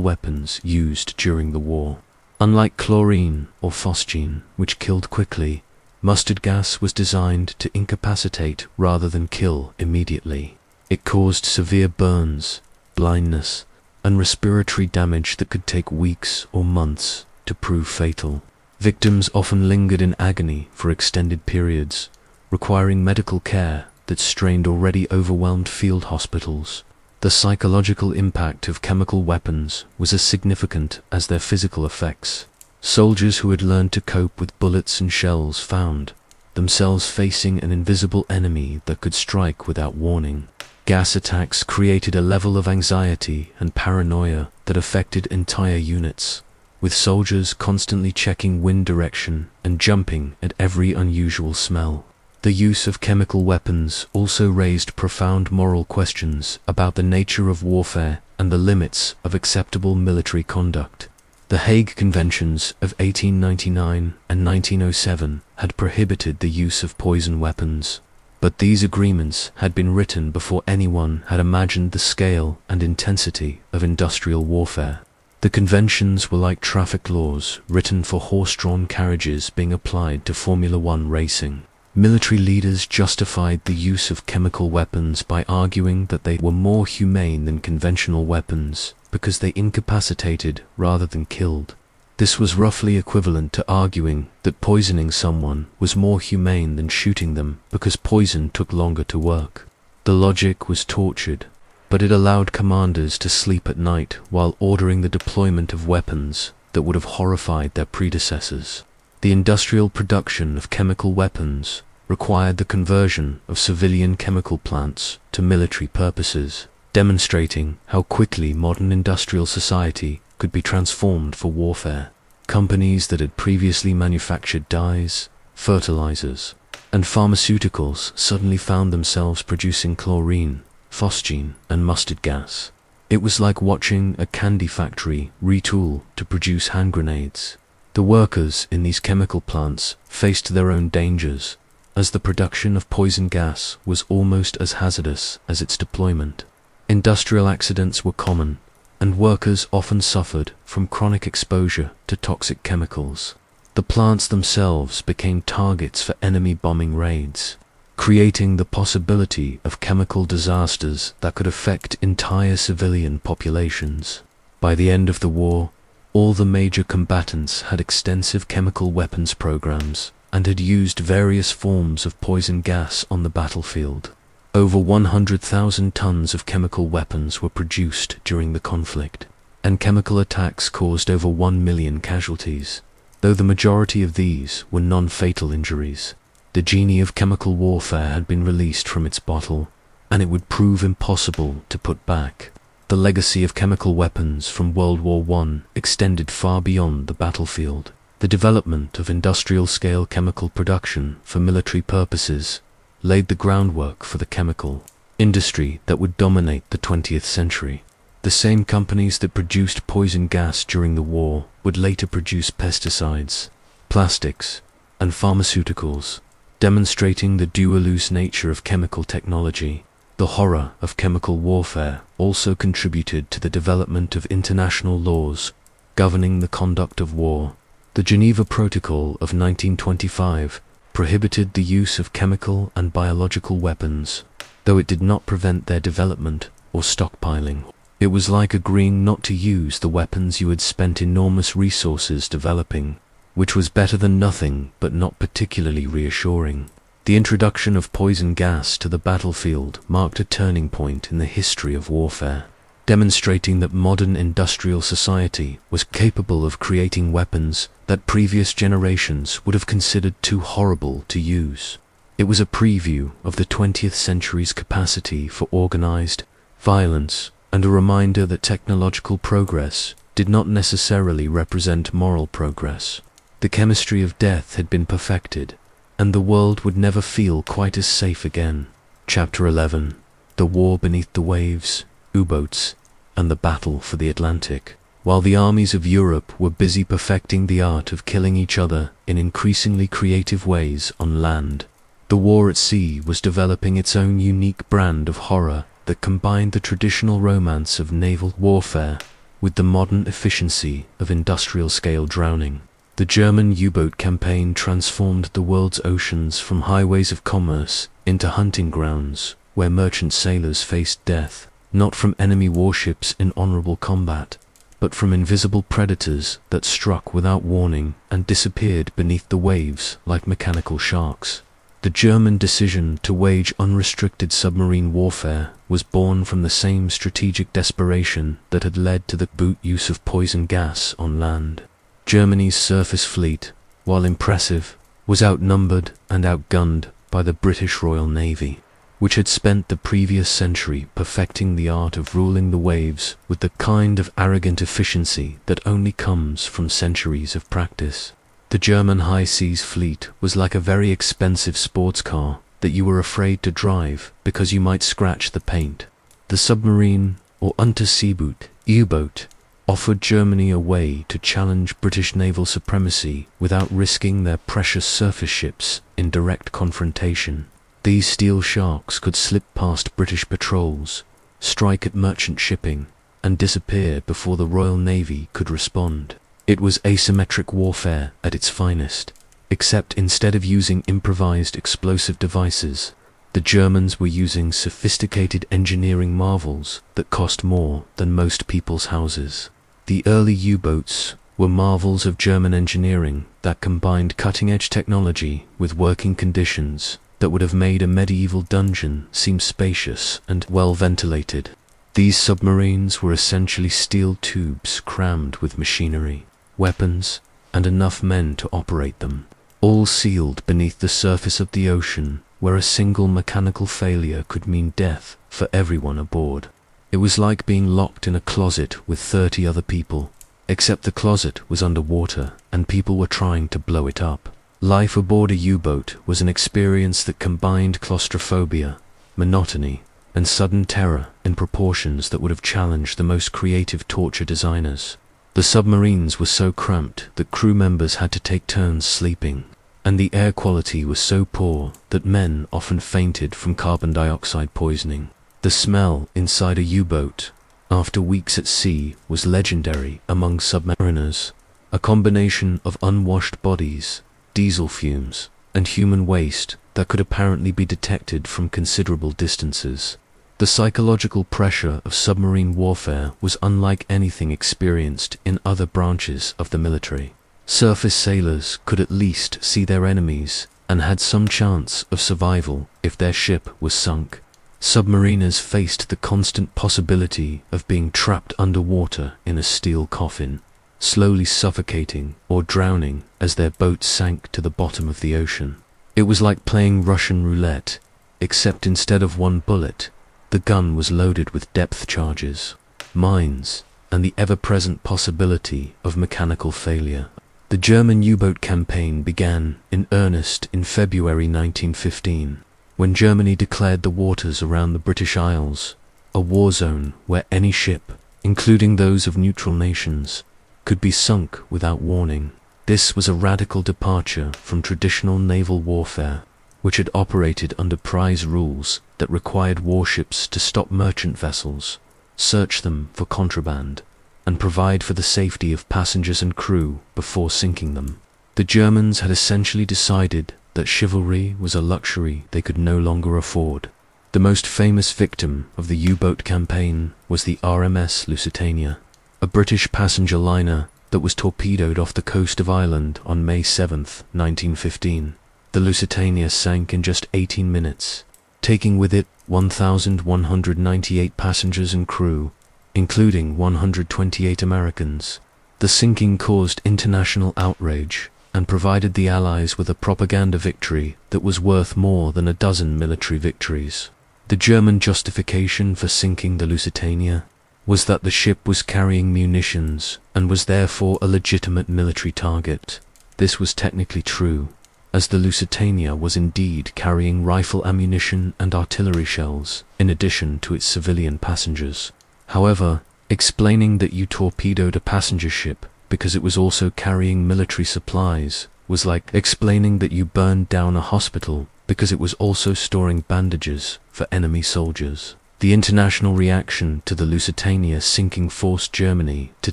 weapons used during the war. Unlike chlorine or phosgene, which killed quickly, mustard gas was designed to incapacitate rather than kill immediately. It caused severe burns, blindness, and respiratory damage that could take weeks or months to prove fatal. Victims often lingered in agony for extended periods, requiring medical care that strained already overwhelmed field hospitals. The psychological impact of chemical weapons was as significant as their physical effects. Soldiers who had learned to cope with bullets and shells found themselves facing an invisible enemy that could strike without warning. Gas attacks created a level of anxiety and paranoia that affected entire units, with soldiers constantly checking wind direction and jumping at every unusual smell. The use of chemical weapons also raised profound moral questions about the nature of warfare and the limits of acceptable military conduct. The Hague Conventions of 1899 and 1907 had prohibited the use of poison weapons, but these agreements had been written before anyone had imagined the scale and intensity of industrial warfare. The conventions were like traffic laws written for horse-drawn carriages being applied to Formula One racing. Military leaders justified the use of chemical weapons by arguing that they were more humane than conventional weapons because they incapacitated rather than killed. This was roughly equivalent to arguing that poisoning someone was more humane than shooting them because poison took longer to work. The logic was tortured, but it allowed commanders to sleep at night while ordering the deployment of weapons that would have horrified their predecessors. The industrial production of chemical weapons required the conversion of civilian chemical plants to military purposes, demonstrating how quickly modern industrial society could be transformed for warfare. Companies that had previously manufactured dyes, fertilizers, and pharmaceuticals suddenly found themselves producing chlorine, phosgene, and mustard gas. It was like watching a candy factory retool to produce hand grenades. The workers in these chemical plants faced their own dangers, as the production of poison gas was almost as hazardous as its deployment. Industrial accidents were common, and workers often suffered from chronic exposure to toxic chemicals. The plants themselves became targets for enemy bombing raids, creating the possibility of chemical disasters that could affect entire civilian populations. By the end of the war, all the major combatants had extensive chemical weapons programs and had used various forms of poison gas on the battlefield. Over 100,000 tons of chemical weapons were produced during the conflict, and chemical attacks caused over 1 million casualties, though the majority of these were non-fatal injuries. The genie of chemical warfare had been released from its bottle, and it would prove impossible to put back. The legacy of chemical weapons from World War I extended far beyond the battlefield. The development of industrial-scale chemical production for military purposes laid the groundwork for the chemical industry that would dominate the 20th century. The same companies that produced poison gas during the war would later produce pesticides, plastics, and pharmaceuticals, demonstrating the dual-use nature of chemical technology. The horror of chemical warfare also contributed to the development of international laws governing the conduct of war. The Geneva Protocol of 1925 prohibited the use of chemical and biological weapons, though it did not prevent their development or stockpiling. It was like agreeing not to use the weapons you had spent enormous resources developing, which was better than nothing but not particularly reassuring. The introduction of poison gas to the battlefield marked a turning point in the history of warfare, demonstrating that modern industrial society was capable of creating weapons that previous generations would have considered too horrible to use. It was a preview of the 20th century's capacity for organized violence and a reminder that technological progress did not necessarily represent moral progress. The chemistry of death had been perfected, and the world would never feel quite as safe again. Chapter 11. The War Beneath the Waves, U-Boats, and the Battle for the Atlantic. While the armies of Europe were busy perfecting the art of killing each other in increasingly creative ways on land, the war at sea was developing its own unique brand of horror that combined the traditional romance of naval warfare with the modern efficiency of industrial-scale drowning. The German U-boat campaign transformed the world's oceans from highways of commerce into hunting grounds where merchant sailors faced death not from enemy warships in honorable combat, but from invisible predators that struck without warning and disappeared beneath the waves like mechanical sharks. The German decision to wage unrestricted submarine warfare was born from the same strategic desperation that had led to the boot use of poison gas on land. Germany's surface fleet, while impressive, was outnumbered and outgunned by the British Royal Navy, which had spent the previous century perfecting the art of ruling the waves with the kind of arrogant efficiency that only comes from centuries of practice. The German high seas fleet was like a very expensive sports car that you were afraid to drive because you might scratch the paint. The submarine, or Unterseeboot, U-boat, offered Germany a way to challenge British naval supremacy without risking their precious surface ships in direct confrontation. These steel sharks could slip past British patrols, strike at merchant shipping, and disappear before the Royal Navy could respond. It was asymmetric warfare at its finest, except instead of using improvised explosive devices, the Germans were using sophisticated engineering marvels that cost more than most people's houses. The early U-boats were marvels of German engineering that combined cutting-edge technology with working conditions that would have made a medieval dungeon seem spacious and well-ventilated. These submarines were essentially steel tubes crammed with machinery, weapons, and enough men to operate them, all sealed beneath the surface of the ocean, where a single mechanical failure could mean death for everyone aboard. It was like being locked in a closet with 30 other people, except the closet was underwater and people were trying to blow it up. Life aboard a U-boat was an experience that combined claustrophobia, monotony, and sudden terror in proportions that would have challenged the most creative torture designers. The submarines were so cramped that crew members had to take turns sleeping, and the air quality was so poor that men often fainted from carbon dioxide poisoning. The smell inside a U-boat, after weeks at sea, was legendary among submariners, a combination of unwashed bodies, diesel fumes, and human waste that could apparently be detected from considerable distances. The psychological pressure of submarine warfare was unlike anything experienced in other branches of the military. Surface sailors could at least see their enemies and had some chance of survival if their ship was sunk. Submariners faced the constant possibility of being trapped underwater in a steel coffin, slowly suffocating or drowning as their boat sank to the bottom of the ocean. It was like playing Russian roulette, except instead of one bullet, the gun was loaded with depth charges, mines, and the ever-present possibility of mechanical failure. The German U-boat campaign began in earnest in February 1915, when Germany declared the waters around the British Isles a war zone where any ship, including those of neutral nations, could be sunk without warning. This was a radical departure from traditional naval warfare, which had operated under prize rules that required warships to stop merchant vessels, search them for contraband, and provide for the safety of passengers and crew before sinking them. The Germans had essentially decided that chivalry was a luxury they could no longer afford. The most famous victim of the U-boat campaign was the RMS Lusitania, a British passenger liner that was torpedoed off the coast of Ireland on May 7, 1915. The Lusitania sank in just 18 minutes, taking with it 1,198 passengers and crew, including 128 Americans. The sinking caused international outrage and provided the Allies with a propaganda victory that was worth more than a dozen military victories. The German justification for sinking the Lusitania was that the ship was carrying munitions and was therefore a legitimate military target. This was technically true, as the Lusitania was indeed carrying rifle ammunition and artillery shells, in addition to its civilian passengers. However, explaining that you torpedoed a passenger ship because it was also carrying military supplies was like explaining that you burned down a hospital because it was also storing bandages for enemy soldiers. The international reaction to the Lusitania sinking forced Germany to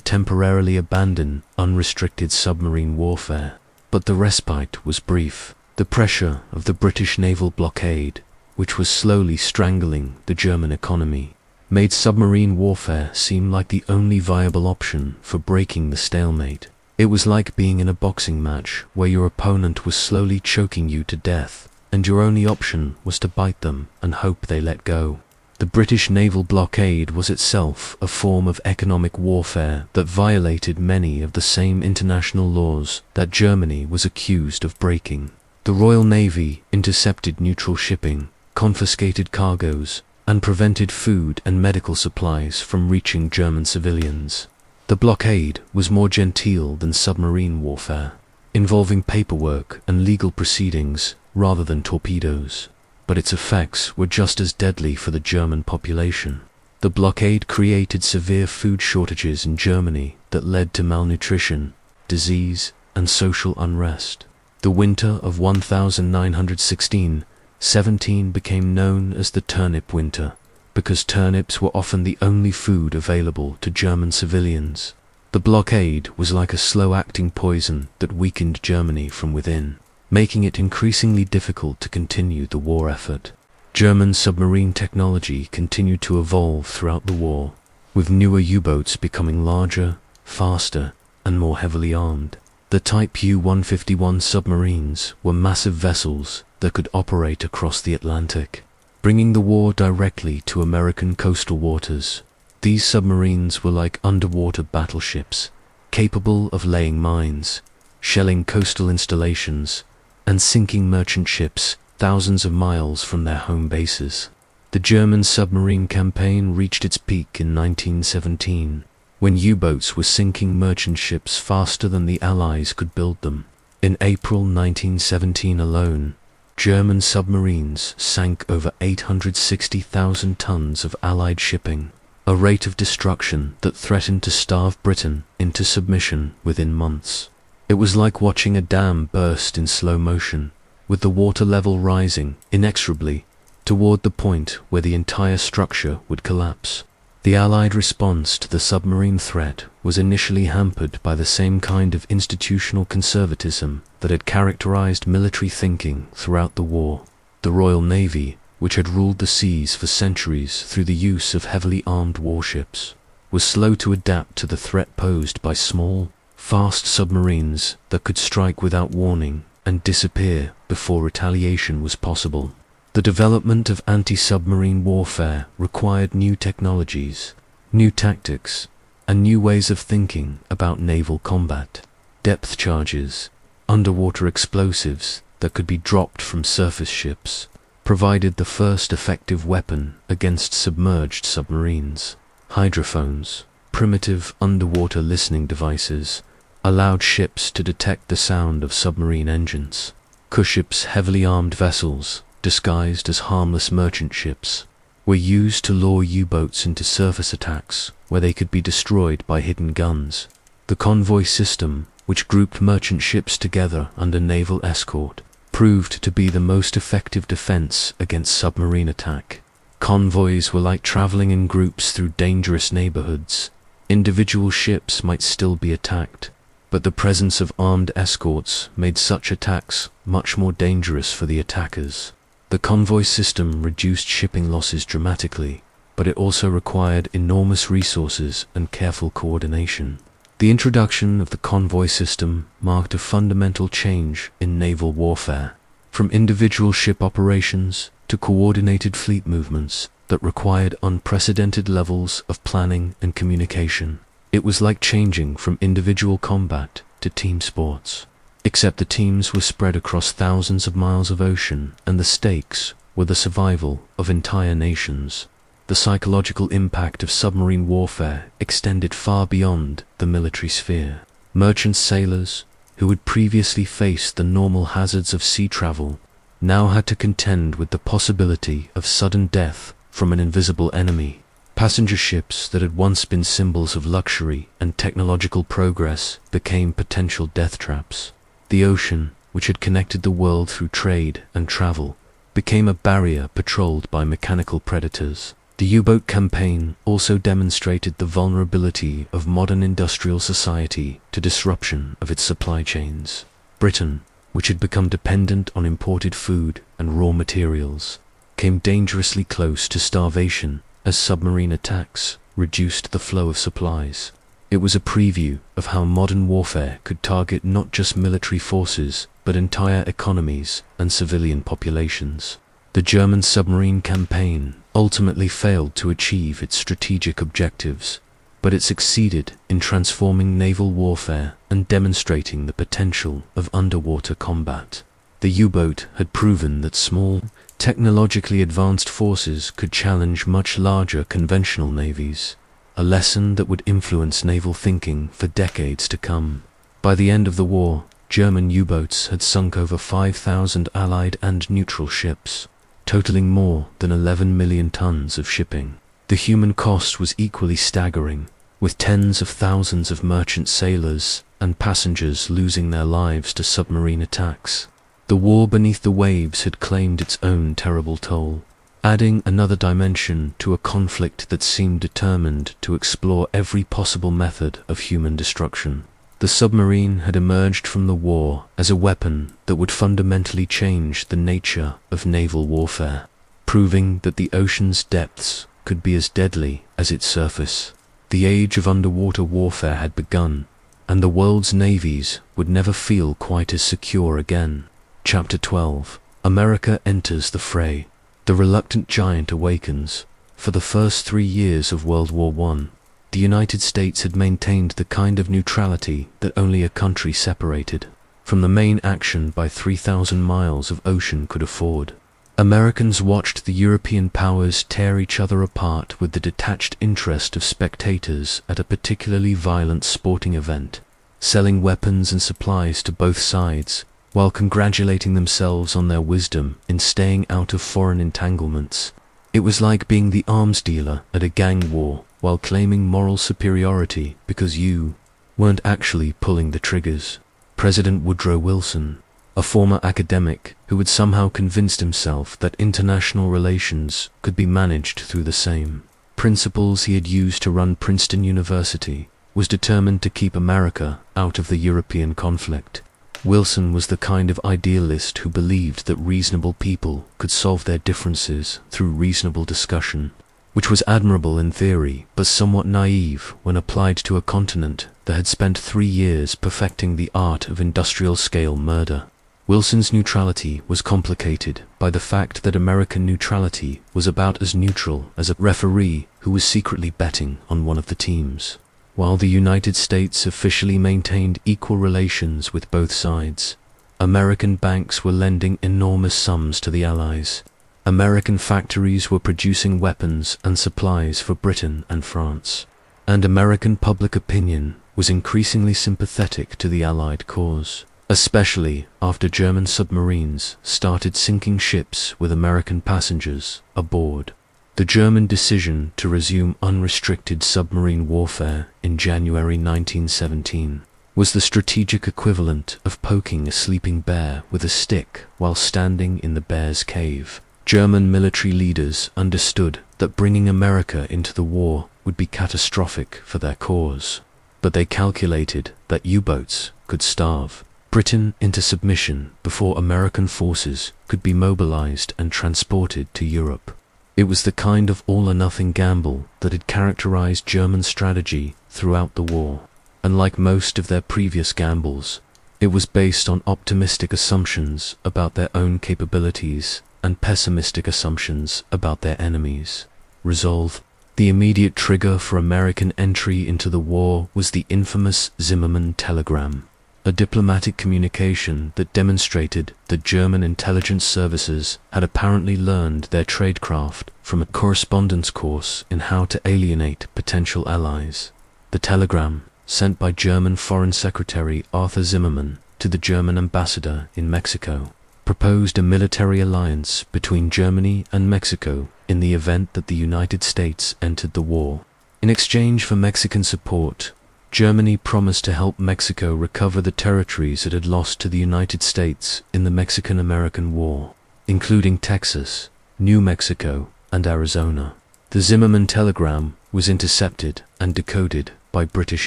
temporarily abandon unrestricted submarine warfare. But the respite was brief. The pressure of the British naval blockade, which was slowly strangling the German economy, made submarine warfare seem like the only viable option for breaking the stalemate. It was like being in a boxing match where your opponent was slowly choking you to death, and your only option was to bite them and hope they let go. The British naval blockade was itself a form of economic warfare that violated many of the same international laws that Germany was accused of breaking. The Royal Navy intercepted neutral shipping, confiscated cargoes, and prevented food and medical supplies from reaching German civilians. The blockade was more genteel than submarine warfare, involving paperwork and legal proceedings rather than torpedoes. But its effects were just as deadly for the German population. The blockade created severe food shortages in Germany that led to malnutrition, disease, and social unrest. The winter of 1916-17 became known as the turnip winter, because turnips were often the only food available to German civilians. The blockade was like a slow-acting poison that weakened Germany from within, making it increasingly difficult to continue the war effort. German submarine technology continued to evolve throughout the war, with newer U-boats becoming larger, faster, and more heavily armed. The Type U-151 submarines were massive vessels that could operate across the Atlantic, bringing the war directly to American coastal waters. These submarines were like underwater battleships, capable of laying mines, shelling coastal installations, and sinking merchant ships thousands of miles from their home bases. The German submarine campaign reached its peak in 1917, when U-boats were sinking merchant ships faster than the Allies could build them. In April 1917 alone, German submarines sank over 860,000 tons of Allied shipping, a rate of destruction that threatened to starve Britain into submission within months. It was like watching a dam burst in slow motion, with the water level rising inexorably toward the point where the entire structure would collapse. The Allied response to the submarine threat was initially hampered by the same kind of institutional conservatism that had characterized military thinking throughout the war. The Royal Navy, which had ruled the seas for centuries through the use of heavily armed warships, was slow to adapt to the threat posed by small, fast submarines that could strike without warning and disappear before retaliation was possible. The development of anti-submarine warfare required new technologies, new tactics, and new ways of thinking about naval combat. Depth charges, underwater explosives that could be dropped from surface ships, provided the first effective weapon against submerged submarines. Hydrophones, primitive underwater listening devices, allowed ships to detect the sound of submarine engines. Cuship's heavily armed vessels, disguised as harmless merchant ships, were used to lure U-boats into surface attacks where they could be destroyed by hidden guns. The convoy system, which grouped merchant ships together under naval escort, proved to be the most effective defense against submarine attack. Convoys were like traveling in groups through dangerous neighborhoods. Individual ships might still be attacked, but the presence of armed escorts made such attacks much more dangerous for the attackers. The convoy system reduced shipping losses dramatically, but it also required enormous resources and careful coordination. The introduction of the convoy system marked a fundamental change in naval warfare, from individual ship operations to coordinated fleet movements that required unprecedented levels of planning and communication. It was like changing from individual combat to team sports, except the teams were spread across thousands of miles of ocean and the stakes were the survival of entire nations. The psychological impact of submarine warfare extended far beyond the military sphere. Merchant sailors, who had previously faced the normal hazards of sea travel, now had to contend with the possibility of sudden death from an invisible enemy. Passenger ships that had once been symbols of luxury and technological progress became potential death traps. The ocean, which had connected the world through trade and travel, became a barrier patrolled by mechanical predators. The U-boat campaign also demonstrated the vulnerability of modern industrial society to disruption of its supply chains. Britain, which had become dependent on imported food and raw materials, came dangerously close to starvation as submarine attacks reduced the flow of supplies. It was a preview of how modern warfare could target not just military forces, but entire economies and civilian populations. The German submarine campaign ultimately failed to achieve its strategic objectives, but it succeeded in transforming naval warfare and demonstrating the potential of underwater combat. The U-boat had proven that small, technologically advanced forces could challenge much larger conventional navies, a lesson that would influence naval thinking for decades to come. By the end of the war, German U-boats had sunk over 5,000 Allied and neutral ships, totaling more than 11 million tons of shipping. The human cost was equally staggering, with tens of thousands of merchant sailors and passengers losing their lives to submarine attacks. The war beneath the waves had claimed its own terrible toll, adding another dimension to a conflict that seemed determined to explore every possible method of human destruction. The submarine had emerged from the war as a weapon that would fundamentally change the nature of naval warfare, proving that the ocean's depths could be as deadly as its surface. The age of underwater warfare had begun, and the world's navies would never feel quite as secure again. Chapter 12. America enters the fray. The reluctant giant awakens. For the first 3 years of World War I, the United States had maintained the kind of neutrality that only a country separated from the main action by 3,000 miles of ocean could afford. Americans watched the European powers tear each other apart with the detached interest of spectators at a particularly violent sporting event, selling weapons and supplies to both sides, while congratulating themselves on their wisdom in staying out of foreign entanglements. It was like being the arms dealer at a gang war while claiming moral superiority because you weren't actually pulling the triggers. President Woodrow Wilson, a former academic who had somehow convinced himself that international relations could be managed through the same principles he had used to run Princeton University, was determined to keep America out of the European conflict. Wilson was the kind of idealist who believed that reasonable people could solve their differences through reasonable discussion, which was admirable in theory but somewhat naive when applied to a continent that had spent 3 years perfecting the art of industrial-scale murder. Wilson's neutrality was complicated by the fact that American neutrality was about as neutral as a referee who was secretly betting on one of the teams. While the United States officially maintained equal relations with both sides, American banks were lending enormous sums to the Allies. American factories were producing weapons and supplies for Britain and France, and American public opinion was increasingly sympathetic to the Allied cause, especially after German submarines started sinking ships with American passengers aboard. The German decision to resume unrestricted submarine warfare in January 1917 was the strategic equivalent of poking a sleeping bear with a stick while standing in the bear's cave. German military leaders understood that bringing America into the war would be catastrophic for their cause, but they calculated that U-boats could starve Britain into submission before American forces could be mobilized and transported to Europe. It was the kind of all-or-nothing gamble that had characterized German strategy throughout the war, and like most of their previous gambles, it was based on optimistic assumptions about their own capabilities and pessimistic assumptions about their enemies. Resolve. The immediate trigger for American entry into the war was the infamous Zimmermann telegram, a diplomatic communication that demonstrated that German intelligence services had apparently learned their tradecraft from a correspondence course in how to alienate potential allies. The telegram, sent by German Foreign Secretary Arthur Zimmermann to the German ambassador in Mexico, proposed a military alliance between Germany and Mexico in the event that the United States entered the war. In exchange for Mexican support, Germany promised to help Mexico recover the territories it had lost to the United States in the Mexican-American War, including Texas, New Mexico, and Arizona. The Zimmermann telegram was intercepted and decoded by British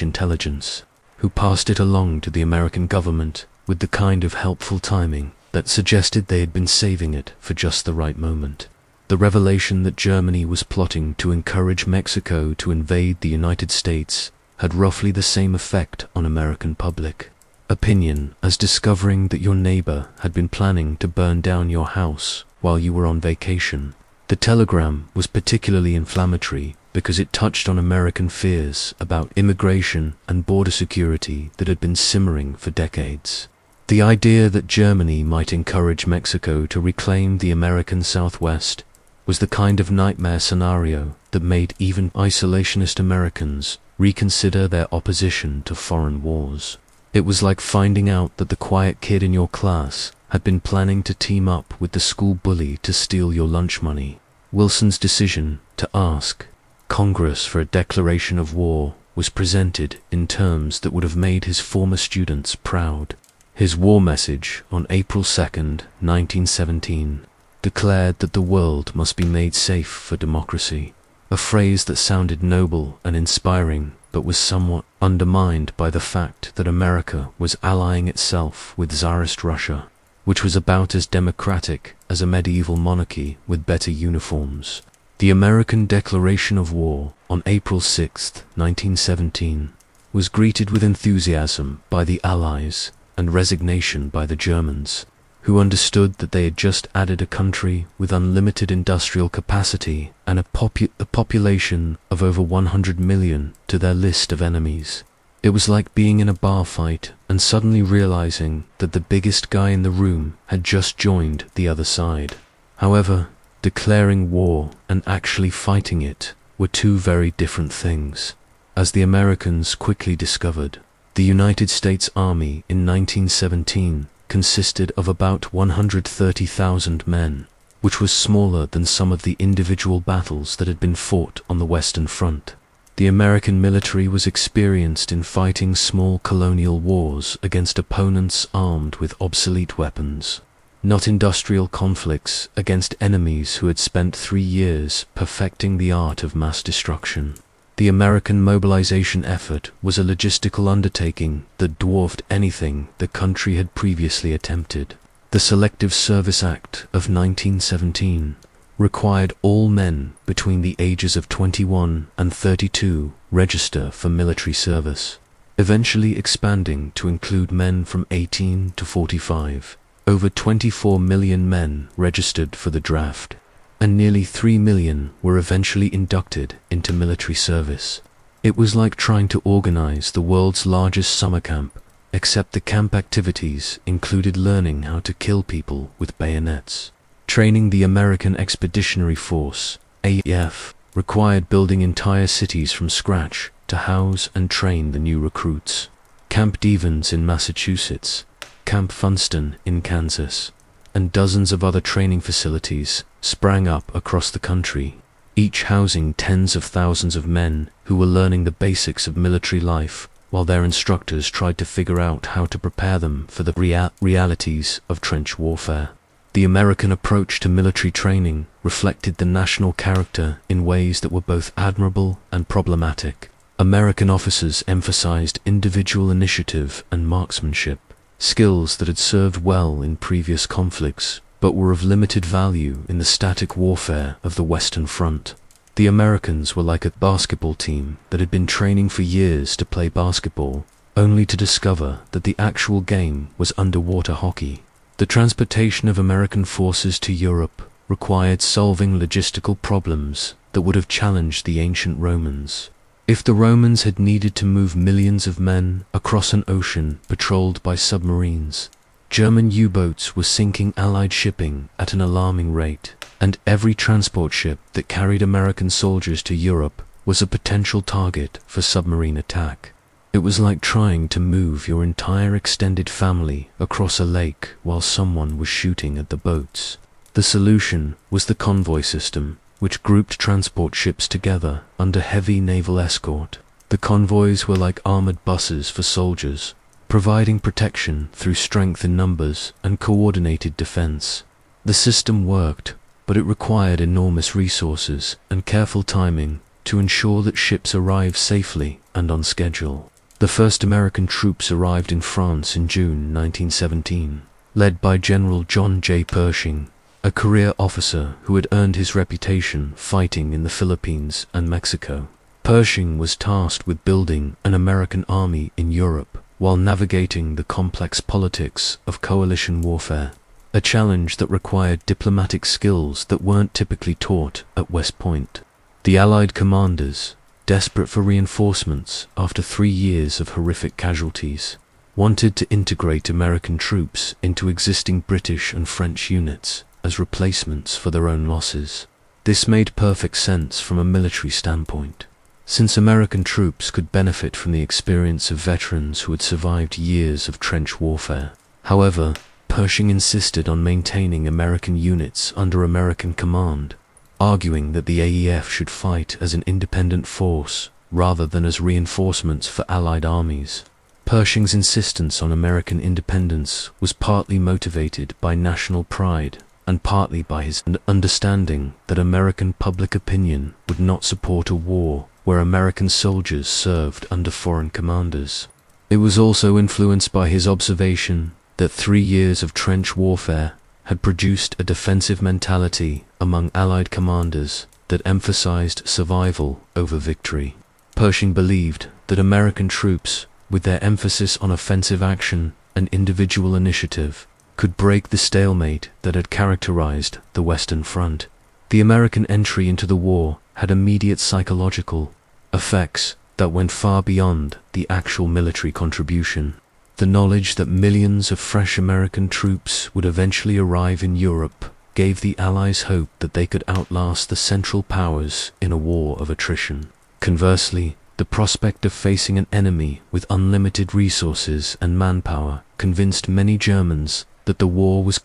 intelligence, who passed it along to the American government with the kind of helpful timing that suggested they had been saving it for just the right moment. The revelation that Germany was plotting to encourage Mexico to invade the United States had roughly the same effect on American public opinion as discovering that your neighbor had been planning to burn down your house while you were on vacation. The telegram was particularly inflammatory because it touched on American fears about immigration and border security that had been simmering for decades. The idea that Germany might encourage Mexico to reclaim the American Southwest was the kind of nightmare scenario that made even isolationist Americans reconsider their opposition to foreign wars. It was like finding out that the quiet kid in your class had been planning to team up with the school bully to steal your lunch money. Wilson's decision to ask Congress for a declaration of war was presented in terms that would have made his former students proud. His war message on April 2nd, 1917, declared that the world must be made safe for democracy, a phrase that sounded noble and inspiring but was somewhat undermined by the fact that America was allying itself with Tsarist Russia, which was about as democratic as a medieval monarchy with better uniforms. The American declaration of war on April 6, 1917, was greeted with enthusiasm by the Allies and resignation by the Germans, who understood that they had just added a country with unlimited industrial capacity and a population of over 100 million to their list of enemies. It was like being in a bar fight and suddenly realizing that the biggest guy in the room had just joined the other side. However, declaring war and actually fighting it were two very different things. As the Americans quickly discovered, the United States Army in 1917 consisted of about 130,000 men, which was smaller than some of the individual battles that had been fought on the Western Front. The American military was experienced in fighting small colonial wars against opponents armed with obsolete weapons, not industrial conflicts against enemies who had spent 3 years perfecting the art of mass destruction. The American mobilization effort was a logistical undertaking that dwarfed anything the country had previously attempted. The Selective Service Act of 1917 required all men between the ages of 21 and 32 register for military service, eventually expanding to include men from 18 to 45. Over 24 million men registered for the draft, and nearly 3 million were eventually inducted into military service. It was like trying to organize the world's largest summer camp, except the camp activities included learning how to kill people with bayonets. Training the American Expeditionary Force, AEF, required building entire cities from scratch to house and train the new recruits. Camp Devens in Massachusetts, Camp Funston in Kansas, and dozens of other training facilities sprang up across the country, each housing tens of thousands of men who were learning the basics of military life while their instructors tried to figure out how to prepare them for the realities of trench warfare. The American approach to military training reflected the national character in ways that were both admirable and problematic. American officers emphasized individual initiative and marksmanship, skills that had served well in previous conflicts, but were of limited value in the static warfare of the Western Front. The Americans were like a basketball team that had been training for years to play basketball, only to discover that the actual game was underwater hockey. The transportation of American forces to Europe required solving logistical problems that would have challenged the ancient Romans. If the Romans had needed to move millions of men across an ocean patrolled by submarines, German U-boats were sinking Allied shipping at an alarming rate, and every transport ship that carried American soldiers to Europe was a potential target for submarine attack. It was like trying to move your entire extended family across a lake while someone was shooting at the boats. The solution was the convoy system, which grouped transport ships together under heavy naval escort. The convoys were like armored buses for soldiers, providing protection through strength in numbers and coordinated defense. The system worked, but it required enormous resources and careful timing to ensure that ships arrived safely and on schedule. The first American troops arrived in France in June 1917, led by General John J. Pershing, a career officer who had earned his reputation fighting in the Philippines and Mexico. Pershing was tasked with building an American army in Europe while navigating the complex politics of coalition warfare, a challenge that required diplomatic skills that weren't typically taught at West Point. The Allied commanders, desperate for reinforcements after 3 years of horrific casualties, wanted to integrate American troops into existing British and French units as replacements for their own losses. This made perfect sense from a military standpoint, since American troops could benefit from the experience of veterans who had survived years of trench warfare. However, Pershing insisted on maintaining American units under American command, arguing that the AEF should fight as an independent force rather than as reinforcements for Allied armies. Pershing's insistence on American independence was partly motivated by national pride and partly by his understanding that American public opinion would not support a war where American soldiers served under foreign commanders. It was also influenced by his observation that 3 years of trench warfare had produced a defensive mentality among Allied commanders that emphasized survival over victory. Pershing believed that American troops, with their emphasis on offensive action and individual initiative, could break the stalemate that had characterized the Western Front. The American entry into the war had immediate psychological effects that went far beyond the actual military contribution. The knowledge that millions of fresh American troops would eventually arrive in Europe gave the Allies hope that they could outlast the Central Powers in a war of attrition. Conversely, the prospect of facing an enemy with unlimited resources and manpower convinced many Germans that the war was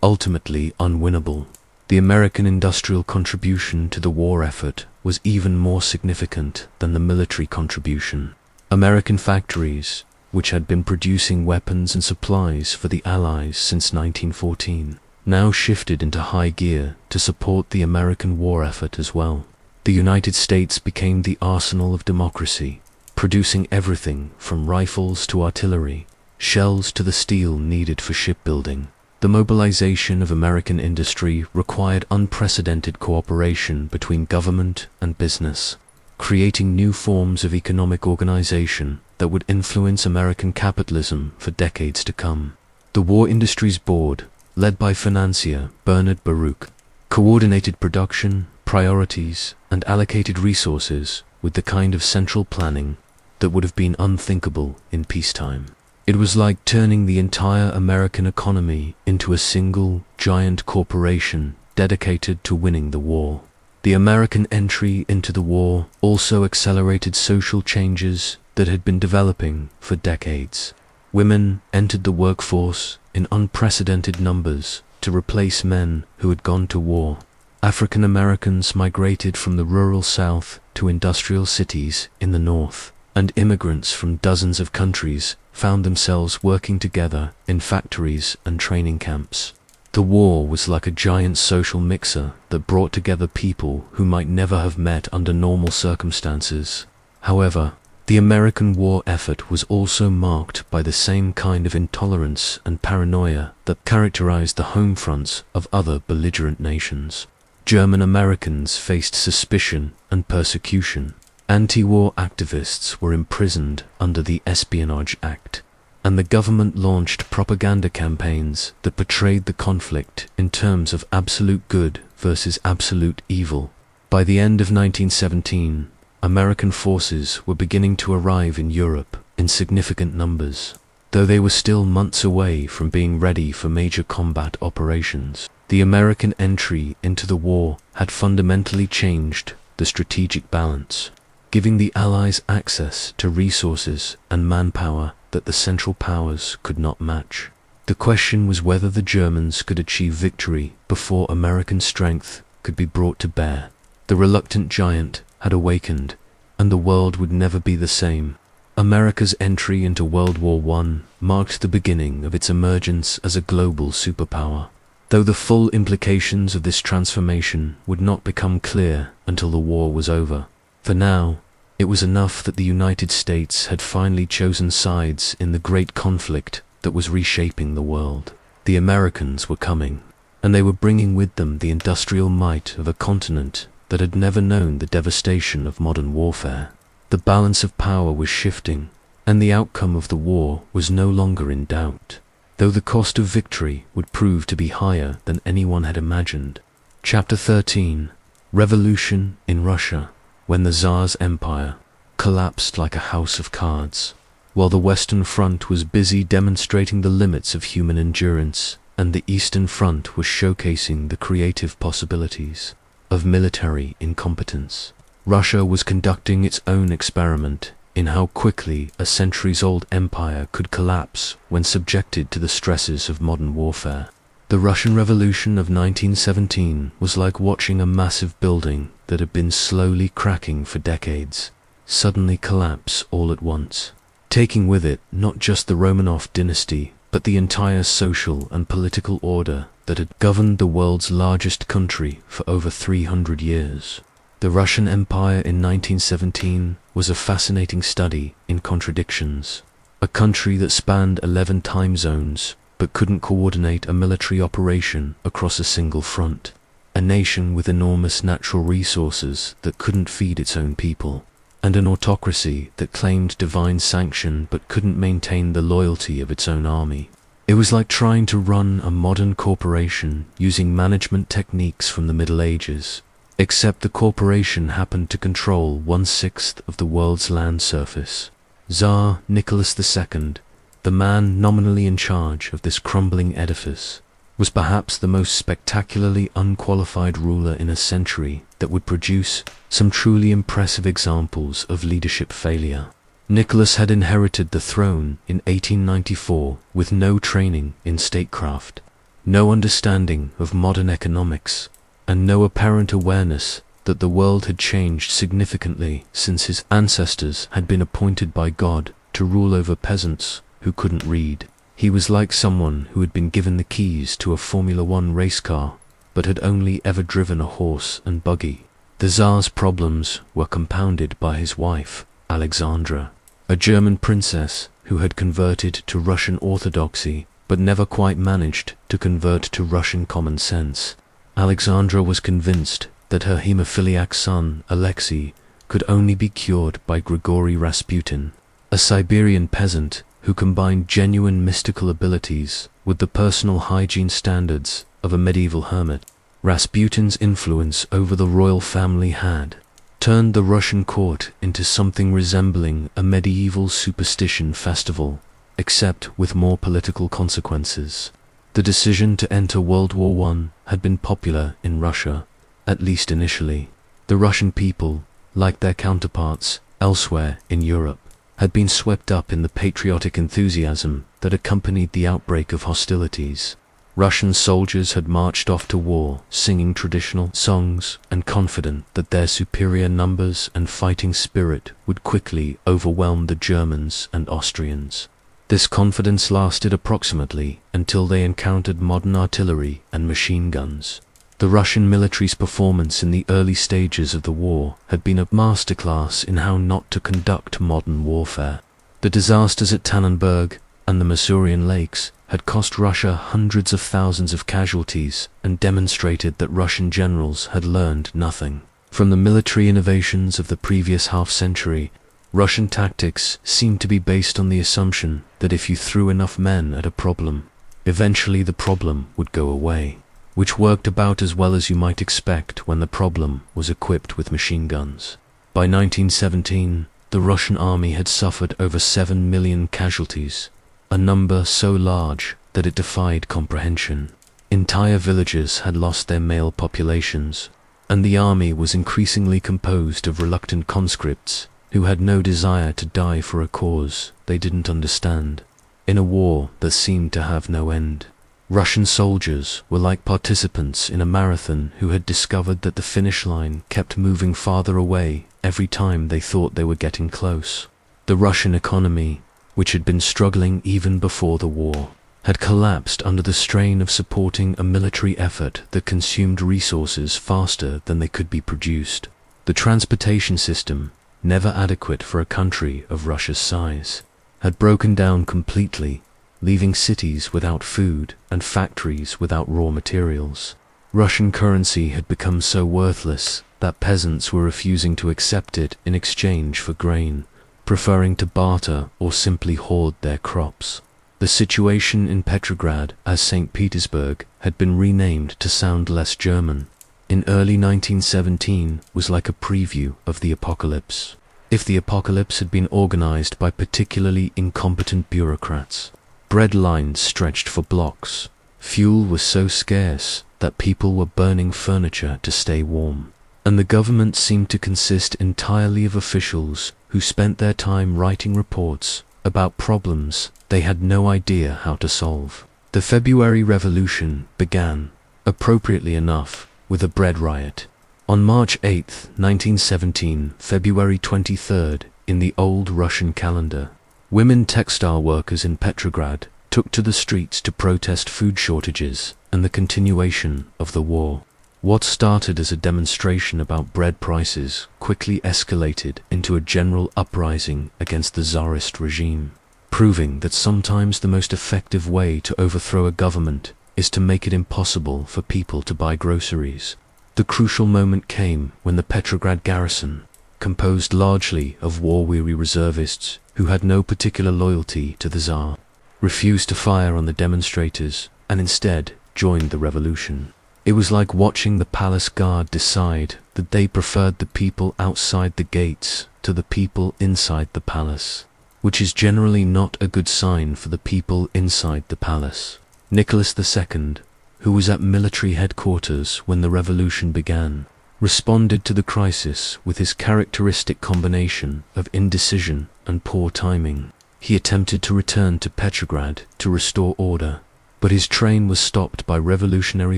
ultimately unwinnable. The American industrial contribution to the war effort was even more significant than the military contribution. American factories, which had been producing weapons and supplies for the Allies since 1914, now shifted into high gear to support the American war effort as well. The United States became the arsenal of democracy, producing everything from rifles to artillery, shells to the steel needed for shipbuilding. The mobilization of American industry required unprecedented cooperation between government and business, creating new forms of economic organization that would influence American capitalism for decades to come. The War Industries Board, led by financier Bernard Baruch, coordinated production, priorities, and allocated resources with the kind of central planning that would have been unthinkable in peacetime. It was like turning the entire American economy into a single, giant corporation dedicated to winning the war. The American entry into the war also accelerated social changes that had been developing for decades. Women entered the workforce in unprecedented numbers to replace men who had gone to war. African Americans migrated from the rural South to industrial cities in the North, and immigrants from dozens of countries found themselves working together in factories and training camps. The war was like a giant social mixer that brought together people who might never have met under normal circumstances. However, the American war effort was also marked by the same kind of intolerance and paranoia that characterized the home fronts of other belligerent nations. German Americans faced suspicion and persecution. Anti-war activists were imprisoned under the Espionage Act, and the government launched propaganda campaigns that portrayed the conflict in terms of absolute good versus absolute evil. By the end of 1917, American forces were beginning to arrive in Europe in significant numbers, though they were still months away from being ready for major combat operations. The American entry into the war had fundamentally changed the strategic balance, giving the Allies access to resources and manpower that the Central Powers could not match. The question was whether the Germans could achieve victory before American strength could be brought to bear. The reluctant giant had awakened, and the world would never be the same. America's entry into World War I marked the beginning of its emergence as a global superpower, though the full implications of this transformation would not become clear until the war was over. For now, it was enough that the United States had finally chosen sides in the great conflict that was reshaping the world. The Americans were coming. and they were bringing with them the industrial might of a continent that had never known the devastation of modern warfare. The balance of power was shifting, and the outcome of the war was no longer in doubt, though the cost of victory would prove to be higher than anyone had imagined. Chapter 13. Revolution in Russia, when the Tsar's empire collapsed like a house of cards. While the Western Front was busy demonstrating the limits of human endurance, and the Eastern Front was showcasing the creative possibilities of military incompetence, Russia was conducting its own experiment in how quickly a centuries-old empire could collapse when subjected to the stresses of modern warfare. The Russian Revolution of 1917 was like watching a massive building that had been slowly cracking for decades suddenly collapse all at once, taking with it not just the Romanov dynasty, but the entire social and political order that had governed the world's largest country for over 300 years. The Russian Empire in 1917 was a fascinating study in contradictions. A country that spanned 11 time zones but couldn't coordinate a military operation across a single front. A nation with enormous natural resources that couldn't feed its own people. And an autocracy that claimed divine sanction but couldn't maintain the loyalty of its own army. It was like trying to run a modern corporation using management techniques from the Middle Ages, except the corporation happened to control 1/6 of the world's land surface. Tsar Nicholas II, the man nominally in charge of this crumbling edifice, was perhaps the most spectacularly unqualified ruler in a century that would produce some truly impressive examples of leadership failure. Nicholas had inherited the throne in 1894 with no training in statecraft, no understanding of modern economics, and no apparent awareness that the world had changed significantly since his ancestors had been appointed by God to rule over peasants who couldn't read. He was like someone who had been given the keys to a Formula One race car, but had only ever driven a horse and buggy. The Tsar's problems were compounded by his wife, Alexandra, a German princess who had converted to Russian Orthodoxy, but never quite managed to convert to Russian common sense. Alexandra was convinced that her hemophiliac son, Alexei, could only be cured by Grigory Rasputin, a Siberian peasant who combined genuine mystical abilities with the personal hygiene standards of a medieval hermit. Rasputin's influence over the royal family had turned the Russian court into something resembling a medieval superstition festival, except with more political consequences. The decision to enter World War I had been popular in Russia, at least initially. The Russian people, like their counterparts elsewhere in Europe, had been swept up in the patriotic enthusiasm that accompanied the outbreak of hostilities. Russian soldiers had marched off to war, singing traditional songs and confident that their superior numbers and fighting spirit would quickly overwhelm the Germans and Austrians. This confidence lasted approximately until they encountered modern artillery and machine guns. The Russian military's performance in the early stages of the war had been a masterclass in how not to conduct modern warfare. The disasters at Tannenberg and the Masurian Lakes had cost Russia hundreds of thousands of casualties and demonstrated that Russian generals had learned nothing from the military innovations of the previous half-century. Russian tactics seemed to be based on the assumption that if you threw enough men at a problem, eventually the problem would go away, which worked about as well as you might expect when the problem was equipped with machine guns. By 1917, the Russian army had suffered over 7 million casualties, a number so large that it defied comprehension. Entire villages had lost their male populations, and the army was increasingly composed of reluctant conscripts who had no desire to die for a cause they didn't understand, in a war that seemed to have no end. Russian soldiers were like participants in a marathon who had discovered that the finish line kept moving farther away every time they thought they were getting close. The Russian economy, which had been struggling even before the war, had collapsed under the strain of supporting a military effort that consumed resources faster than they could be produced. The transportation system, never adequate for a country of Russia's size, had broken down completely, leaving cities without food and factories without raw materials. Russian currency had become so worthless that peasants were refusing to accept it in exchange for grain, preferring to barter or simply hoard their crops. The situation in Petrograd, as St. Petersburg, had been renamed to sound less German. In early 1917 was like a preview of the apocalypse. If the apocalypse had been organized by particularly incompetent bureaucrats, bread lines stretched for blocks, fuel was so scarce that people were burning furniture to stay warm, and the government seemed to consist entirely of officials who spent their time writing reports about problems they had no idea how to solve. The February Revolution began, appropriately enough, with a bread riot. On March 8, 1917, February 23rd, in the old Russian calendar, women textile workers in Petrograd took to the streets to protest food shortages and the continuation of the war. What started as a demonstration about bread prices quickly escalated into a general uprising against the Tsarist regime, proving that sometimes the most effective way to overthrow a government is to make it impossible for people to buy groceries. The crucial moment came when the Petrograd garrison, composed largely of war-weary reservists who had no particular loyalty to the Tsar, refused to fire on the demonstrators and instead joined the revolution. It was like watching the palace guard decide that they preferred the people outside the gates to the people inside the palace, which is generally not a good sign for the people inside the palace. Nicholas II, who was at military headquarters when the revolution began, responded to the crisis with his characteristic combination of indecision and poor timing. He attempted to return to Petrograd to restore order, but his train was stopped by revolutionary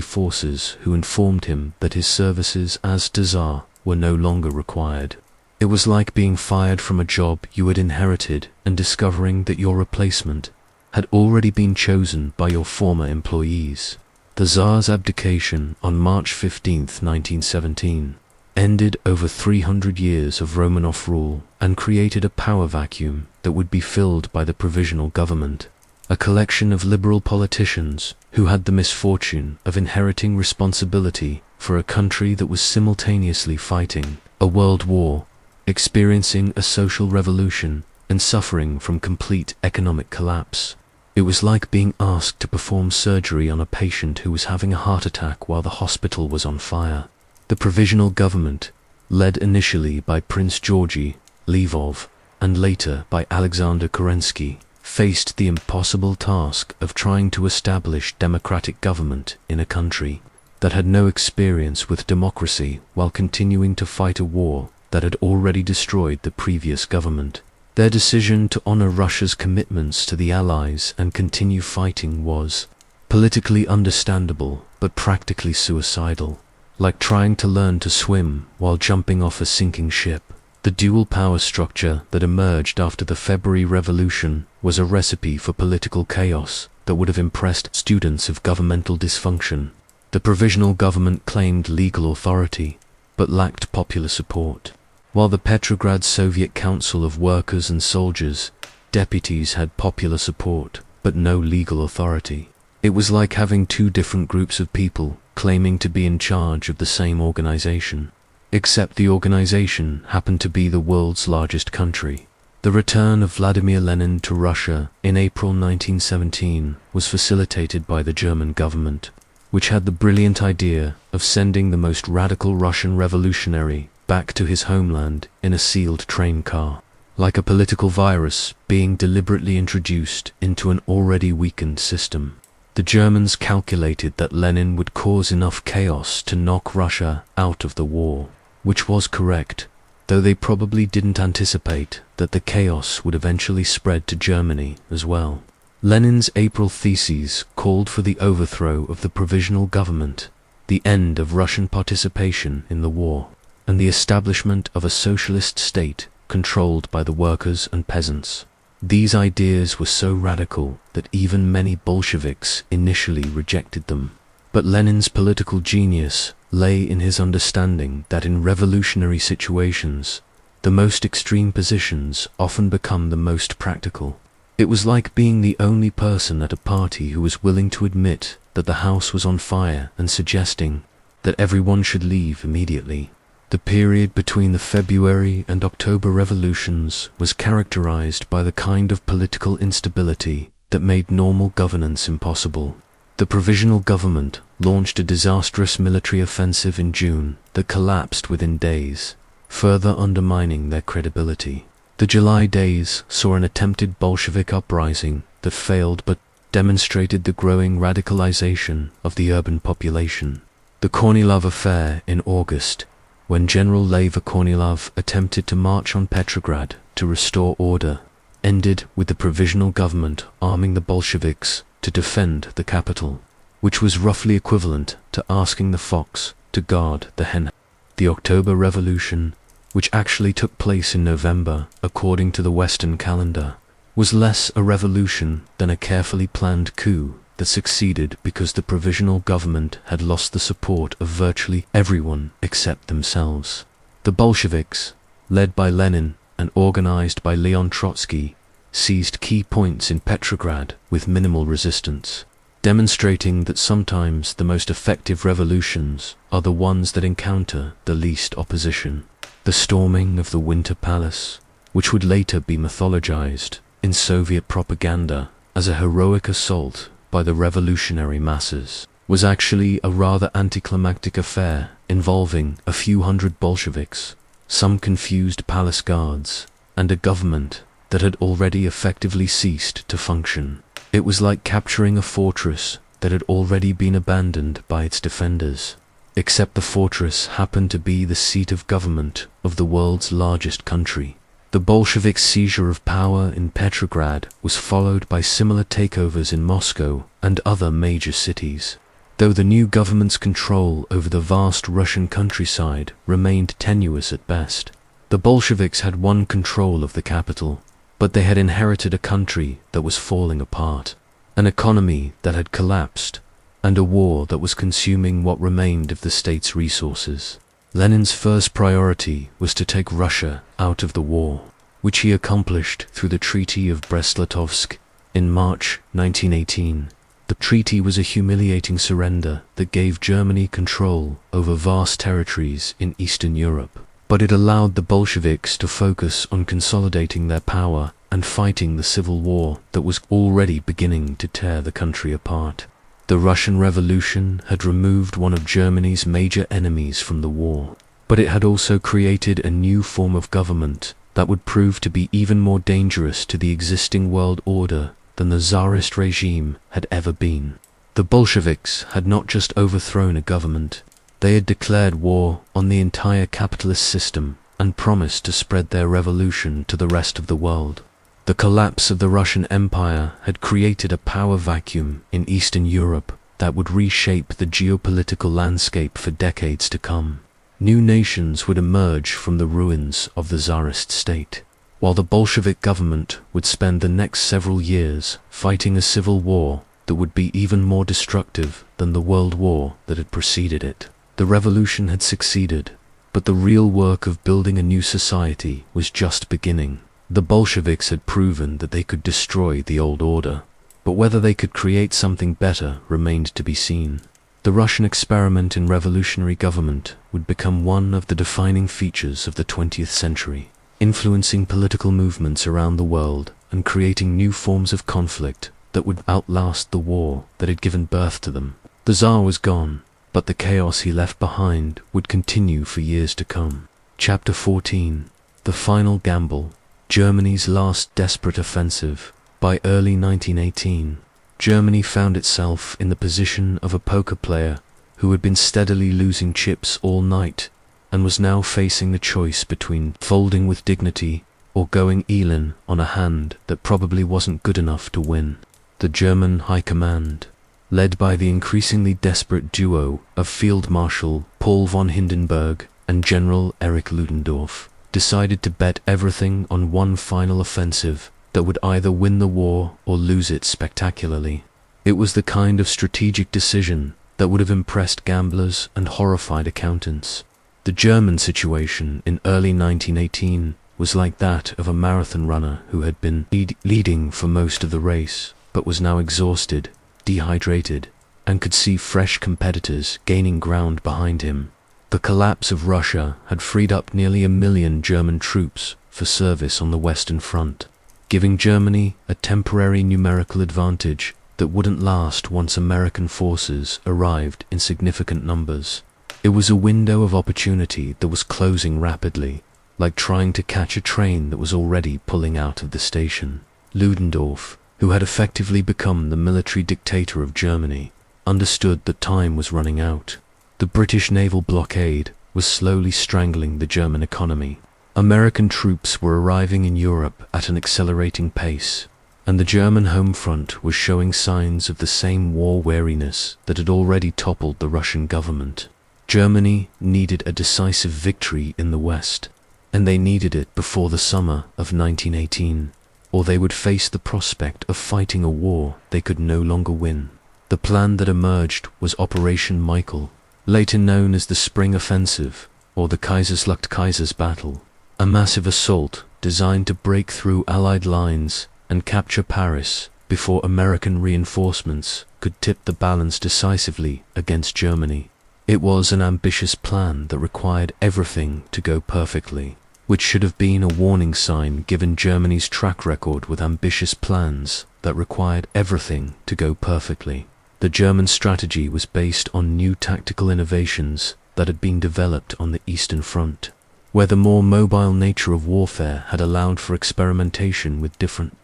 forces who informed him that his services as Tsar were no longer required. It was like being fired from a job you had inherited and discovering that your replacement had already been chosen by your former employees. The Tsar's abdication on March 15, 1917, ended over 300 years of Romanov rule and created a power vacuum that would be filled by the provisional government, a collection of liberal politicians who had the misfortune of inheriting responsibility for a country that was simultaneously fighting a world war, experiencing a social revolution, and suffering from complete economic collapse. It was like being asked to perform surgery on a patient who was having a heart attack while the hospital was on fire. The provisional government, led initially by Prince Georgy Lvov and later by Alexander Kerensky, faced the impossible task of trying to establish democratic government in a country that had no experience with democracy while continuing to fight a war that had already destroyed the previous government. Their decision to honor Russia's commitments to the Allies and continue fighting was politically understandable but practically suicidal, like trying to learn to swim while jumping off a sinking ship. The dual power structure that emerged after the February Revolution was a recipe for political chaos that would have impressed students of governmental dysfunction. The provisional government claimed legal authority, but lacked popular support, while the Petrograd Soviet Council of Workers and Soldiers deputies had popular support, but no legal authority. It was like having two different groups of people claiming to be in charge of the same organization, except the organization happened to be the world's largest country. The return of Vladimir Lenin to Russia in April 1917 was facilitated by the German government, which had the brilliant idea of sending the most radical Russian revolutionary back to his homeland in a sealed train car, like a political virus being deliberately introduced into an already weakened system. The Germans calculated that Lenin would cause enough chaos to knock Russia out of the war, which was correct, though they probably didn't anticipate that the chaos would eventually spread to Germany as well. Lenin's April theses called for the overthrow of the provisional government, the end of Russian participation in the war, and the establishment of a socialist state controlled by the workers and peasants. These ideas were so radical that even many Bolsheviks initially rejected them. But Lenin's political genius lay in his understanding that in revolutionary situations, the most extreme positions often become the most practical. It was like being the only person at a party who was willing to admit that the house was on fire and suggesting that everyone should leave immediately. The period between the February and October revolutions was characterized by the kind of political instability that made normal governance impossible. The provisional government launched a disastrous military offensive in June that collapsed within days, further undermining their credibility. The July days saw an attempted Bolshevik uprising that failed but demonstrated the growing radicalization of the urban population. The Kornilov affair in August, when General Leva Kornilov attempted to march on Petrograd to restore order, ended with the provisional government arming the Bolsheviks to defend the capital, which was roughly equivalent to asking the fox to guard the hen. The October Revolution, which actually took place in November according to the Western calendar, was less a revolution than a carefully planned coup that succeeded because the provisional government had lost the support of virtually everyone except themselves. The Bolsheviks, led by Lenin and organized by Leon Trotsky, seized key points in Petrograd with minimal resistance, demonstrating that sometimes the most effective revolutions are the ones that encounter the least opposition. The storming of the Winter Palace, which would later be mythologized in Soviet propaganda as a heroic assault by the revolutionary masses, was actually a rather anticlimactic affair involving a few hundred Bolsheviks, some confused palace guards, and a government that had already effectively ceased to function. It was like capturing a fortress that had already been abandoned by its defenders, except the fortress happened to be the seat of government of the world's largest country. The Bolshevik seizure of power in Petrograd was followed by similar takeovers in Moscow and other major cities, though the new government's control over the vast Russian countryside remained tenuous at best. The Bolsheviks had won control of the capital, but they had inherited a country that was falling apart, an economy that had collapsed, and a war that was consuming what remained of the state's resources. Lenin's first priority was to take Russia out of the war, which he accomplished through the Treaty of Brest-Litovsk in March 1918. The treaty was a humiliating surrender that gave Germany control over vast territories in Eastern Europe, but it allowed the Bolsheviks to focus on consolidating their power and fighting the civil war that was already beginning to tear the country apart. The Russian Revolution had removed one of Germany's major enemies from the war, but it had also created a new form of government that would prove to be even more dangerous to the existing world order than the Tsarist regime had ever been. The Bolsheviks had not just overthrown a government, they had declared war on the entire capitalist system and promised to spread their revolution to the rest of the world. The collapse of the Russian Empire had created a power vacuum in Eastern Europe that would reshape the geopolitical landscape for decades to come. New nations would emerge from the ruins of the Tsarist state, while the Bolshevik government would spend the next several years fighting a civil war that would be even more destructive than the world war that had preceded it. The revolution had succeeded, but the real work of building a new society was just beginning. The Bolsheviks had proven that they could destroy the old order, but whether they could create something better remained to be seen. The Russian experiment in revolutionary government would become one of the defining features of the 20th century, influencing political movements around the world and creating new forms of conflict that would outlast the war that had given birth to them. The Tsar was gone, but the chaos he left behind would continue for years to come. Chapter 14. The Final Gamble. Germany's last desperate offensive. By early 1918, Germany found itself in the position of a poker player who had been steadily losing chips all night and was now facing the choice between folding with dignity or going all-in on a hand that probably wasn't good enough to win. The German High Command, led by the increasingly desperate duo of Field Marshal Paul von Hindenburg and General Erich Ludendorff, decided to bet everything on one final offensive that would either win the war or lose it spectacularly. It was the kind of strategic decision that would have impressed gamblers and horrified accountants. The German situation in early 1918 was like that of a marathon runner who had been leading for most of the race, but was now exhausted, dehydrated, and could see fresh competitors gaining ground behind him. The collapse of Russia had freed up nearly 1 million German troops for service on the Western Front, giving Germany a temporary numerical advantage that wouldn't last once American forces arrived in significant numbers. It was a window of opportunity that was closing rapidly, like trying to catch a train that was already pulling out of the station. Ludendorff, who had effectively become the military dictator of Germany, understood that time was running out. The British naval blockade was slowly strangling the German economy. American troops were arriving in Europe at an accelerating pace, and the German home front was showing signs of the same war weariness that had already toppled the Russian government. Germany needed a decisive victory in the West, and they needed it before the summer of 1918, or they would face the prospect of fighting a war they could no longer win. The plan that emerged was Operation Michael, later known as the Spring Offensive, or the Kaiserslacht Battle, a massive assault designed to break through Allied lines and capture Paris before American reinforcements could tip the balance decisively against Germany. It was an ambitious plan that required everything to go perfectly, which should have been a warning sign given Germany's track record with ambitious plans that required everything to go perfectly. The German strategy was based on new tactical innovations that had been developed on the Eastern Front, where the more mobile nature of warfare had allowed for experimentation with different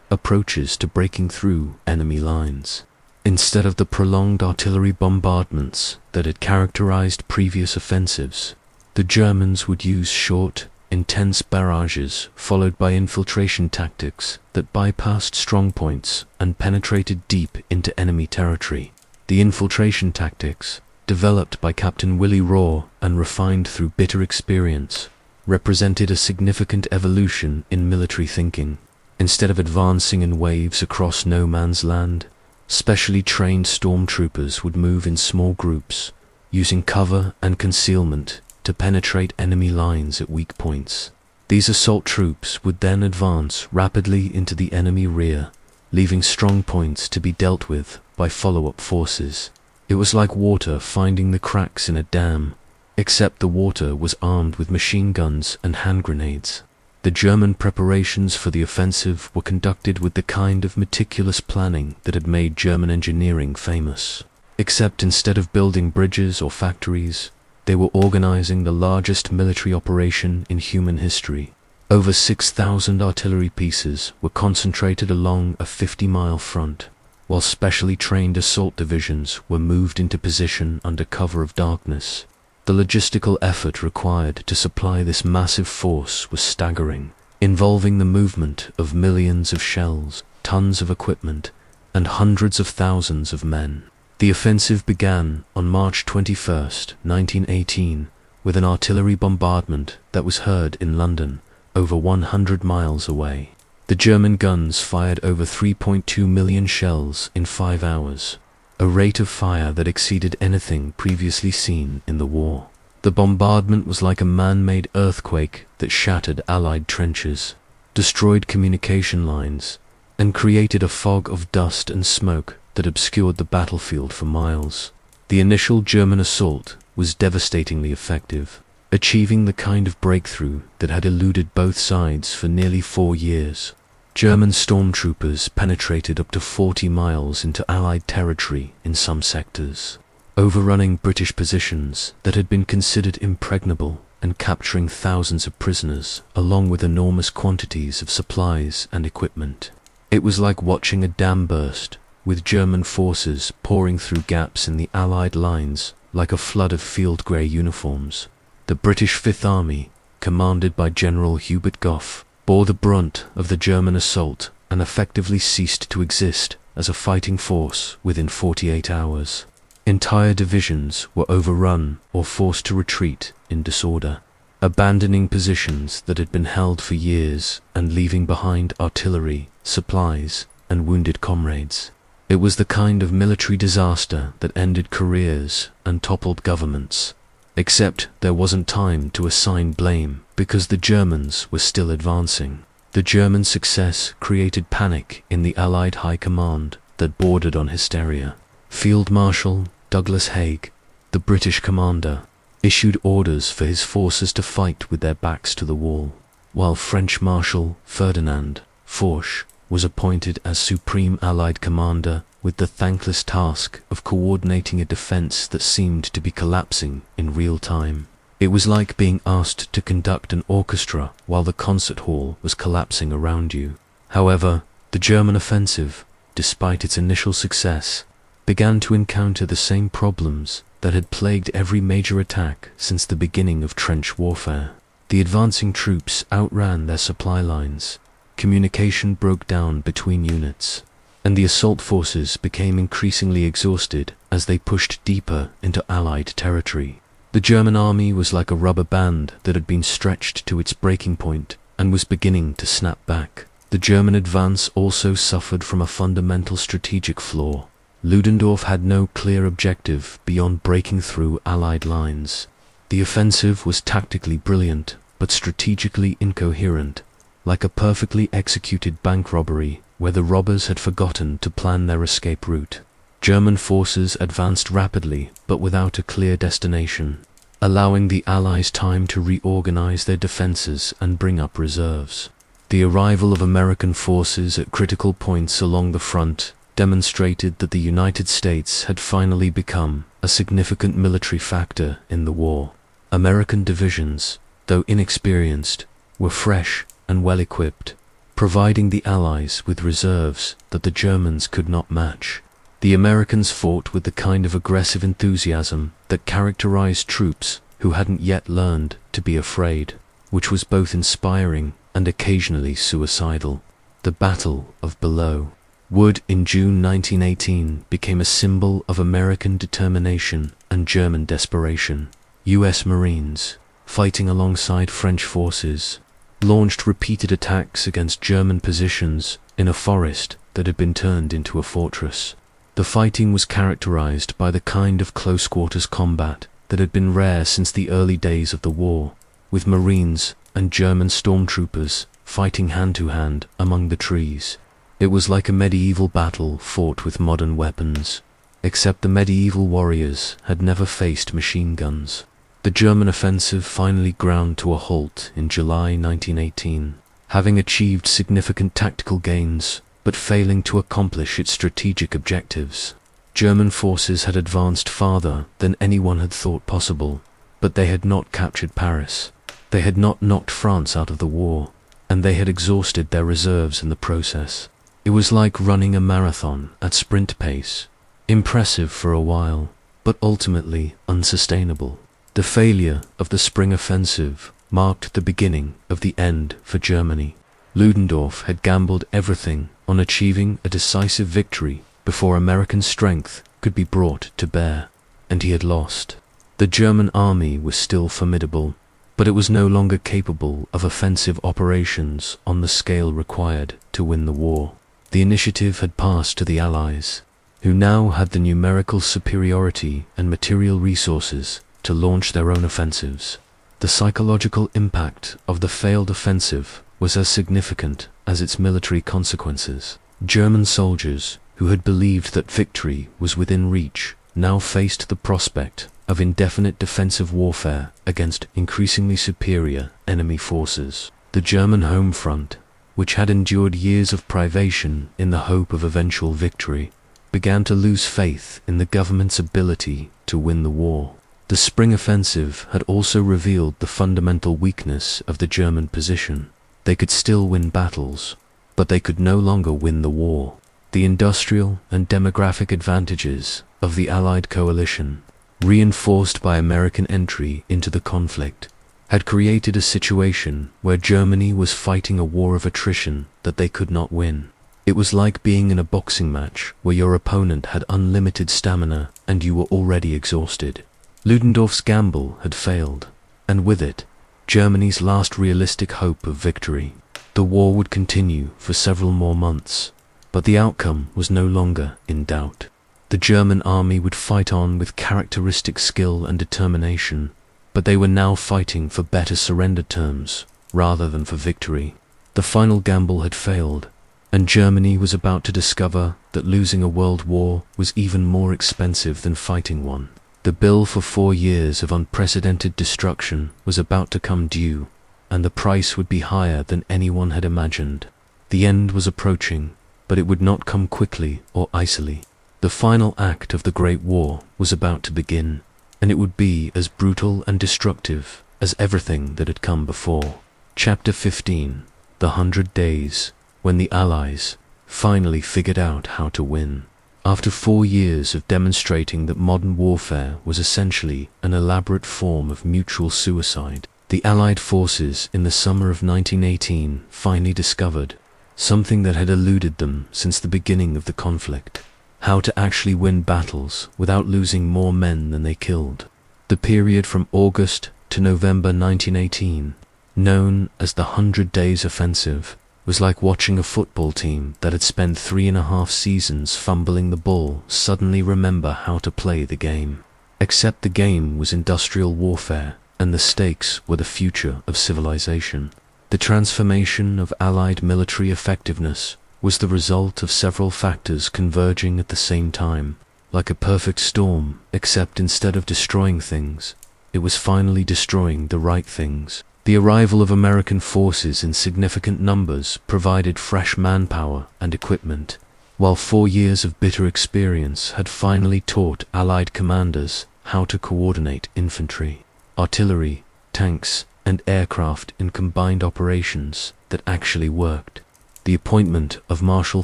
approaches to breaking through enemy lines. Instead of the prolonged artillery bombardments that had characterized previous offensives, the Germans would use short, intense barrages followed by infiltration tactics that bypassed strongpoints and penetrated deep into enemy territory. The infiltration tactics, developed by Captain Willy Rohr and refined through bitter experience, represented a significant evolution in military thinking. Instead of advancing in waves across no man's land, specially trained stormtroopers would move in small groups, using cover and concealment to penetrate enemy lines at weak points. These assault troops would then advance rapidly into the enemy rear, leaving strong points to be dealt with by follow-up forces. It was like water finding the cracks in a dam, except the water was armed with machine guns and hand grenades. The German preparations for the offensive were conducted with the kind of meticulous planning that had made German engineering famous. Except instead of building bridges or factories, they were organizing the largest military operation in human history. Over 6,000 artillery pieces were concentrated along a 50-mile front, while specially trained assault divisions were moved into position under cover of darkness. The logistical effort required to supply this massive force was staggering, involving the movement of millions of shells, tons of equipment, and hundreds of thousands of men. The offensive began on March 21, 1918, with an artillery bombardment that was heard in London, over 100 miles away. The German guns fired over 3.2 million shells in 5 hours, a rate of fire that exceeded anything previously seen in the war. The bombardment was like a man-made earthquake that shattered Allied trenches, destroyed communication lines, and created a fog of dust and smoke that obscured the battlefield for miles. The initial German assault was devastatingly effective, achieving the kind of breakthrough that had eluded both sides for nearly 4 years. German stormtroopers penetrated up to 40 miles into Allied territory in some sectors, overrunning British positions that had been considered impregnable and capturing thousands of prisoners along with enormous quantities of supplies and equipment. It was like watching a dam burst, with German forces pouring through gaps in the Allied lines like a flood of field grey uniforms. The British Fifth Army, commanded by General Hubert Gough, bore the brunt of the German assault and effectively ceased to exist as a fighting force within 48 hours. Entire divisions were overrun or forced to retreat in disorder, abandoning positions that had been held for years and leaving behind artillery, supplies, and wounded comrades. It was the kind of military disaster that ended careers and toppled governments. Except there wasn't time to assign blame because the Germans were still advancing. The German success created panic in the Allied High Command that bordered on hysteria. Field Marshal Douglas Haig, the British commander, issued orders for his forces to fight with their backs to the wall, while French Marshal Ferdinand Foch was appointed as Supreme Allied Commander with the thankless task of coordinating a defense that seemed to be collapsing in real time. It was like being asked to conduct an orchestra while the concert hall was collapsing around you. However, the German offensive, despite its initial success, began to encounter the same problems that had plagued every major attack since the beginning of trench warfare. The advancing troops outran their supply lines, communication broke down between units, and the assault forces became increasingly exhausted as they pushed deeper into Allied territory. The German army was like a rubber band that had been stretched to its breaking point and was beginning to snap back. The German advance also suffered from a fundamental strategic flaw. Ludendorff had no clear objective beyond breaking through Allied lines. The offensive was tactically brilliant, but strategically incoherent, like a perfectly executed bank robbery where the robbers had forgotten to plan their escape route. German forces advanced rapidly but without a clear destination, allowing the Allies time to reorganize their defenses and bring up reserves. The arrival of American forces at critical points along the front demonstrated that the United States had finally become a significant military factor in the war. American divisions, though inexperienced, were fresh and well-equipped, providing the Allies with reserves that the Germans could not match. The Americans fought with the kind of aggressive enthusiasm that characterized troops who hadn't yet learned to be afraid, which was both inspiring and occasionally suicidal. The Battle of Belleau Wood in June 1918 became a symbol of American determination and German desperation. U.S. Marines, fighting alongside French forces, launched repeated attacks against German positions in a forest that had been turned into a fortress. The fighting was characterized by the kind of close-quarters combat that had been rare since the early days of the war, with Marines and German stormtroopers fighting hand-to-hand among the trees. It was like a medieval battle fought with modern weapons, except the medieval warriors had never faced machine guns. The German offensive finally ground to a halt in July 1918, having achieved significant tactical gains, but failing to accomplish its strategic objectives. German forces had advanced farther than anyone had thought possible, but they had not captured Paris. They had not knocked France out of the war, and they had exhausted their reserves in the process. It was like running a marathon at sprint pace, impressive for a while, but ultimately unsustainable. The failure of the spring offensive marked the beginning of the end for Germany. Ludendorff had gambled everything on achieving a decisive victory before American strength could be brought to bear, and he had lost. The German army was still formidable, but it was no longer capable of offensive operations on the scale required to win the war. The initiative had passed to the Allies, who now had the numerical superiority and material resources to launch their own offensives. The psychological impact of the failed offensive was as significant as its military consequences. German soldiers, who had believed that victory was within reach, now faced the prospect of indefinite defensive warfare against increasingly superior enemy forces. The German home front, which had endured years of privation in the hope of eventual victory, began to lose faith in the government's ability to win the war. The spring offensive had also revealed the fundamental weakness of the German position. They could still win battles, but they could no longer win the war. The industrial and demographic advantages of the Allied coalition, reinforced by American entry into the conflict, had created a situation where Germany was fighting a war of attrition that they could not win. It was like being in a boxing match where your opponent had unlimited stamina and you were already exhausted. Ludendorff's gamble had failed, and with it, Germany's last realistic hope of victory. The war would continue for several more months, but the outcome was no longer in doubt. The German army would fight on with characteristic skill and determination, but they were now fighting for better surrender terms rather than for victory. The final gamble had failed, and Germany was about to discover that losing a world war was even more expensive than fighting one. The bill for 4 years of unprecedented destruction was about to come due, and the price would be higher than anyone had imagined. The end was approaching, but it would not come quickly or icily. The final act of the Great War was about to begin, and it would be as brutal and destructive as everything that had come before. Chapter 15: The 100 Days, when the Allies finally figured out how to win. After 4 years of demonstrating that modern warfare was essentially an elaborate form of mutual suicide, the Allied forces in the summer of 1918 finally discovered something that had eluded them since the beginning of the conflict: how to actually win battles without losing more men than they killed. The period from August to November 1918, known as the 100 Days Offensive, was like watching a football team that had spent 3.5 seasons fumbling the ball suddenly remember how to play the game. Except the game was industrial warfare, and the stakes were the future of civilization. The transformation of Allied military effectiveness was the result of several factors converging at the same time, like a perfect storm, except instead of destroying things, it was finally destroying the right things. The arrival of American forces in significant numbers provided fresh manpower and equipment, while 4 years of bitter experience had finally taught Allied commanders how to coordinate infantry, artillery, tanks, and aircraft in combined operations that actually worked. The appointment of Marshal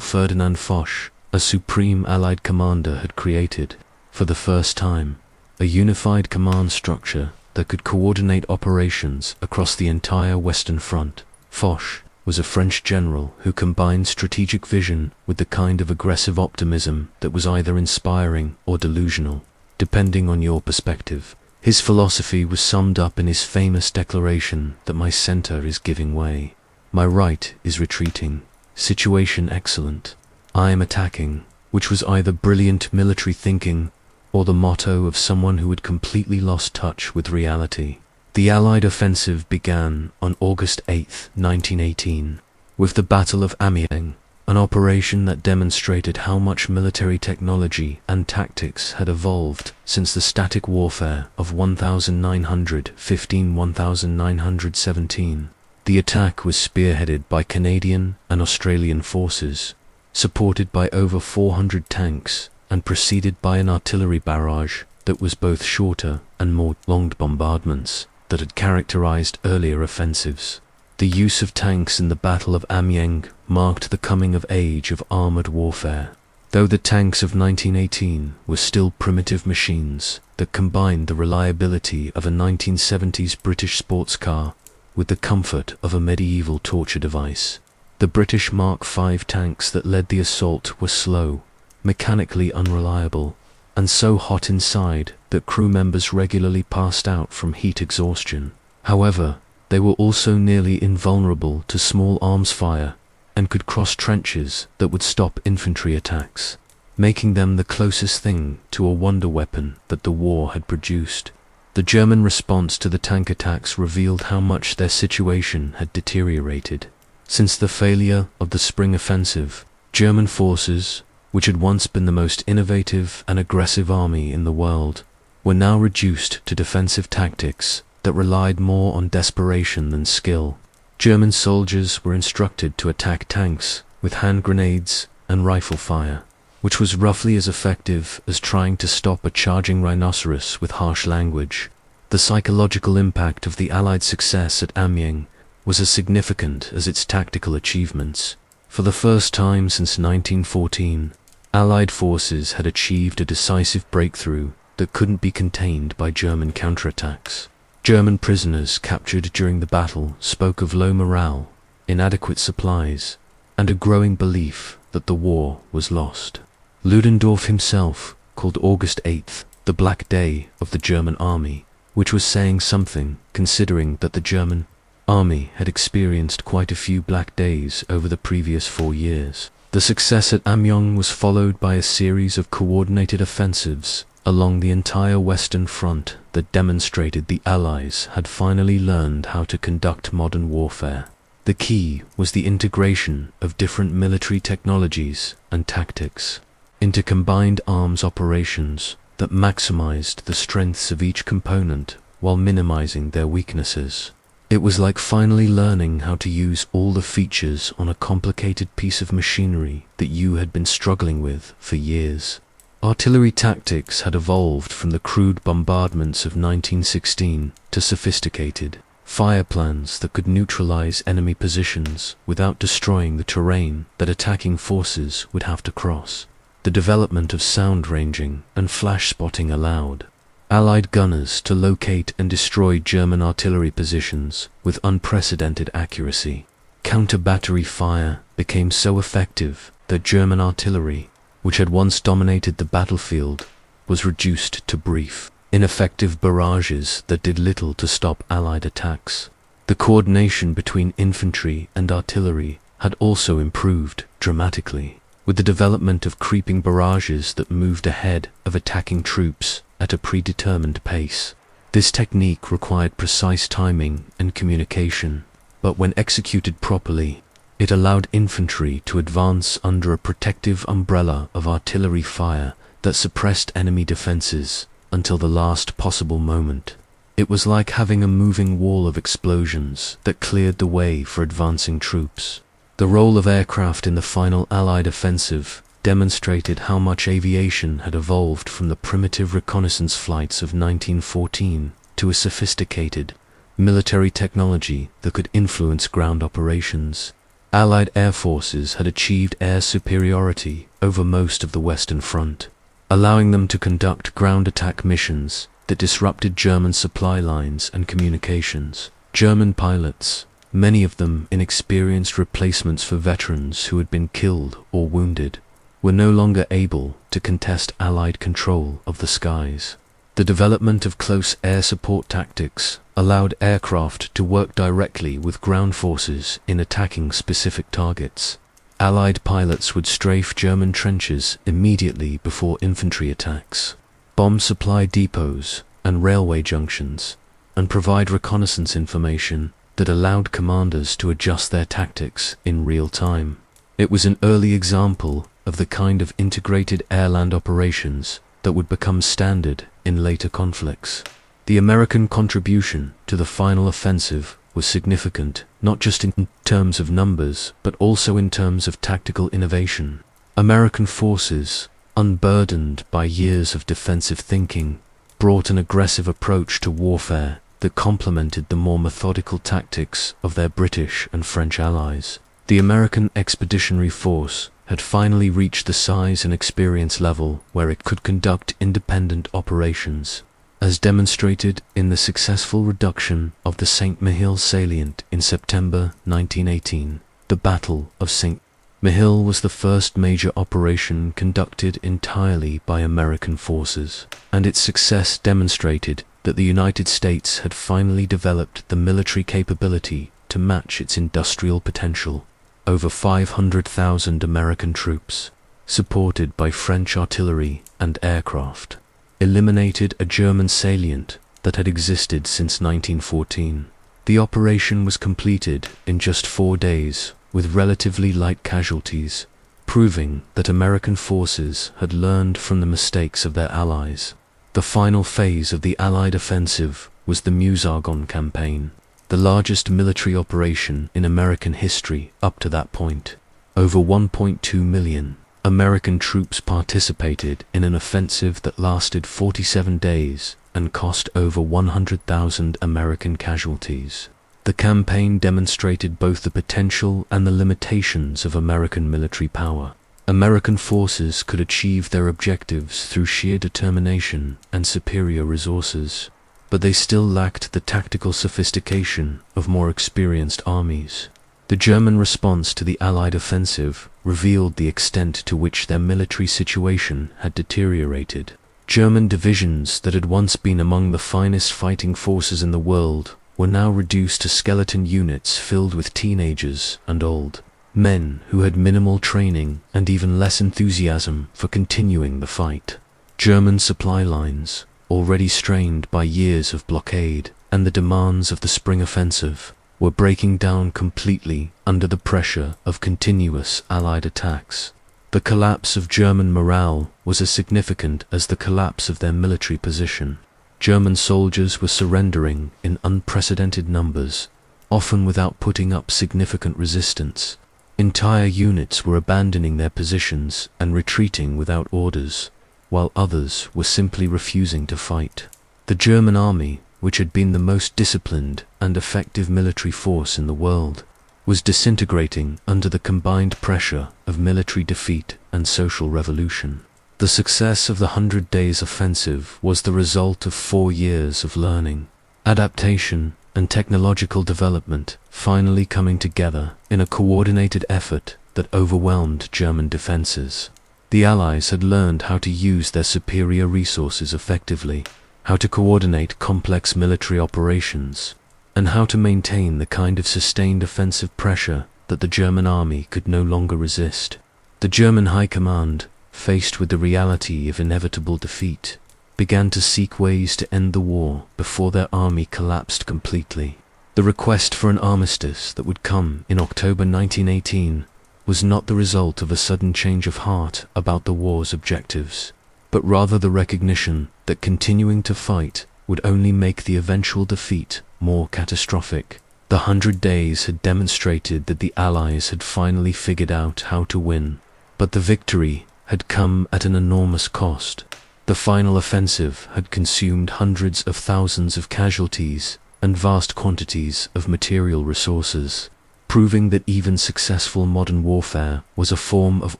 Ferdinand Foch, a supreme Allied commander, had created, for the first time, a unified command structure that could coordinate operations across the entire Western Front. Foch was a French general who combined strategic vision with the kind of aggressive optimism that was either inspiring or delusional, depending on your perspective. His philosophy was summed up in his famous declaration that my center is giving way, my right is retreating, situation excellent, I am attacking, which was either brilliant military thinking or the motto of someone who had completely lost touch with reality. The Allied offensive began on August 8, 1918, with the Battle of Amiens, an operation that demonstrated how much military technology and tactics had evolved since the static warfare of 1915-1917. The attack was spearheaded by Canadian and Australian forces, supported by over 400 tanks, and preceded by an artillery barrage that was both shorter and more prolonged bombardments that had characterized earlier offensives. The use of tanks in the Battle of Amiens marked the coming of age of armored warfare, though the tanks of 1918 were still primitive machines that combined the reliability of a 1970s British sports car with the comfort of a medieval torture device. The British Mark V tanks that led the assault were slow, mechanically unreliable, and so hot inside that crew members regularly passed out from heat exhaustion. However, they were also nearly invulnerable to small arms fire and could cross trenches that would stop infantry attacks, making them the closest thing to a wonder weapon that the war had produced. The German response to the tank attacks revealed how much their situation had deteriorated. Since the failure of the spring offensive, German forces, which had once been the most innovative and aggressive army in the world, were now reduced to defensive tactics that relied more on desperation than skill. German soldiers were instructed to attack tanks with hand grenades and rifle fire, which was roughly as effective as trying to stop a charging rhinoceros with harsh language. The psychological impact of the Allied success at Amiens was as significant as its tactical achievements. For the first time since 1914, Allied forces had achieved a decisive breakthrough that couldn't be contained by German counterattacks. German prisoners captured during the battle spoke of low morale, inadequate supplies, and a growing belief that the war was lost. Ludendorff himself called August 8th the Black Day of the German army, which was saying something considering that the German army had experienced quite a few black days over the previous 4 years. The success at Amiens was followed by a series of coordinated offensives along the entire Western Front that demonstrated the Allies had finally learned how to conduct modern warfare. The key was the integration of different military technologies and tactics into combined arms operations that maximized the strengths of each component while minimizing their weaknesses. It was like finally learning how to use all the features on a complicated piece of machinery that you had been struggling with for years. Artillery tactics had evolved from the crude bombardments of 1916 to sophisticated fire plans that could neutralize enemy positions without destroying the terrain that attacking forces would have to cross. The development of sound ranging and flash spotting allowed Allied gunners to locate and destroy German artillery positions with unprecedented accuracy. Counter-battery fire became so effective that German artillery, which had once dominated the battlefield, was reduced to brief, ineffective barrages that did little to stop Allied attacks. The coordination between infantry and artillery had also improved dramatically, with the development of creeping barrages that moved ahead of attacking troops at a predetermined pace. This technique required precise timing and communication, but when executed properly, it allowed infantry to advance under a protective umbrella of artillery fire that suppressed enemy defenses until the last possible moment. It was like having a moving wall of explosions that cleared the way for advancing troops. The role of aircraft in the final Allied offensive demonstrated how much aviation had evolved from the primitive reconnaissance flights of 1914 to a sophisticated military technology that could influence ground operations. Allied air forces had achieved air superiority over most of the Western Front, allowing them to conduct ground attack missions that disrupted German supply lines and communications. German pilots, many of them inexperienced replacements for veterans who had been killed or wounded, were no longer able to contest Allied control of the skies. The development of close air support tactics allowed aircraft to work directly with ground forces in attacking specific targets. Allied pilots would strafe German trenches immediately before infantry attacks, bomb supply depots and railway junctions, and provide reconnaissance information that allowed commanders to adjust their tactics in real time. It was an early example of the kind of integrated air-land operations that would become standard in later conflicts. The American contribution to the final offensive was significant, not just in terms of numbers, but also in terms of tactical innovation. American forces, unburdened by years of defensive thinking, brought an aggressive approach to warfare that complemented the more methodical tactics of their British and French allies. The American Expeditionary Force had finally reached the size and experience level where it could conduct independent operations, as demonstrated in the successful reduction of the St. Mihiel salient in September 1918. The Battle of St. Mihiel was the first major operation conducted entirely by American forces, and its success demonstrated that the United States had finally developed the military capability to match its industrial potential. Over 500,000 American troops, supported by French artillery and aircraft, eliminated a German salient that had existed since 1914. The operation was completed in just 4 days with relatively light casualties, proving that American forces had learned from the mistakes of their allies. The final phase of the Allied offensive was the Meuse-Argonne campaign, the largest military operation in American history up to that point. Over 1.2 million American troops participated in an offensive that lasted 47 days and cost over 100,000 American casualties. The campaign demonstrated both the potential and the limitations of American military power. American forces could achieve their objectives through sheer determination and superior resources, but they still lacked the tactical sophistication of more experienced armies. The German response to the Allied offensive revealed the extent to which their military situation had deteriorated. German divisions that had once been among the finest fighting forces in the world were now reduced to skeleton units filled with teenagers and old men who had minimal training and even less enthusiasm for continuing the fight. German supply lines, already strained by years of blockade and the demands of the spring offensive, were breaking down completely under the pressure of continuous Allied attacks. The collapse of German morale was as significant as the collapse of their military position. German soldiers were surrendering in unprecedented numbers, often without putting up significant resistance. Entire units were abandoning their positions and retreating without orders, while others were simply refusing to fight. The German army, which had been the most disciplined and effective military force in the world, was disintegrating under the combined pressure of military defeat and social revolution. The success of the 100 Days Offensive was the result of 4 years of learning, adaptation, and technological development finally coming together in a coordinated effort that overwhelmed German defenses. The Allies had learned how to use their superior resources effectively, how to coordinate complex military operations, and how to maintain the kind of sustained offensive pressure that the German army could no longer resist. The German High Command, faced with the reality of inevitable defeat, began to seek ways to end the war before their army collapsed completely. The request for an armistice that would come in October 1918 was not the result of a sudden change of heart about the war's objectives, but rather the recognition that continuing to fight would only make the eventual defeat more catastrophic. The 100 Days had demonstrated that the Allies had finally figured out how to win, but the victory had come at an enormous cost. The final offensive had consumed hundreds of thousands of casualties and vast quantities of material resources, proving that even successful modern warfare was a form of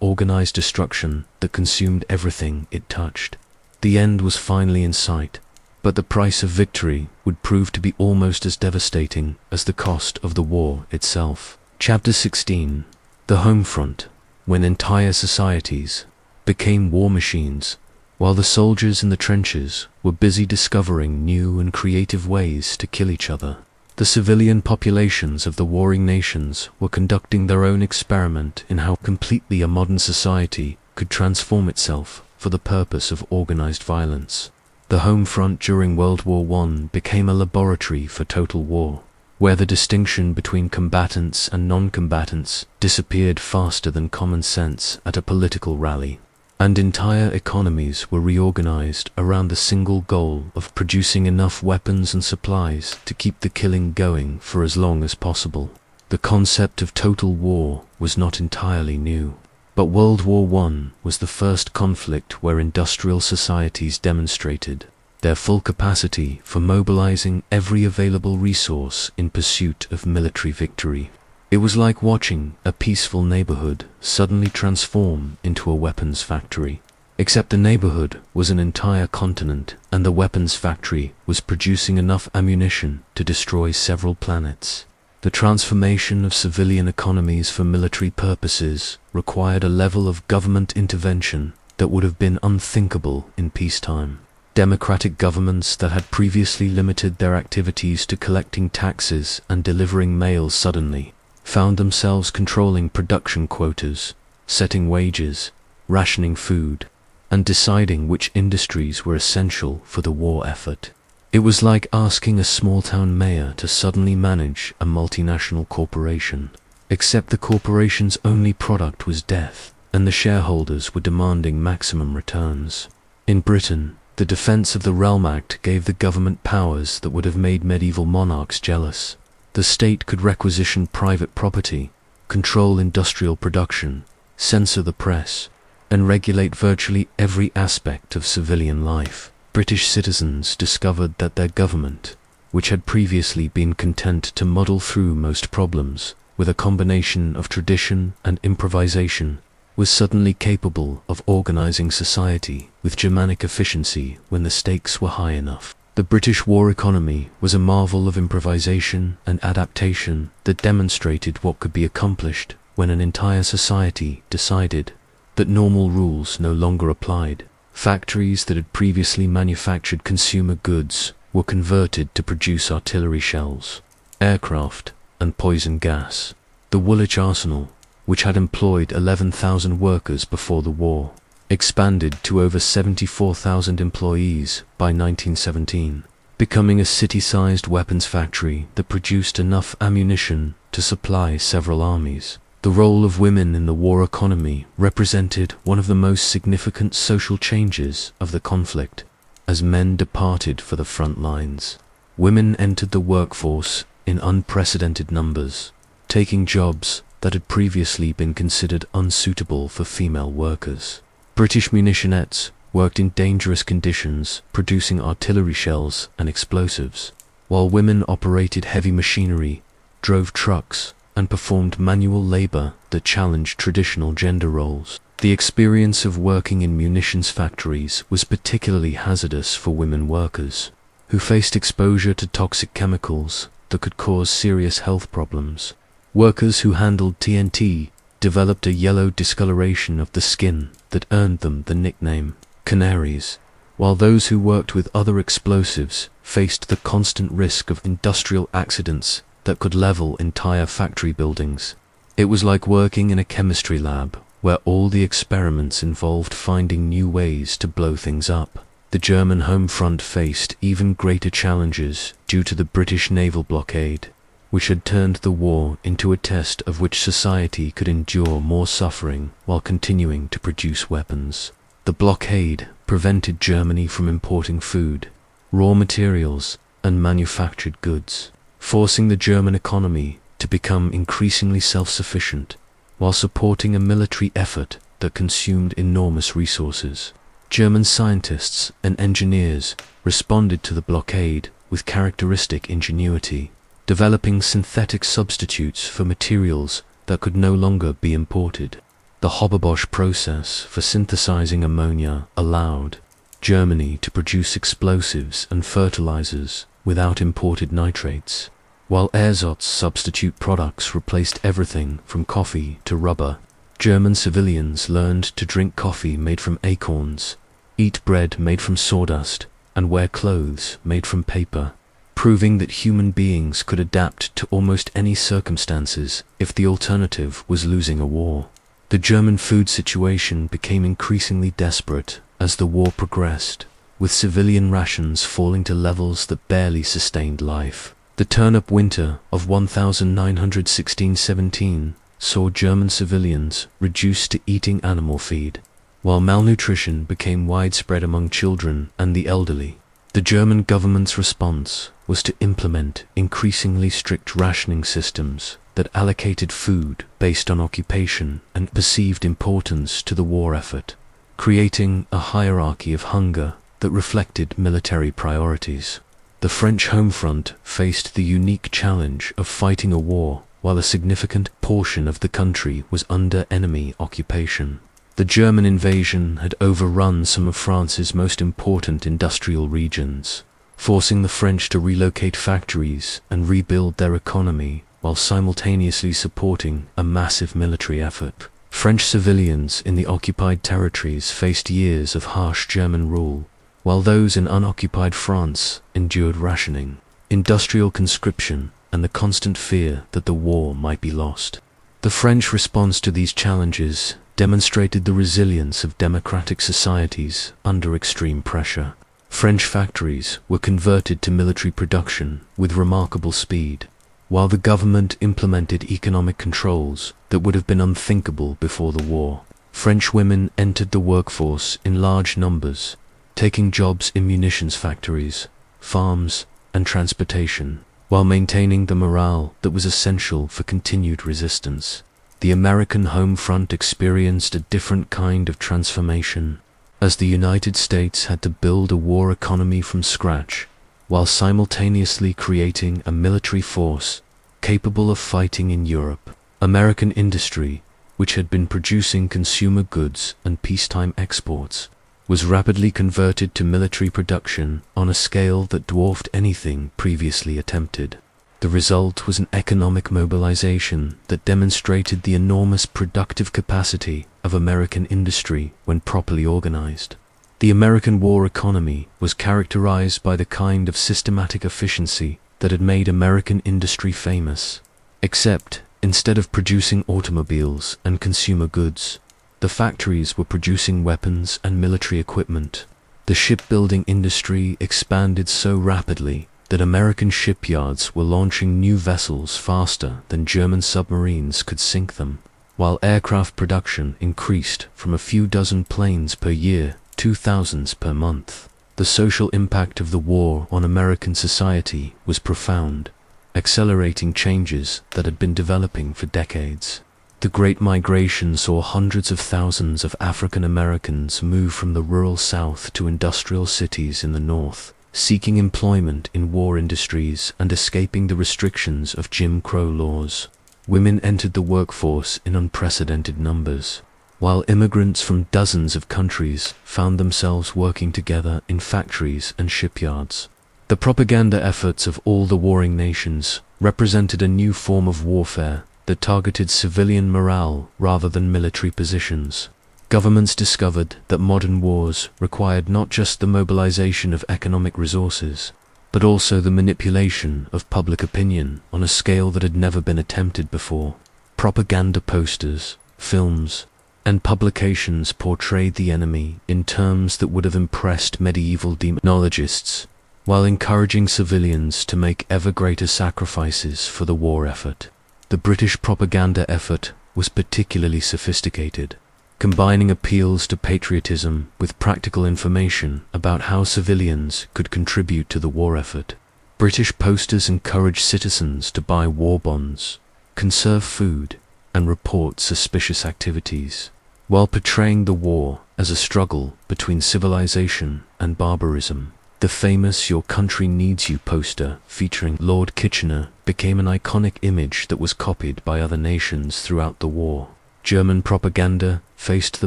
organized destruction that consumed everything it touched. The end was finally in sight, but the price of victory would prove to be almost as devastating as the cost of the war itself. Chapter 16. The Home Front, when entire societies became war machines, while the soldiers in the trenches were busy discovering new and creative ways to kill each other. The civilian populations of the warring nations were conducting their own experiment in how completely a modern society could transform itself for the purpose of organized violence. The home front during World War I became a laboratory for total war, where the distinction between combatants and non-combatants disappeared faster than common sense at a political rally, and entire economies were reorganized around the single goal of producing enough weapons and supplies to keep the killing going for as long as possible. The concept of total war was not entirely new, but World War I was the first conflict where industrial societies demonstrated their full capacity for mobilizing every available resource in pursuit of military victory. It was like watching a peaceful neighborhood suddenly transform into a weapons factory, except the neighborhood was an entire continent and the weapons factory was producing enough ammunition to destroy several planets. The transformation of civilian economies for military purposes required a level of government intervention that would have been unthinkable in peacetime. Democratic governments that had previously limited their activities to collecting taxes and delivering mail suddenly found themselves controlling production quotas, setting wages, rationing food, and deciding which industries were essential for the war effort. It was like asking a small-town mayor to suddenly manage a multinational corporation, except the corporation's only product was death, and the shareholders were demanding maximum returns. In Britain, the Defence of the Realm Act gave the government powers that would have made medieval monarchs jealous. The state could requisition private property, control industrial production, censor the press, and regulate virtually every aspect of civilian life. British citizens discovered that their government, which had previously been content to muddle through most problems with a combination of tradition and improvisation, was suddenly capable of organizing society with Germanic efficiency when the stakes were high enough. The British war economy was a marvel of improvisation and adaptation that demonstrated what could be accomplished when an entire society decided that normal rules no longer applied. Factories that had previously manufactured consumer goods were converted to produce artillery shells, aircraft, and poison gas. The Woolwich Arsenal, which had employed 11,000 workers before the war, expanded to over 74,000 employees by 1917, becoming a city-sized weapons factory that produced enough ammunition to supply several armies. The role of women in the war economy represented one of the most significant social changes of the conflict. As men departed for the front lines, women entered the workforce in unprecedented numbers, taking jobs that had previously been considered unsuitable for female workers. British munitionettes worked in dangerous conditions, producing artillery shells and explosives, while women operated heavy machinery, drove trucks, and performed manual labor that challenged traditional gender roles. The experience of working in munitions factories was particularly hazardous for women workers, who faced exposure to toxic chemicals that could cause serious health problems. Workers who handled TNT developed a yellow discoloration of the skin that earned them the nickname canaries, while those who worked with other explosives faced the constant risk of industrial accidents that could level entire factory buildings. It was like working in a chemistry lab, where all the experiments involved finding new ways to blow things up. The German home front faced even greater challenges due to the British naval blockade, which had turned the war into a test of which society could endure more suffering while continuing to produce weapons. The blockade prevented Germany from importing food, raw materials, and manufactured goods, forcing the German economy to become increasingly self-sufficient, while supporting a military effort that consumed enormous resources. German scientists and engineers responded to the blockade with characteristic ingenuity, developing synthetic substitutes for materials that could no longer be imported. The Haber-Bosch process for synthesizing ammonia allowed Germany to produce explosives and fertilizers without imported nitrates, while ersatz substitute products replaced everything from coffee to rubber. German civilians learned to drink coffee made from acorns, eat bread made from sawdust, and wear clothes made from paper, proving that human beings could adapt to almost any circumstances if the alternative was losing a war. The German food situation became increasingly desperate as the war progressed, with civilian rations falling to levels that barely sustained life. The turnip winter of 1916-17 saw German civilians reduced to eating animal feed, while malnutrition became widespread among children and the elderly. The German government's response was to implement increasingly strict rationing systems that allocated food based on occupation and perceived importance to the war effort, creating a hierarchy of hunger that reflected military priorities. The French home front faced the unique challenge of fighting a war while a significant portion of the country was under enemy occupation. The German invasion had overrun some of France's most important industrial regions, forcing the French to relocate factories and rebuild their economy while simultaneously supporting a massive military effort. French civilians in the occupied territories faced years of harsh German rule, while those in unoccupied France endured rationing, industrial conscription, and the constant fear that the war might be lost. The French response to these challenges demonstrated the resilience of democratic societies under extreme pressure. French factories were converted to military production with remarkable speed, while the government implemented economic controls that would have been unthinkable before the war. French women entered the workforce in large numbers, taking jobs in munitions factories, farms, and transportation, while maintaining the morale that was essential for continued resistance. The American home front experienced a different kind of transformation, as the United States had to build a war economy from scratch, while simultaneously creating a military force capable of fighting in Europe. American industry, which had been producing consumer goods and peacetime exports, was rapidly converted to military production on a scale that dwarfed anything previously attempted. The result was an economic mobilization that demonstrated the enormous productive capacity of American industry when properly organized. The American war economy was characterized by the kind of systematic efficiency that had made American industry famous, except instead of producing automobiles and consumer goods, The factories were producing weapons and military equipment. The shipbuilding industry expanded so rapidly that American shipyards were launching new vessels faster than German submarines could sink them, while aircraft production increased from a few dozen planes per year to thousands per month. The social impact of the war on American society was profound, accelerating changes that had been developing for decades. The Great Migration saw hundreds of thousands of African Americans move from the rural South to industrial cities in the North, seeking employment in war industries and escaping the restrictions of Jim Crow laws. Women entered the workforce in unprecedented numbers, while immigrants from dozens of countries found themselves working together in factories and shipyards. The propaganda efforts of all the warring nations represented a new form of warfare that targeted civilian morale rather than military positions. Governments discovered that modern wars required not just the mobilization of economic resources, but also the manipulation of public opinion on a scale that had never been attempted before. Propaganda posters, films, and publications portrayed the enemy in terms that would have impressed medieval demonologists, while encouraging civilians to make ever greater sacrifices for the war effort. The British propaganda effort was particularly sophisticated, combining appeals to patriotism with practical information about how civilians could contribute to the war effort. British posters encouraged citizens to buy war bonds, conserve food, and report suspicious activities, while portraying the war as a struggle between civilization and barbarism. The famous "Your Country Needs You" poster featuring Lord Kitchener became an iconic image that was copied by other nations throughout the war. German propaganda faced the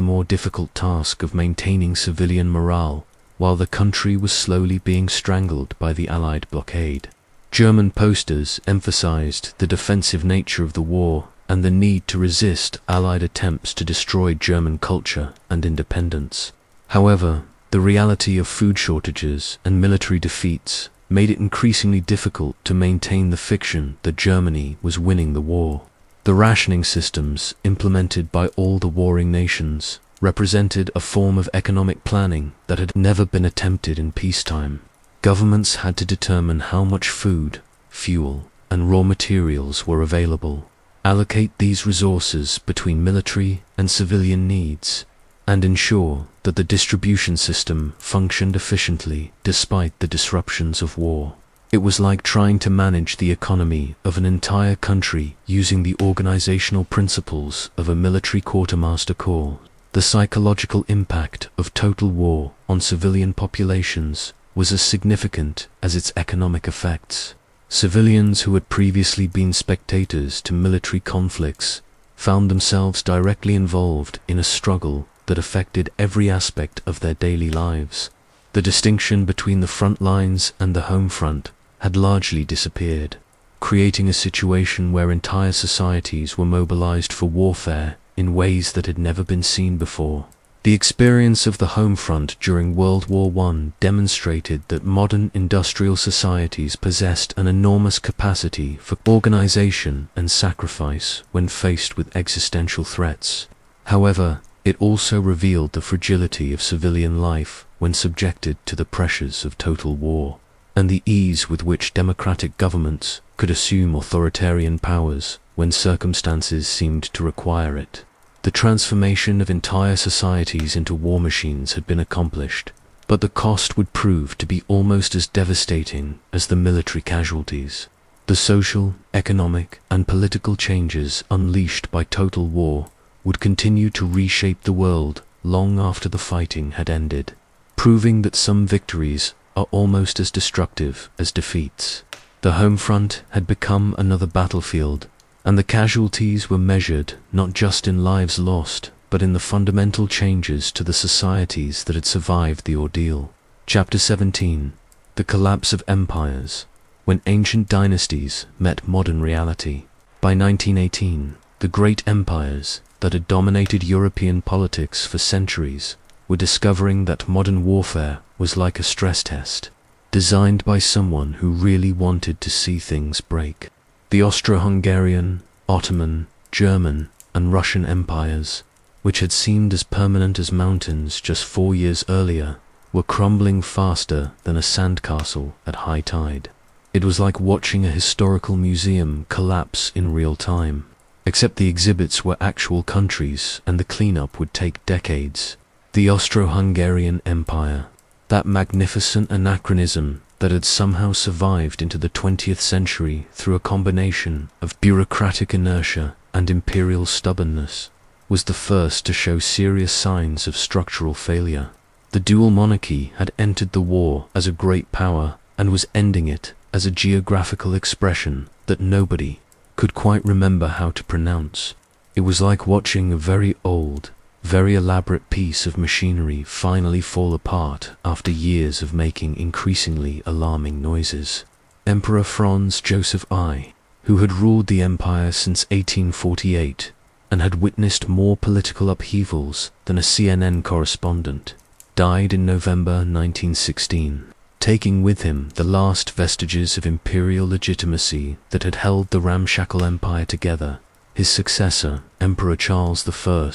more difficult task of maintaining civilian morale while the country was slowly being strangled by the Allied blockade. German posters emphasized the defensive nature of the war and the need to resist Allied attempts to destroy German culture and independence. However, the reality of food shortages and military defeats made it increasingly difficult to maintain the fiction that Germany was winning the war. The rationing systems implemented by all the warring nations represented a form of economic planning that had never been attempted in peacetime. Governments had to determine how much food, fuel, and raw materials were available, allocate these resources between military and civilian needs, and ensure that the distribution system functioned efficiently despite the disruptions of war. It was like trying to manage the economy of an entire country using the organizational principles of a military quartermaster corps. The psychological impact of total war on civilian populations was as significant as its economic effects. Civilians who had previously been spectators to military conflicts found themselves directly involved in a struggle that affected every aspect of their daily lives. The distinction between the front lines and the home front had largely disappeared, creating a situation where entire societies were mobilized for warfare in ways that had never been seen before. The experience of the home front during World War I demonstrated that modern industrial societies possessed an enormous capacity for organization and sacrifice when faced with existential threats. However, it also revealed the fragility of civilian life when subjected to the pressures of total war, and the ease with which democratic governments could assume authoritarian powers when circumstances seemed to require it. The transformation of entire societies into war machines had been accomplished, but the cost would prove to be almost as devastating as the military casualties. The social, economic, and political changes unleashed by total war would continue to reshape the world long after the fighting had ended, proving that some victories are almost as destructive as defeats. The home front had become another battlefield, and the casualties were measured not just in lives lost, but in the fundamental changes to the societies that had survived the ordeal. Chapter 17. The Collapse of Empires. When ancient dynasties met modern reality. By 1918, the great empires that had dominated European politics for centuries were discovering that modern warfare was like a stress test, designed by someone who really wanted to see things break. The Austro-Hungarian, Ottoman, German, and Russian empires, which had seemed as permanent as mountains just 4 years earlier, were crumbling faster than a sandcastle at high tide. It was like watching a historical museum collapse in real time, except the exhibits were actual countries and the cleanup would take decades. The Austro-Hungarian Empire, that magnificent anachronism that had somehow survived into the 20th century through a combination of bureaucratic inertia and imperial stubbornness, was the first to show serious signs of structural failure. The dual monarchy had entered the war as a great power and was ending it as a geographical expression that nobody could quite remember how to pronounce. It was like watching a very old, very elaborate piece of machinery finally fall apart after years of making increasingly alarming noises. Emperor Franz Joseph I, who had ruled the empire since 1848 and had witnessed more political upheavals than a CNN correspondent, died in November 1916, taking with him the last vestiges of imperial legitimacy that had held the ramshackle empire together. His successor, Emperor Charles I,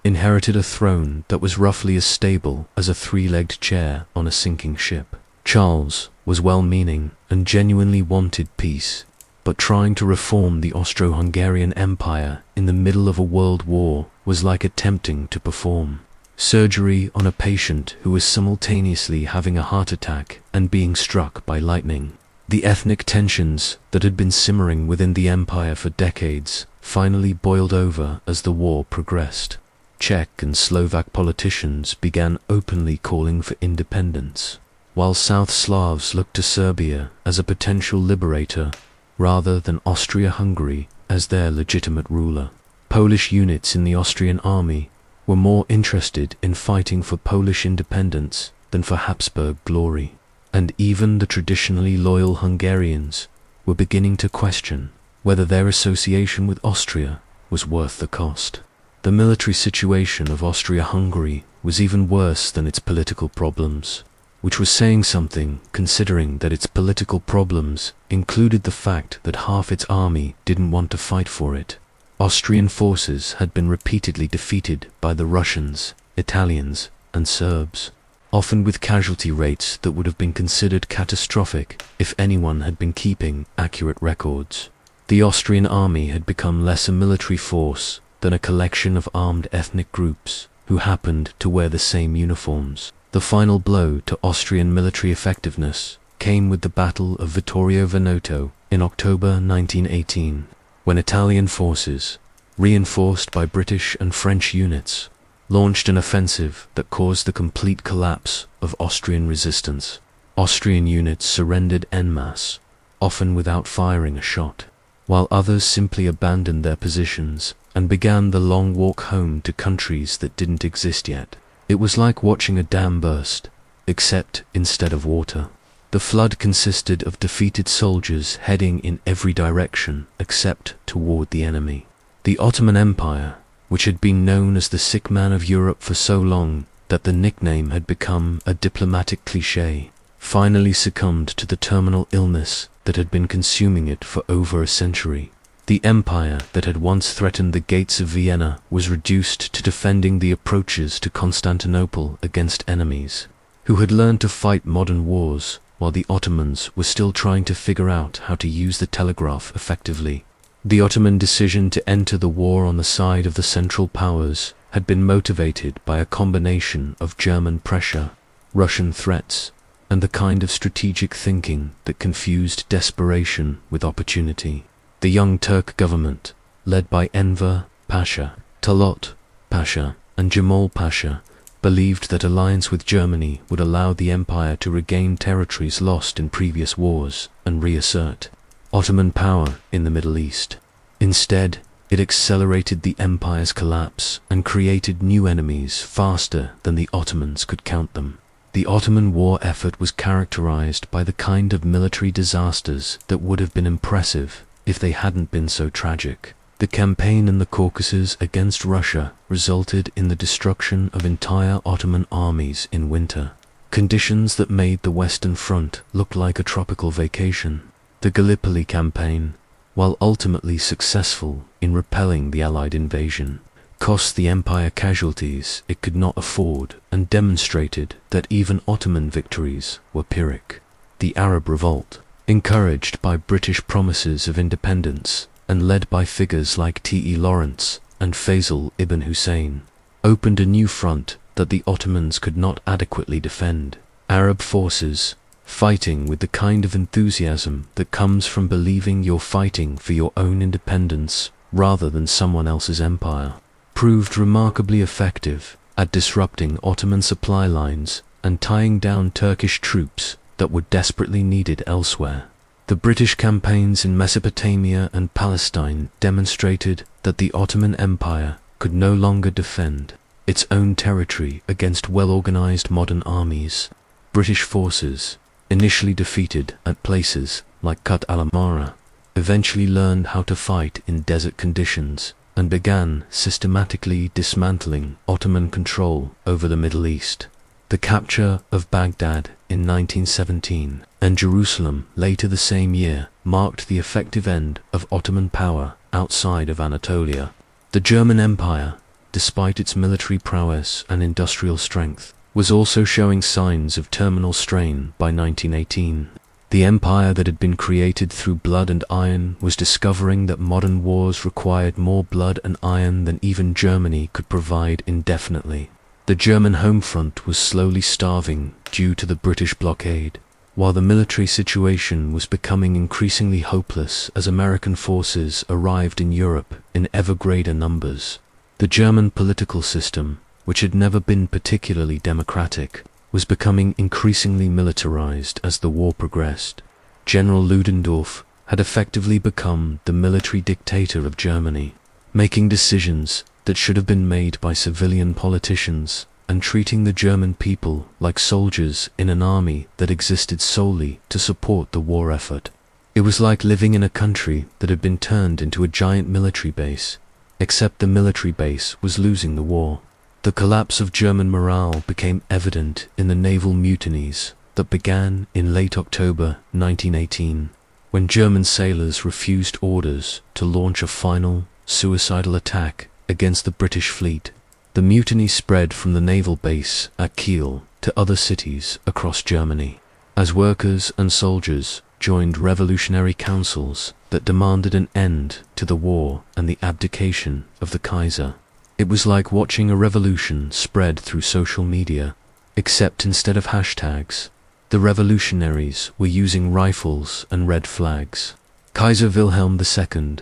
inherited a throne that was roughly as stable as a three-legged chair on a sinking ship. Charles was well-meaning and genuinely wanted peace, but trying to reform the Austro-Hungarian Empire in the middle of a world war was like attempting to perform surgery on a patient who was simultaneously having a heart attack and being struck by lightning. The ethnic tensions that had been simmering within the empire for decades finally boiled over as the war progressed. Czech and Slovak politicians began openly calling for independence, while South Slavs looked to Serbia as a potential liberator rather than Austria-Hungary as their legitimate ruler. Polish units in the Austrian army were more interested in fighting for Polish independence than for Habsburg glory, and even the traditionally loyal Hungarians were beginning to question whether their association with Austria was worth the cost. The military situation of Austria-Hungary was even worse than its political problems, which was saying something considering that its political problems included the fact that half its army didn't want to fight for it. Austrian forces had been repeatedly defeated by the Russians, Italians, and Serbs, often with casualty rates that would have been considered catastrophic if anyone had been keeping accurate records. The Austrian army had become less a military force than a collection of armed ethnic groups who happened to wear the same uniforms. The final blow to Austrian military effectiveness came with the Battle of Vittorio Veneto in October 1918, when Italian forces, reinforced by British and French units, launched an offensive that caused the complete collapse of Austrian resistance. Austrian units surrendered en masse, often without firing a shot, while others simply abandoned their positions and began the long walk home to countries that didn't exist yet. It was like watching a dam burst, except instead of water. The flood consisted of defeated soldiers heading in every direction except toward the enemy. The Ottoman Empire, which had been known as the sick man of Europe for so long that the nickname had become a diplomatic cliché, finally succumbed to the terminal illness that had been consuming it for over a century. The empire that had once threatened the gates of Vienna was reduced to defending the approaches to Constantinople against enemies, who had learned to fight modern wars, while the Ottomans were still trying to figure out how to use the telegraph effectively. The Ottoman decision to enter the war on the side of the Central Powers had been motivated by a combination of German pressure, Russian threats, and the kind of strategic thinking that confused desperation with opportunity. The Young Turk government, led by Enver Pasha, Talat Pasha, and Jamal Pasha, believed that alliance with Germany would allow the empire to regain territories lost in previous wars and reassert Ottoman power in the Middle East. Instead, it accelerated the empire's collapse and created new enemies faster than the Ottomans could count them. The Ottoman war effort was characterized by the kind of military disasters that would have been impressive if they hadn't been so tragic. The campaign in the Caucasus against Russia resulted in the destruction of entire Ottoman armies in winter, conditions that made the Western Front look like a tropical vacation. The Gallipoli campaign, while ultimately successful in repelling the Allied invasion, cost the empire casualties it could not afford, and demonstrated that even Ottoman victories were Pyrrhic. The Arab Revolt, encouraged by British promises of independence and led by figures like T.E. Lawrence and Faisal ibn Hussein, opened a new front that the Ottomans could not adequately defend. Arab forces, fighting with the kind of enthusiasm that comes from believing you're fighting for your own independence rather than someone else's empire, proved remarkably effective at disrupting Ottoman supply lines and tying down Turkish troops that were desperately needed elsewhere. The British campaigns in Mesopotamia and Palestine demonstrated that the Ottoman Empire could no longer defend its own territory against well-organized modern armies. British forces, initially defeated at places like Kut al-Amara, eventually learned how to fight in desert conditions and began systematically dismantling Ottoman control over the Middle East. The capture of Baghdad in 1917 and Jerusalem later the same year marked the effective end of Ottoman power outside of Anatolia. The German Empire, despite its military prowess and industrial strength, was also showing signs of terminal strain by 1918. The empire that had been created through blood and iron was discovering that modern wars required more blood and iron than even Germany could provide indefinitely. The German home front was slowly starving due to the British blockade, while the military situation was becoming increasingly hopeless as American forces arrived in Europe in ever greater numbers. The German political system, which had never been particularly democratic, was becoming increasingly militarized as the war progressed. General Ludendorff had effectively become the military dictator of Germany, making decisions that should have been made by civilian politicians and treating the German people like soldiers in an army that existed solely to support the war effort. It was like living in a country that had been turned into a giant military base, except the military base was losing the war. The collapse of German morale became evident in the naval mutinies that began in late October 1918, when German sailors refused orders to launch a final, suicidal attack against the British fleet. The mutiny spread from the naval base at Kiel to other cities across Germany, as workers and soldiers joined revolutionary councils that demanded an end to the war and the abdication of the Kaiser. It was like watching a revolution spread through social media, except instead of hashtags, the revolutionaries were using rifles and red flags. Kaiser Wilhelm II,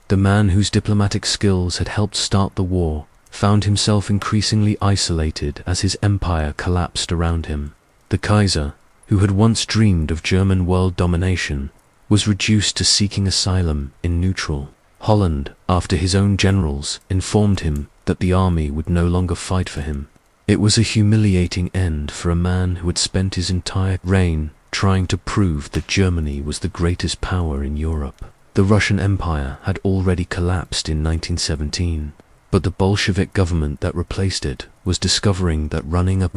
the man whose diplomatic skills had helped start the war, found himself increasingly isolated as his empire collapsed around him. The Kaiser, who had once dreamed of German world domination, was reduced to seeking asylum in neutral Holland after his own generals informed him that the army would no longer fight for him. It was a humiliating end for a man who had spent his entire reign trying to prove that Germany was the greatest power in Europe. The Russian Empire had already collapsed in 1917, but the Bolshevik government that replaced it was discovering that running a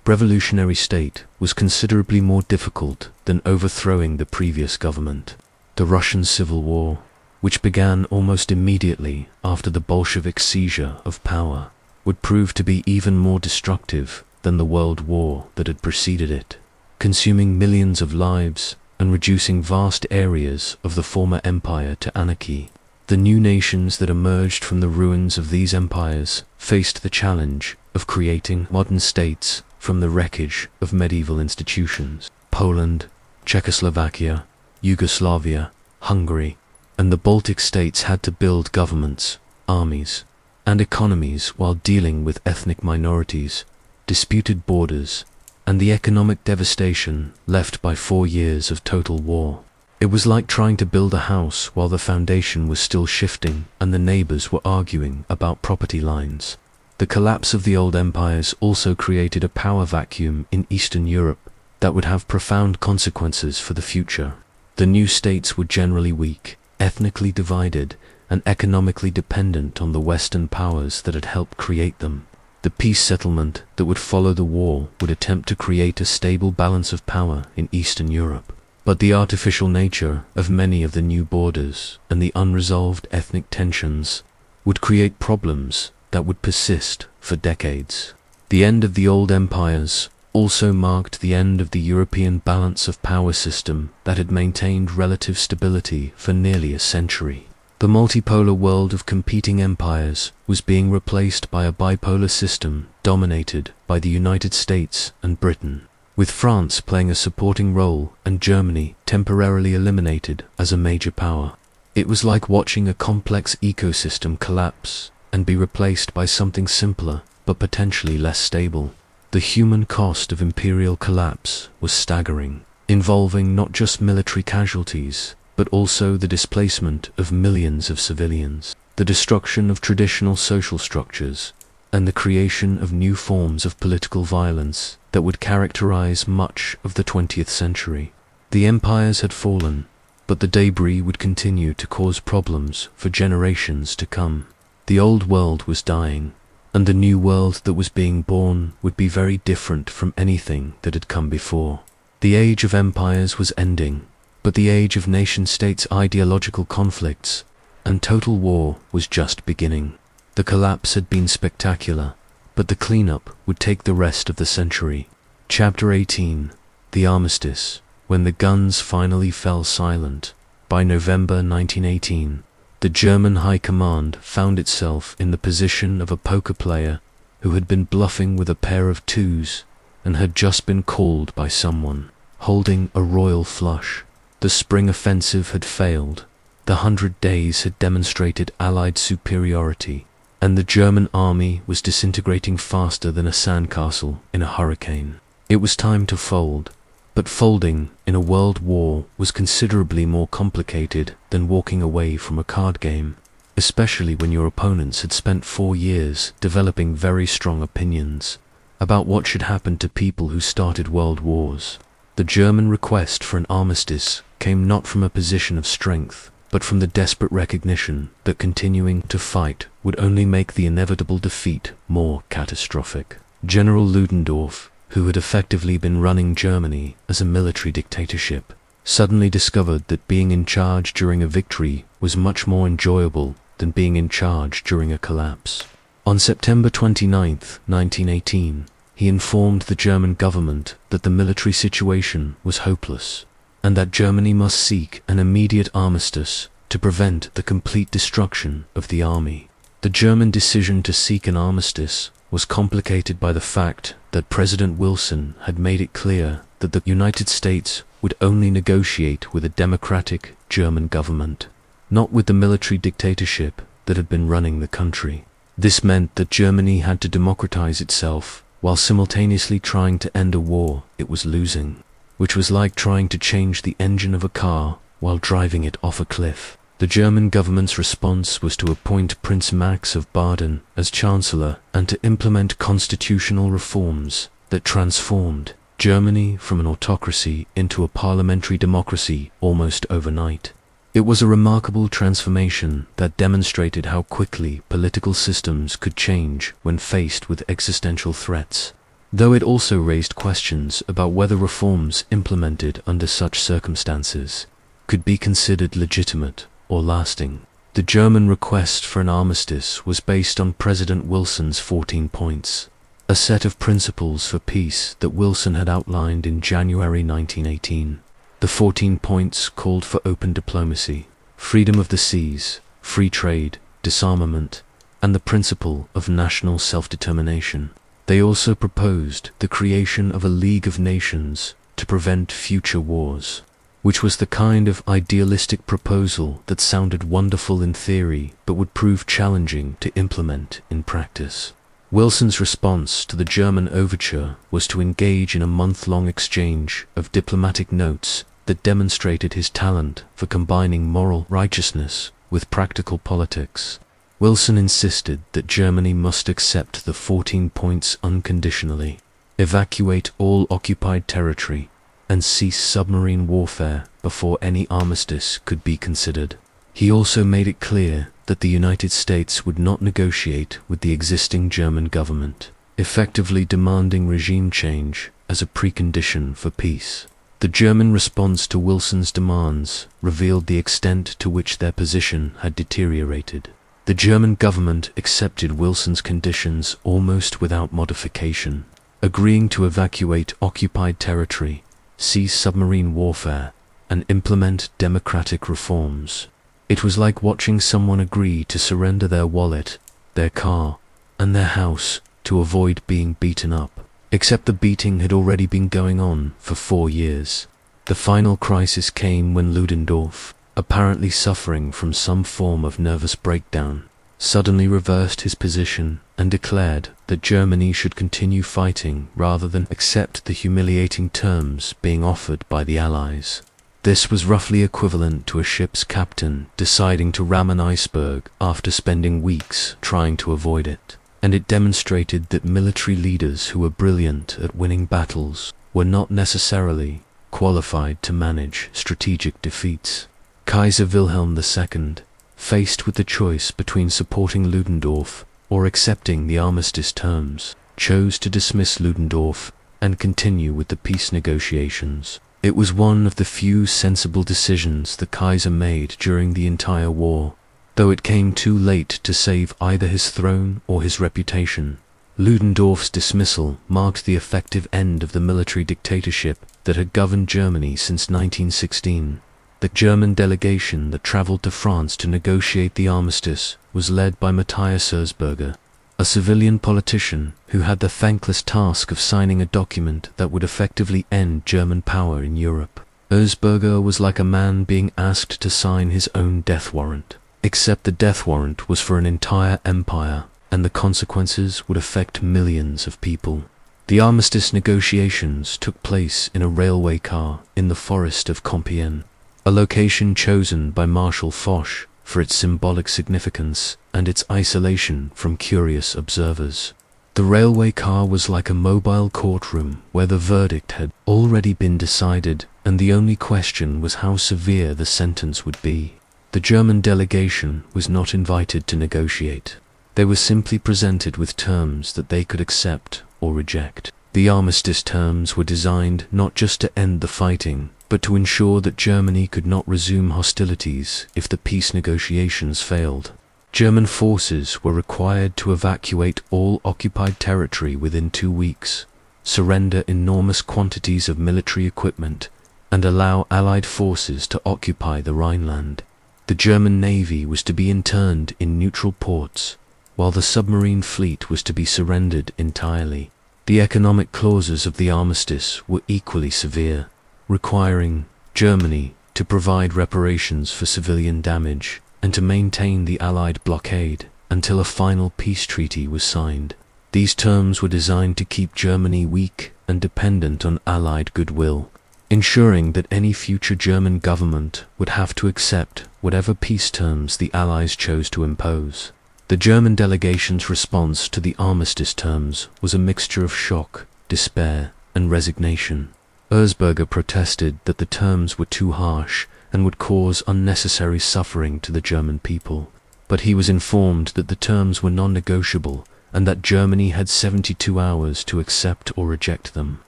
revolutionary state was considerably more difficult than overthrowing the previous government. The Russian Civil War, which began almost immediately after the Bolshevik seizure of power, would prove to be even more destructive than the World War that had preceded it, consuming millions of lives and reducing vast areas of the former empire to anarchy. The new nations that emerged from the ruins of these empires faced the challenge of creating modern states from the wreckage of medieval institutions. Poland, Czechoslovakia, Yugoslavia, Hungary, and the Baltic states had to build governments, armies, and economies while dealing with ethnic minorities, disputed borders, and the economic devastation left by 4 years of total war. It was like trying to build a house while the foundation was still shifting and the neighbors were arguing about property lines. The collapse of the old empires also created a power vacuum in Eastern Europe that would have profound consequences for the future. The new states were generally weak, ethnically divided, and economically dependent on the Western powers that had helped create them. The peace settlement that would follow the war would attempt to create a stable balance of power in Eastern Europe. But the artificial nature of many of the new borders and the unresolved ethnic tensions would create problems that would persist for decades. The end of the old empires also marked the end of the European balance of power system that had maintained relative stability for nearly a century. The multipolar world of competing empires was being replaced by a bipolar system dominated by the United States and Britain, with France playing a supporting role and Germany temporarily eliminated as a major power. It was like watching a complex ecosystem collapse and be replaced by something simpler but potentially less stable. The human cost of imperial collapse was staggering, involving not just military casualties, but also the displacement of millions of civilians, the destruction of traditional social structures, and the creation of new forms of political violence that would characterize much of the 20th century. The empires had fallen, but the debris would continue to cause problems for generations to come. The old world was dying, and the new world that was being born would be very different from anything that had come before. The age of empires was ending, but the age of nation-states' ideological conflicts and total war was just beginning. The collapse had been spectacular, but the cleanup would take the rest of the century. Chapter 18: The Armistice. When the guns finally fell silent, by November 1918, the German High Command found itself in the position of a poker player who had been bluffing with a pair of twos and had just been called by someone holding a royal flush. The spring offensive had failed, the 100 Days had demonstrated Allied superiority, and the German army was disintegrating faster than a sandcastle in a hurricane. It was time to fold. But folding in a world war was considerably more complicated than walking away from a card game, especially when your opponents had spent 4 years developing very strong opinions about what should happen to people who started world wars. The German request for an armistice came not from a position of strength, but from the desperate recognition that continuing to fight would only make the inevitable defeat more catastrophic. General Ludendorff, who had effectively been running Germany as a military dictatorship, suddenly discovered that being in charge during a victory was much more enjoyable than being in charge during a collapse. On September 29, 1918, he informed the German government that the military situation was hopeless, and that Germany must seek an immediate armistice to prevent the complete destruction of the army. The German decision to seek an armistice was complicated by the fact that President Wilson had made it clear that the United States would only negotiate with a democratic German government, not with the military dictatorship that had been running the country. This meant that Germany had to democratize itself while simultaneously trying to end a war it was losing, which was like trying to change the engine of a car while driving it off a cliff. The German government's response was to appoint Prince Max of Baden as Chancellor and to implement constitutional reforms that transformed Germany from an autocracy into a parliamentary democracy almost overnight. It was a remarkable transformation that demonstrated how quickly political systems could change when faced with existential threats, though it also raised questions about whether reforms implemented under such circumstances could be considered legitimate or lasting. The German request for an armistice was based on President Wilson's 14 points, a set of principles for peace that Wilson had outlined in January 1918. The 14 points called for open diplomacy, freedom of the seas, free trade, disarmament, and the principle of national self-determination. They also proposed the creation of a League of Nations to prevent future wars, which was the kind of idealistic proposal that sounded wonderful in theory but would prove challenging to implement in practice. Wilson's response to the German overture was to engage in a month-long exchange of diplomatic notes that demonstrated his talent for combining moral righteousness with practical politics. Wilson insisted that Germany must accept the 14 points unconditionally, evacuate all occupied territory, and cease submarine warfare before any armistice could be considered. He also made it clear that the United States would not negotiate with the existing German government, effectively demanding regime change as a precondition for peace. The German response to Wilson's demands revealed the extent to which their position had deteriorated. The German government accepted Wilson's conditions almost without modification, agreeing to evacuate occupied territory, cease submarine warfare, and implement democratic reforms. It was like watching someone agree to surrender their wallet, their car, and their house to avoid being beaten up. Except the beating had already been going on for 4 years. The final crisis came when Ludendorff, apparently suffering from some form of nervous breakdown, suddenly reversed his position and declared that Germany should continue fighting rather than accept the humiliating terms being offered by the Allies. This was roughly equivalent to a ship's captain deciding to ram an iceberg after spending weeks trying to avoid it. And it demonstrated that military leaders who were brilliant at winning battles were not necessarily qualified to manage strategic defeats. Kaiser Wilhelm II, faced with the choice between supporting Ludendorff or accepting the armistice terms, chose to dismiss Ludendorff and continue with the peace negotiations. It was one of the few sensible decisions the Kaiser made during the entire war, though it came too late to save either his throne or his reputation. Ludendorff's dismissal marked the effective end of the military dictatorship that had governed Germany since 1916. The German delegation that traveled to France to negotiate the armistice was led by Matthias Erzberger, a civilian politician who had the thankless task of signing a document that would effectively end German power in Europe. Erzberger was like a man being asked to sign his own death warrant, except the death warrant was for an entire empire, and the consequences would affect millions of people. The armistice negotiations took place in a railway car in the forest of Compiègne, a location chosen by Marshal Foch for its symbolic significance and its isolation from curious observers. The railway car was like a mobile courtroom where the verdict had already been decided, and the only question was how severe the sentence would be. The German delegation was not invited to negotiate. They were simply presented with terms that they could accept or reject. The armistice terms were designed not just to end the fighting, but to ensure that Germany could not resume hostilities if the peace negotiations failed. German forces were required to evacuate all occupied territory within 2 weeks, surrender enormous quantities of military equipment, and allow Allied forces to occupy the Rhineland. The German Navy was to be interned in neutral ports, while the submarine fleet was to be surrendered entirely. The economic clauses of the armistice were equally severe, requiring Germany to provide reparations for civilian damage and to maintain the Allied blockade until a final peace treaty was signed. These terms were designed to keep Germany weak and dependent on Allied goodwill, ensuring that any future German government would have to accept whatever peace terms the Allies chose to impose. The German delegation's response to the armistice terms was a mixture of shock, despair, and resignation. Erzberger protested that the terms were too harsh and would cause unnecessary suffering to the German people, but he was informed that the terms were non-negotiable and that Germany had 72 hours to accept or reject them.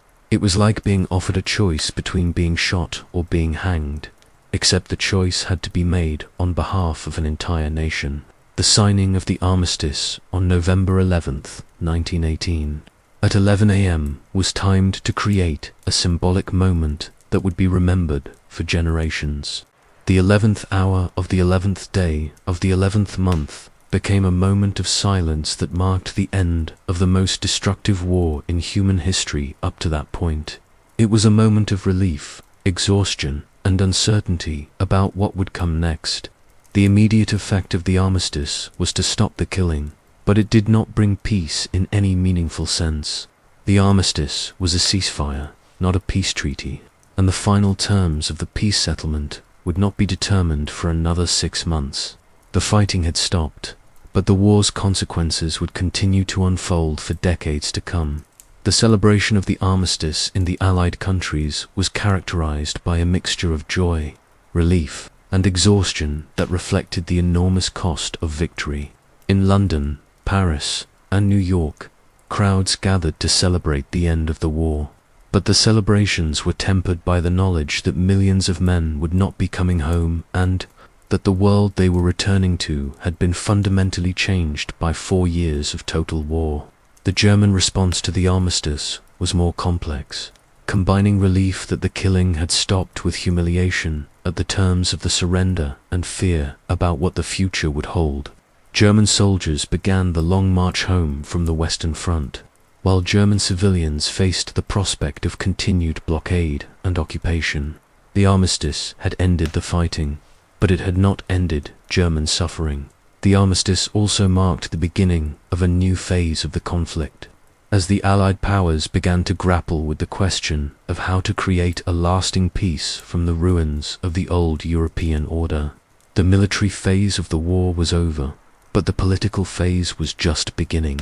It was like being offered a choice between being shot or being hanged, except the choice had to be made on behalf of an entire nation. The signing of the armistice on November 11th, 1918, at 11 a.m. was timed to create a symbolic moment that would be remembered for generations. The 11th hour of the 11th day of the 11th month became a moment of silence that marked the end of the most destructive war in human history up to that point. It was a moment of relief, exhaustion, and uncertainty about what would come next. The immediate effect of the armistice was to stop the killing, but it did not bring peace in any meaningful sense. The armistice was a ceasefire, not a peace treaty, and the final terms of the peace settlement would not be determined for another 6 months. The fighting had stopped, but the war's consequences would continue to unfold for decades to come. The celebration of the armistice in the Allied countries was characterized by a mixture of joy, relief, and exhaustion that reflected the enormous cost of victory. In London, Paris, and New York, crowds gathered to celebrate the end of the war. But the celebrations were tempered by the knowledge that millions of men would not be coming home and, that the world they were returning to had been fundamentally changed by 4 years of total war. The German response to the armistice was more complex, combining relief that the killing had stopped with humiliation at the terms of the surrender and fear about what the future would hold. German soldiers began the long march home from the Western Front, while German civilians faced the prospect of continued blockade and occupation. The armistice had ended the fighting, but it had not ended German suffering. The armistice also marked the beginning of a new phase of the conflict, as the Allied powers began to grapple with the question of how to create a lasting peace from the ruins of the old European order. The military phase of the war was over, but the political phase was just beginning,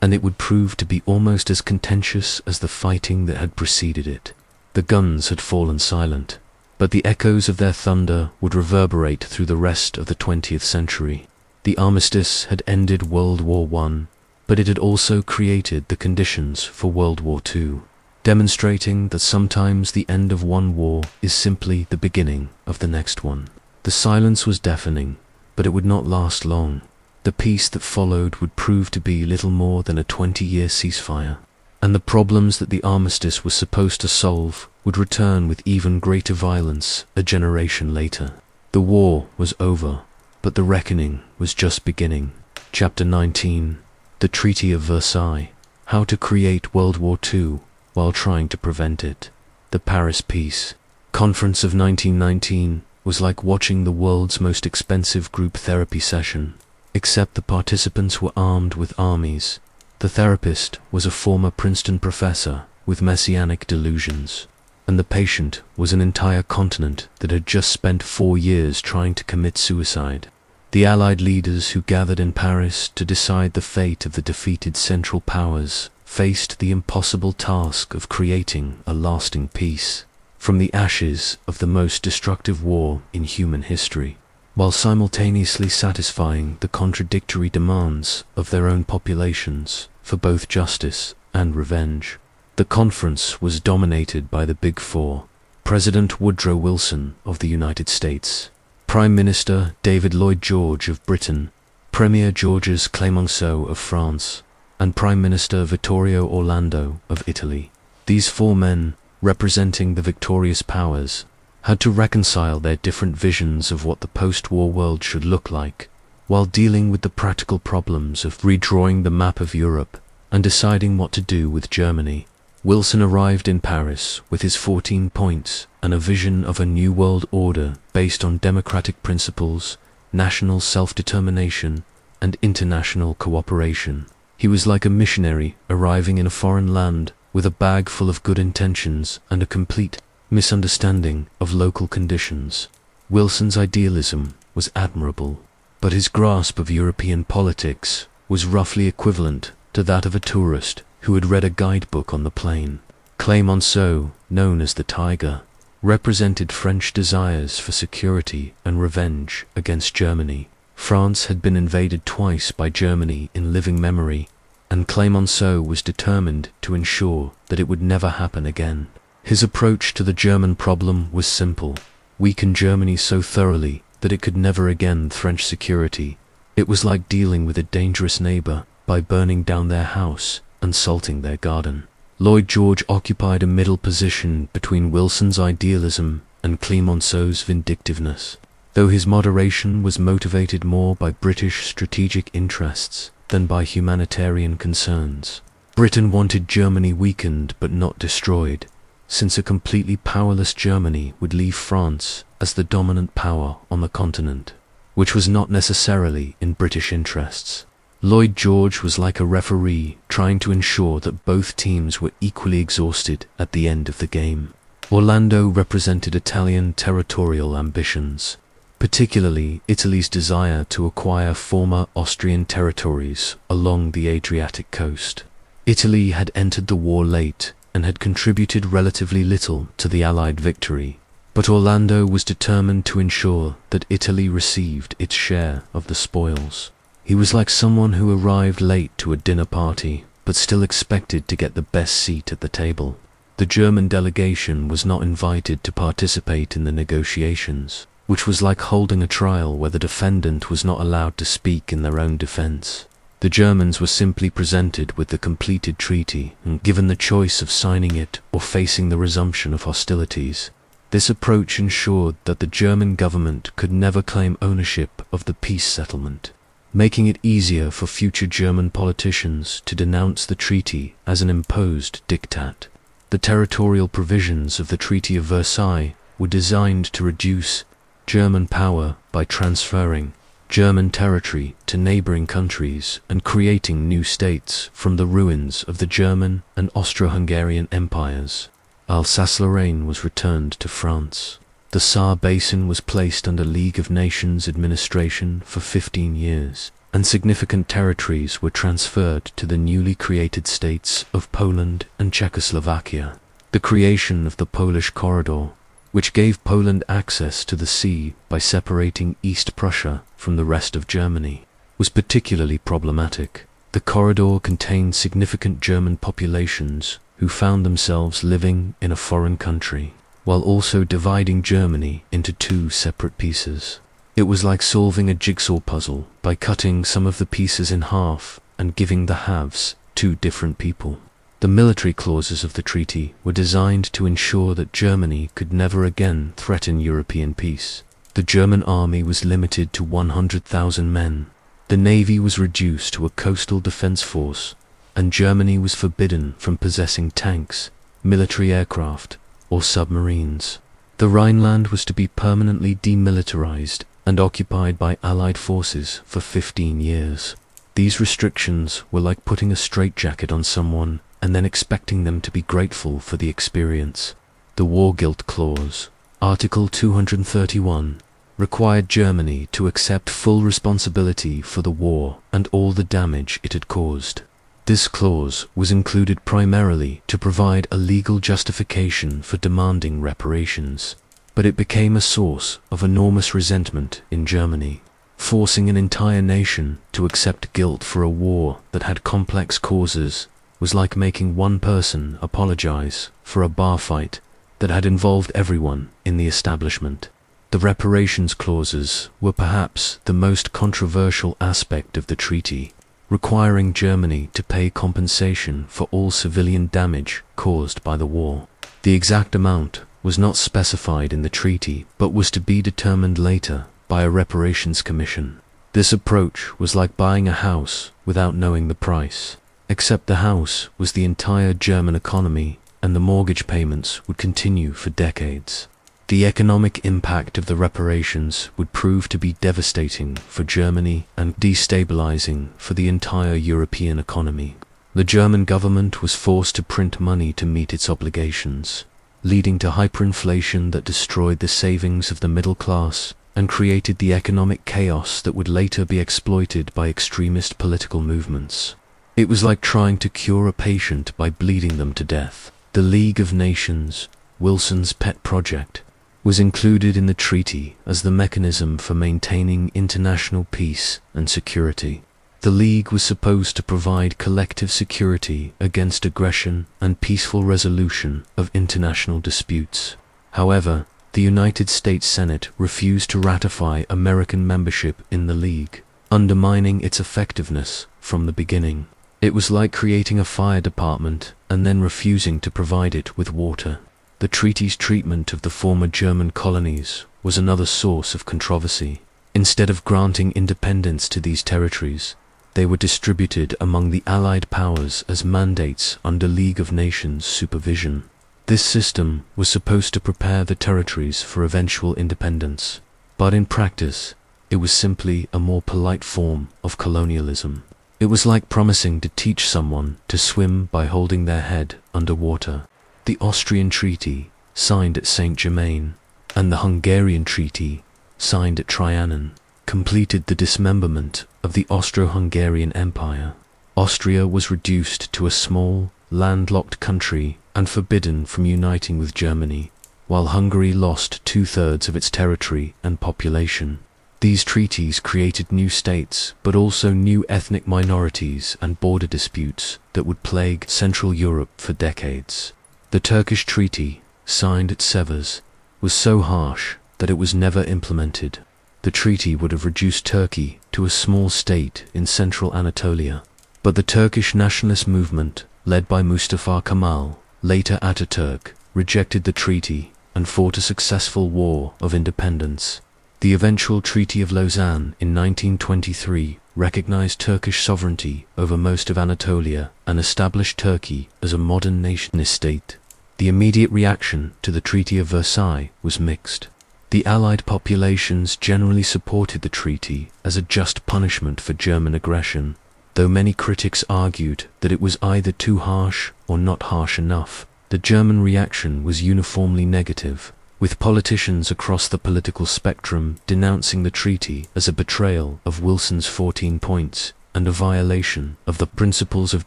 and it would prove to be almost as contentious as the fighting that had preceded it. The guns had fallen silent, but the echoes of their thunder would reverberate through the rest of the 20th century. The armistice had ended World War I, but it had also created the conditions for World War II, demonstrating that sometimes the end of one war is simply the beginning of the next one. The silence was deafening, but it would not last long. The peace that followed would prove to be little more than a 20-year ceasefire, and the problems that the armistice was supposed to solve would return with even greater violence a generation later. The war was over, but the reckoning was just beginning. Chapter 19. The Treaty of Versailles. How to create World War II while trying to prevent it. The Paris Peace Conference of 1919 was like watching the world's most expensive group therapy session, except the participants were armed with armies. The therapist was a former Princeton professor with messianic delusions, and the patient was an entire continent that had just spent 4 years trying to commit suicide. The Allied leaders who gathered in Paris to decide the fate of the defeated Central Powers faced the impossible task of creating a lasting peace from the ashes of the most destructive war in human history, while simultaneously satisfying the contradictory demands of their own populations for both justice and revenge. The conference was dominated by the Big Four: President Woodrow Wilson of the United States, Prime Minister David Lloyd George of Britain, Premier Georges Clemenceau of France, and Prime Minister Vittorio Orlando of Italy. These 4 men, representing the victorious powers, had to reconcile their different visions of what the post-war world should look like, while dealing with the practical problems of redrawing the map of Europe and deciding what to do with Germany. Wilson arrived in Paris with his 14 points and a vision of a new world order based on democratic principles, national self-determination, and international cooperation. He was like a missionary arriving in a foreign land with a bag full of good intentions and a complete misunderstanding of local conditions. Wilson's idealism was admirable, but his grasp of European politics was roughly equivalent to that of a tourist who had read a guidebook on the plane. Clemenceau, known as the Tiger, represented French desires for security and revenge against Germany. France had been invaded twice by Germany in living memory, and Clemenceau was determined to ensure that it would never happen again. His approach to the German problem was simple: weaken Germany so thoroughly that it could never again threaten security. It was like dealing with a dangerous neighbor by burning down their house and salting their garden. Lloyd George occupied a middle position between Wilson's idealism and Clemenceau's vindictiveness, though his moderation was motivated more by British strategic interests than by humanitarian concerns. Britain wanted Germany weakened but not destroyed, since a completely powerless Germany would leave France as the dominant power on the continent, which was not necessarily in British interests. Lloyd George was like a referee trying to ensure that both teams were equally exhausted at the end of the game. Orlando represented Italian territorial ambitions, particularly Italy's desire to acquire former Austrian territories along the Adriatic coast. Italy had entered the war late and had contributed relatively little to the Allied victory, but Orlando was determined to ensure that Italy received its share of the spoils. He was like someone who arrived late to a dinner party, but still expected to get the best seat at the table. The German delegation was not invited to participate in the negotiations, which was like holding a trial where the defendant was not allowed to speak in their own defense. The Germans were simply presented with the completed treaty and given the choice of signing it or facing the resumption of hostilities. This approach ensured that the German government could never claim ownership of the peace settlement, making it easier for future German politicians to denounce the treaty as an imposed diktat. The territorial provisions of the Treaty of Versailles were designed to reduce German power by transferring German territory to neighboring countries and creating new states from the ruins of the German and Austro-Hungarian empires. Alsace-Lorraine was returned to France. The Saar Basin was placed under League of Nations administration for 15 years, and significant territories were transferred to the newly created states of Poland and Czechoslovakia. The creation of the Polish Corridor, which gave Poland access to the sea by separating East Prussia from the rest of Germany, was particularly problematic. The corridor contained significant German populations who found themselves living in a foreign country, while also dividing Germany into two separate pieces. It was like solving a jigsaw puzzle by cutting some of the pieces in half and giving the halves to different people. The military clauses of the treaty were designed to ensure that Germany could never again threaten European peace. The German army was limited to 100,000 men. The navy was reduced to a coastal defense force, and Germany was forbidden from possessing tanks, military aircraft, or submarines. The Rhineland was to be permanently demilitarized and occupied by Allied forces for 15 years. These restrictions were like putting a straitjacket on someone and then expecting them to be grateful for the experience. The War Guilt Clause, Article 231, required Germany to accept full responsibility for the war and all the damage it had caused. This clause was included primarily to provide a legal justification for demanding reparations, but it became a source of enormous resentment in Germany. Forcing an entire nation to accept guilt for a war that had complex causes was like making one person apologize for a bar fight that had involved everyone in the establishment. The reparations clauses were perhaps the most controversial aspect of the treaty, requiring Germany to pay compensation for all civilian damage caused by the war. The exact amount was not specified in the treaty, but was to be determined later by a reparations commission. This approach was like buying a house without knowing the price, except the house was the entire German economy and the mortgage payments would continue for decades. The economic impact of the reparations would prove to be devastating for Germany and destabilizing for the entire European economy. The German government was forced to print money to meet its obligations, leading to hyperinflation that destroyed the savings of the middle class and created the economic chaos that would later be exploited by extremist political movements. It was like trying to cure a patient by bleeding them to death. The League of Nations, Wilson's pet project, was included in the treaty as the mechanism for maintaining international peace and security. The League was supposed to provide collective security against aggression and peaceful resolution of international disputes. However, the United States Senate refused to ratify American membership in the League, undermining its effectiveness from the beginning. It was like creating a fire department and then refusing to provide it with water. The treaty's treatment of the former German colonies was another source of controversy. Instead of granting independence to these territories, they were distributed among the Allied powers as mandates under League of Nations supervision. This system was supposed to prepare the territories for eventual independence, but in practice, it was simply a more polite form of colonialism. It was like promising to teach someone to swim by holding their head under water. The Austrian Treaty, signed at Saint-Germain, and the Hungarian Treaty, signed at Trianon, completed the dismemberment of the Austro-Hungarian Empire. Austria was reduced to a small, landlocked country and forbidden from uniting with Germany, while Hungary lost 2/3 of its territory and population. These treaties created new states, but also new ethnic minorities and border disputes that would plague Central Europe for decades. The Turkish treaty, signed at Sevres, was so harsh that it was never implemented. The treaty would have reduced Turkey to a small state in central Anatolia. But the Turkish nationalist movement, led by Mustafa Kemal, later Ataturk, rejected the treaty and fought a successful war of independence. The eventual Treaty of Lausanne in 1923 recognized Turkish sovereignty over most of Anatolia and established Turkey as a modern nation-state. The immediate reaction to the Treaty of Versailles was mixed. The Allied populations generally supported the treaty as a just punishment for German aggression, though many critics argued that it was either too harsh or not harsh enough. The German reaction was uniformly negative, with politicians across the political spectrum denouncing the treaty as a betrayal of Wilson's 14 points and a violation of the principles of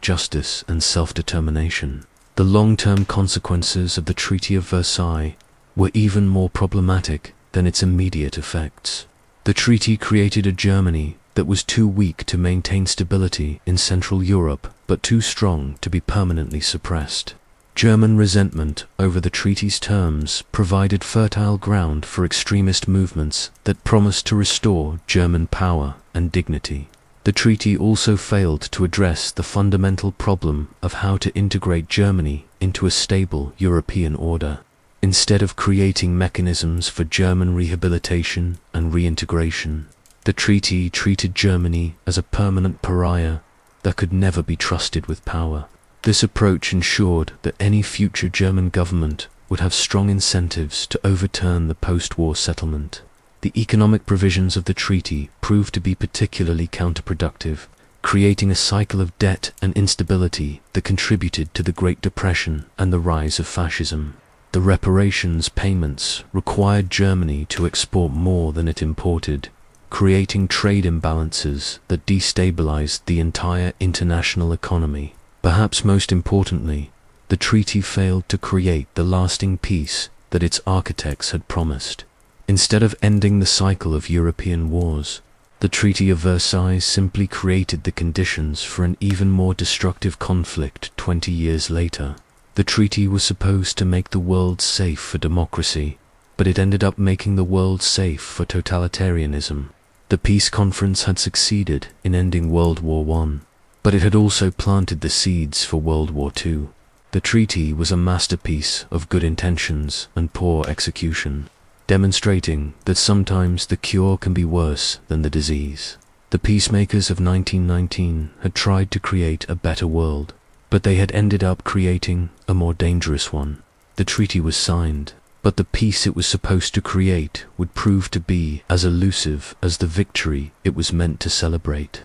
justice and self-determination. The long-term consequences of the Treaty of Versailles were even more problematic than its immediate effects. The treaty created a Germany that was too weak to maintain stability in Central Europe, but too strong to be permanently suppressed. German resentment over the treaty's terms provided fertile ground for extremist movements that promised to restore German power and dignity. The treaty also failed to address the fundamental problem of how to integrate Germany into a stable European order. Instead of creating mechanisms for German rehabilitation and reintegration, the treaty treated Germany as a permanent pariah that could never be trusted with power. This approach ensured that any future German government would have strong incentives to overturn the post-war settlement. The economic provisions of the treaty proved to be particularly counterproductive, creating a cycle of debt and instability that contributed to the Great Depression and the rise of fascism. The reparations payments required Germany to export more than it imported, creating trade imbalances that destabilized the entire international economy. Perhaps most importantly, the treaty failed to create the lasting peace that its architects had promised. Instead of ending the cycle of European wars, the Treaty of Versailles simply created the conditions for an even more destructive conflict 20 years later. The treaty was supposed to make the world safe for democracy, but it ended up making the world safe for totalitarianism. The peace conference had succeeded in ending World War I, but it had also planted the seeds for World War II. The treaty was a masterpiece of good intentions and poor execution, demonstrating that sometimes the cure can be worse than the disease. The peacemakers of 1919 had tried to create a better world, but they had ended up creating a more dangerous one. The treaty was signed, but the peace it was supposed to create would prove to be as elusive as the victory it was meant to celebrate.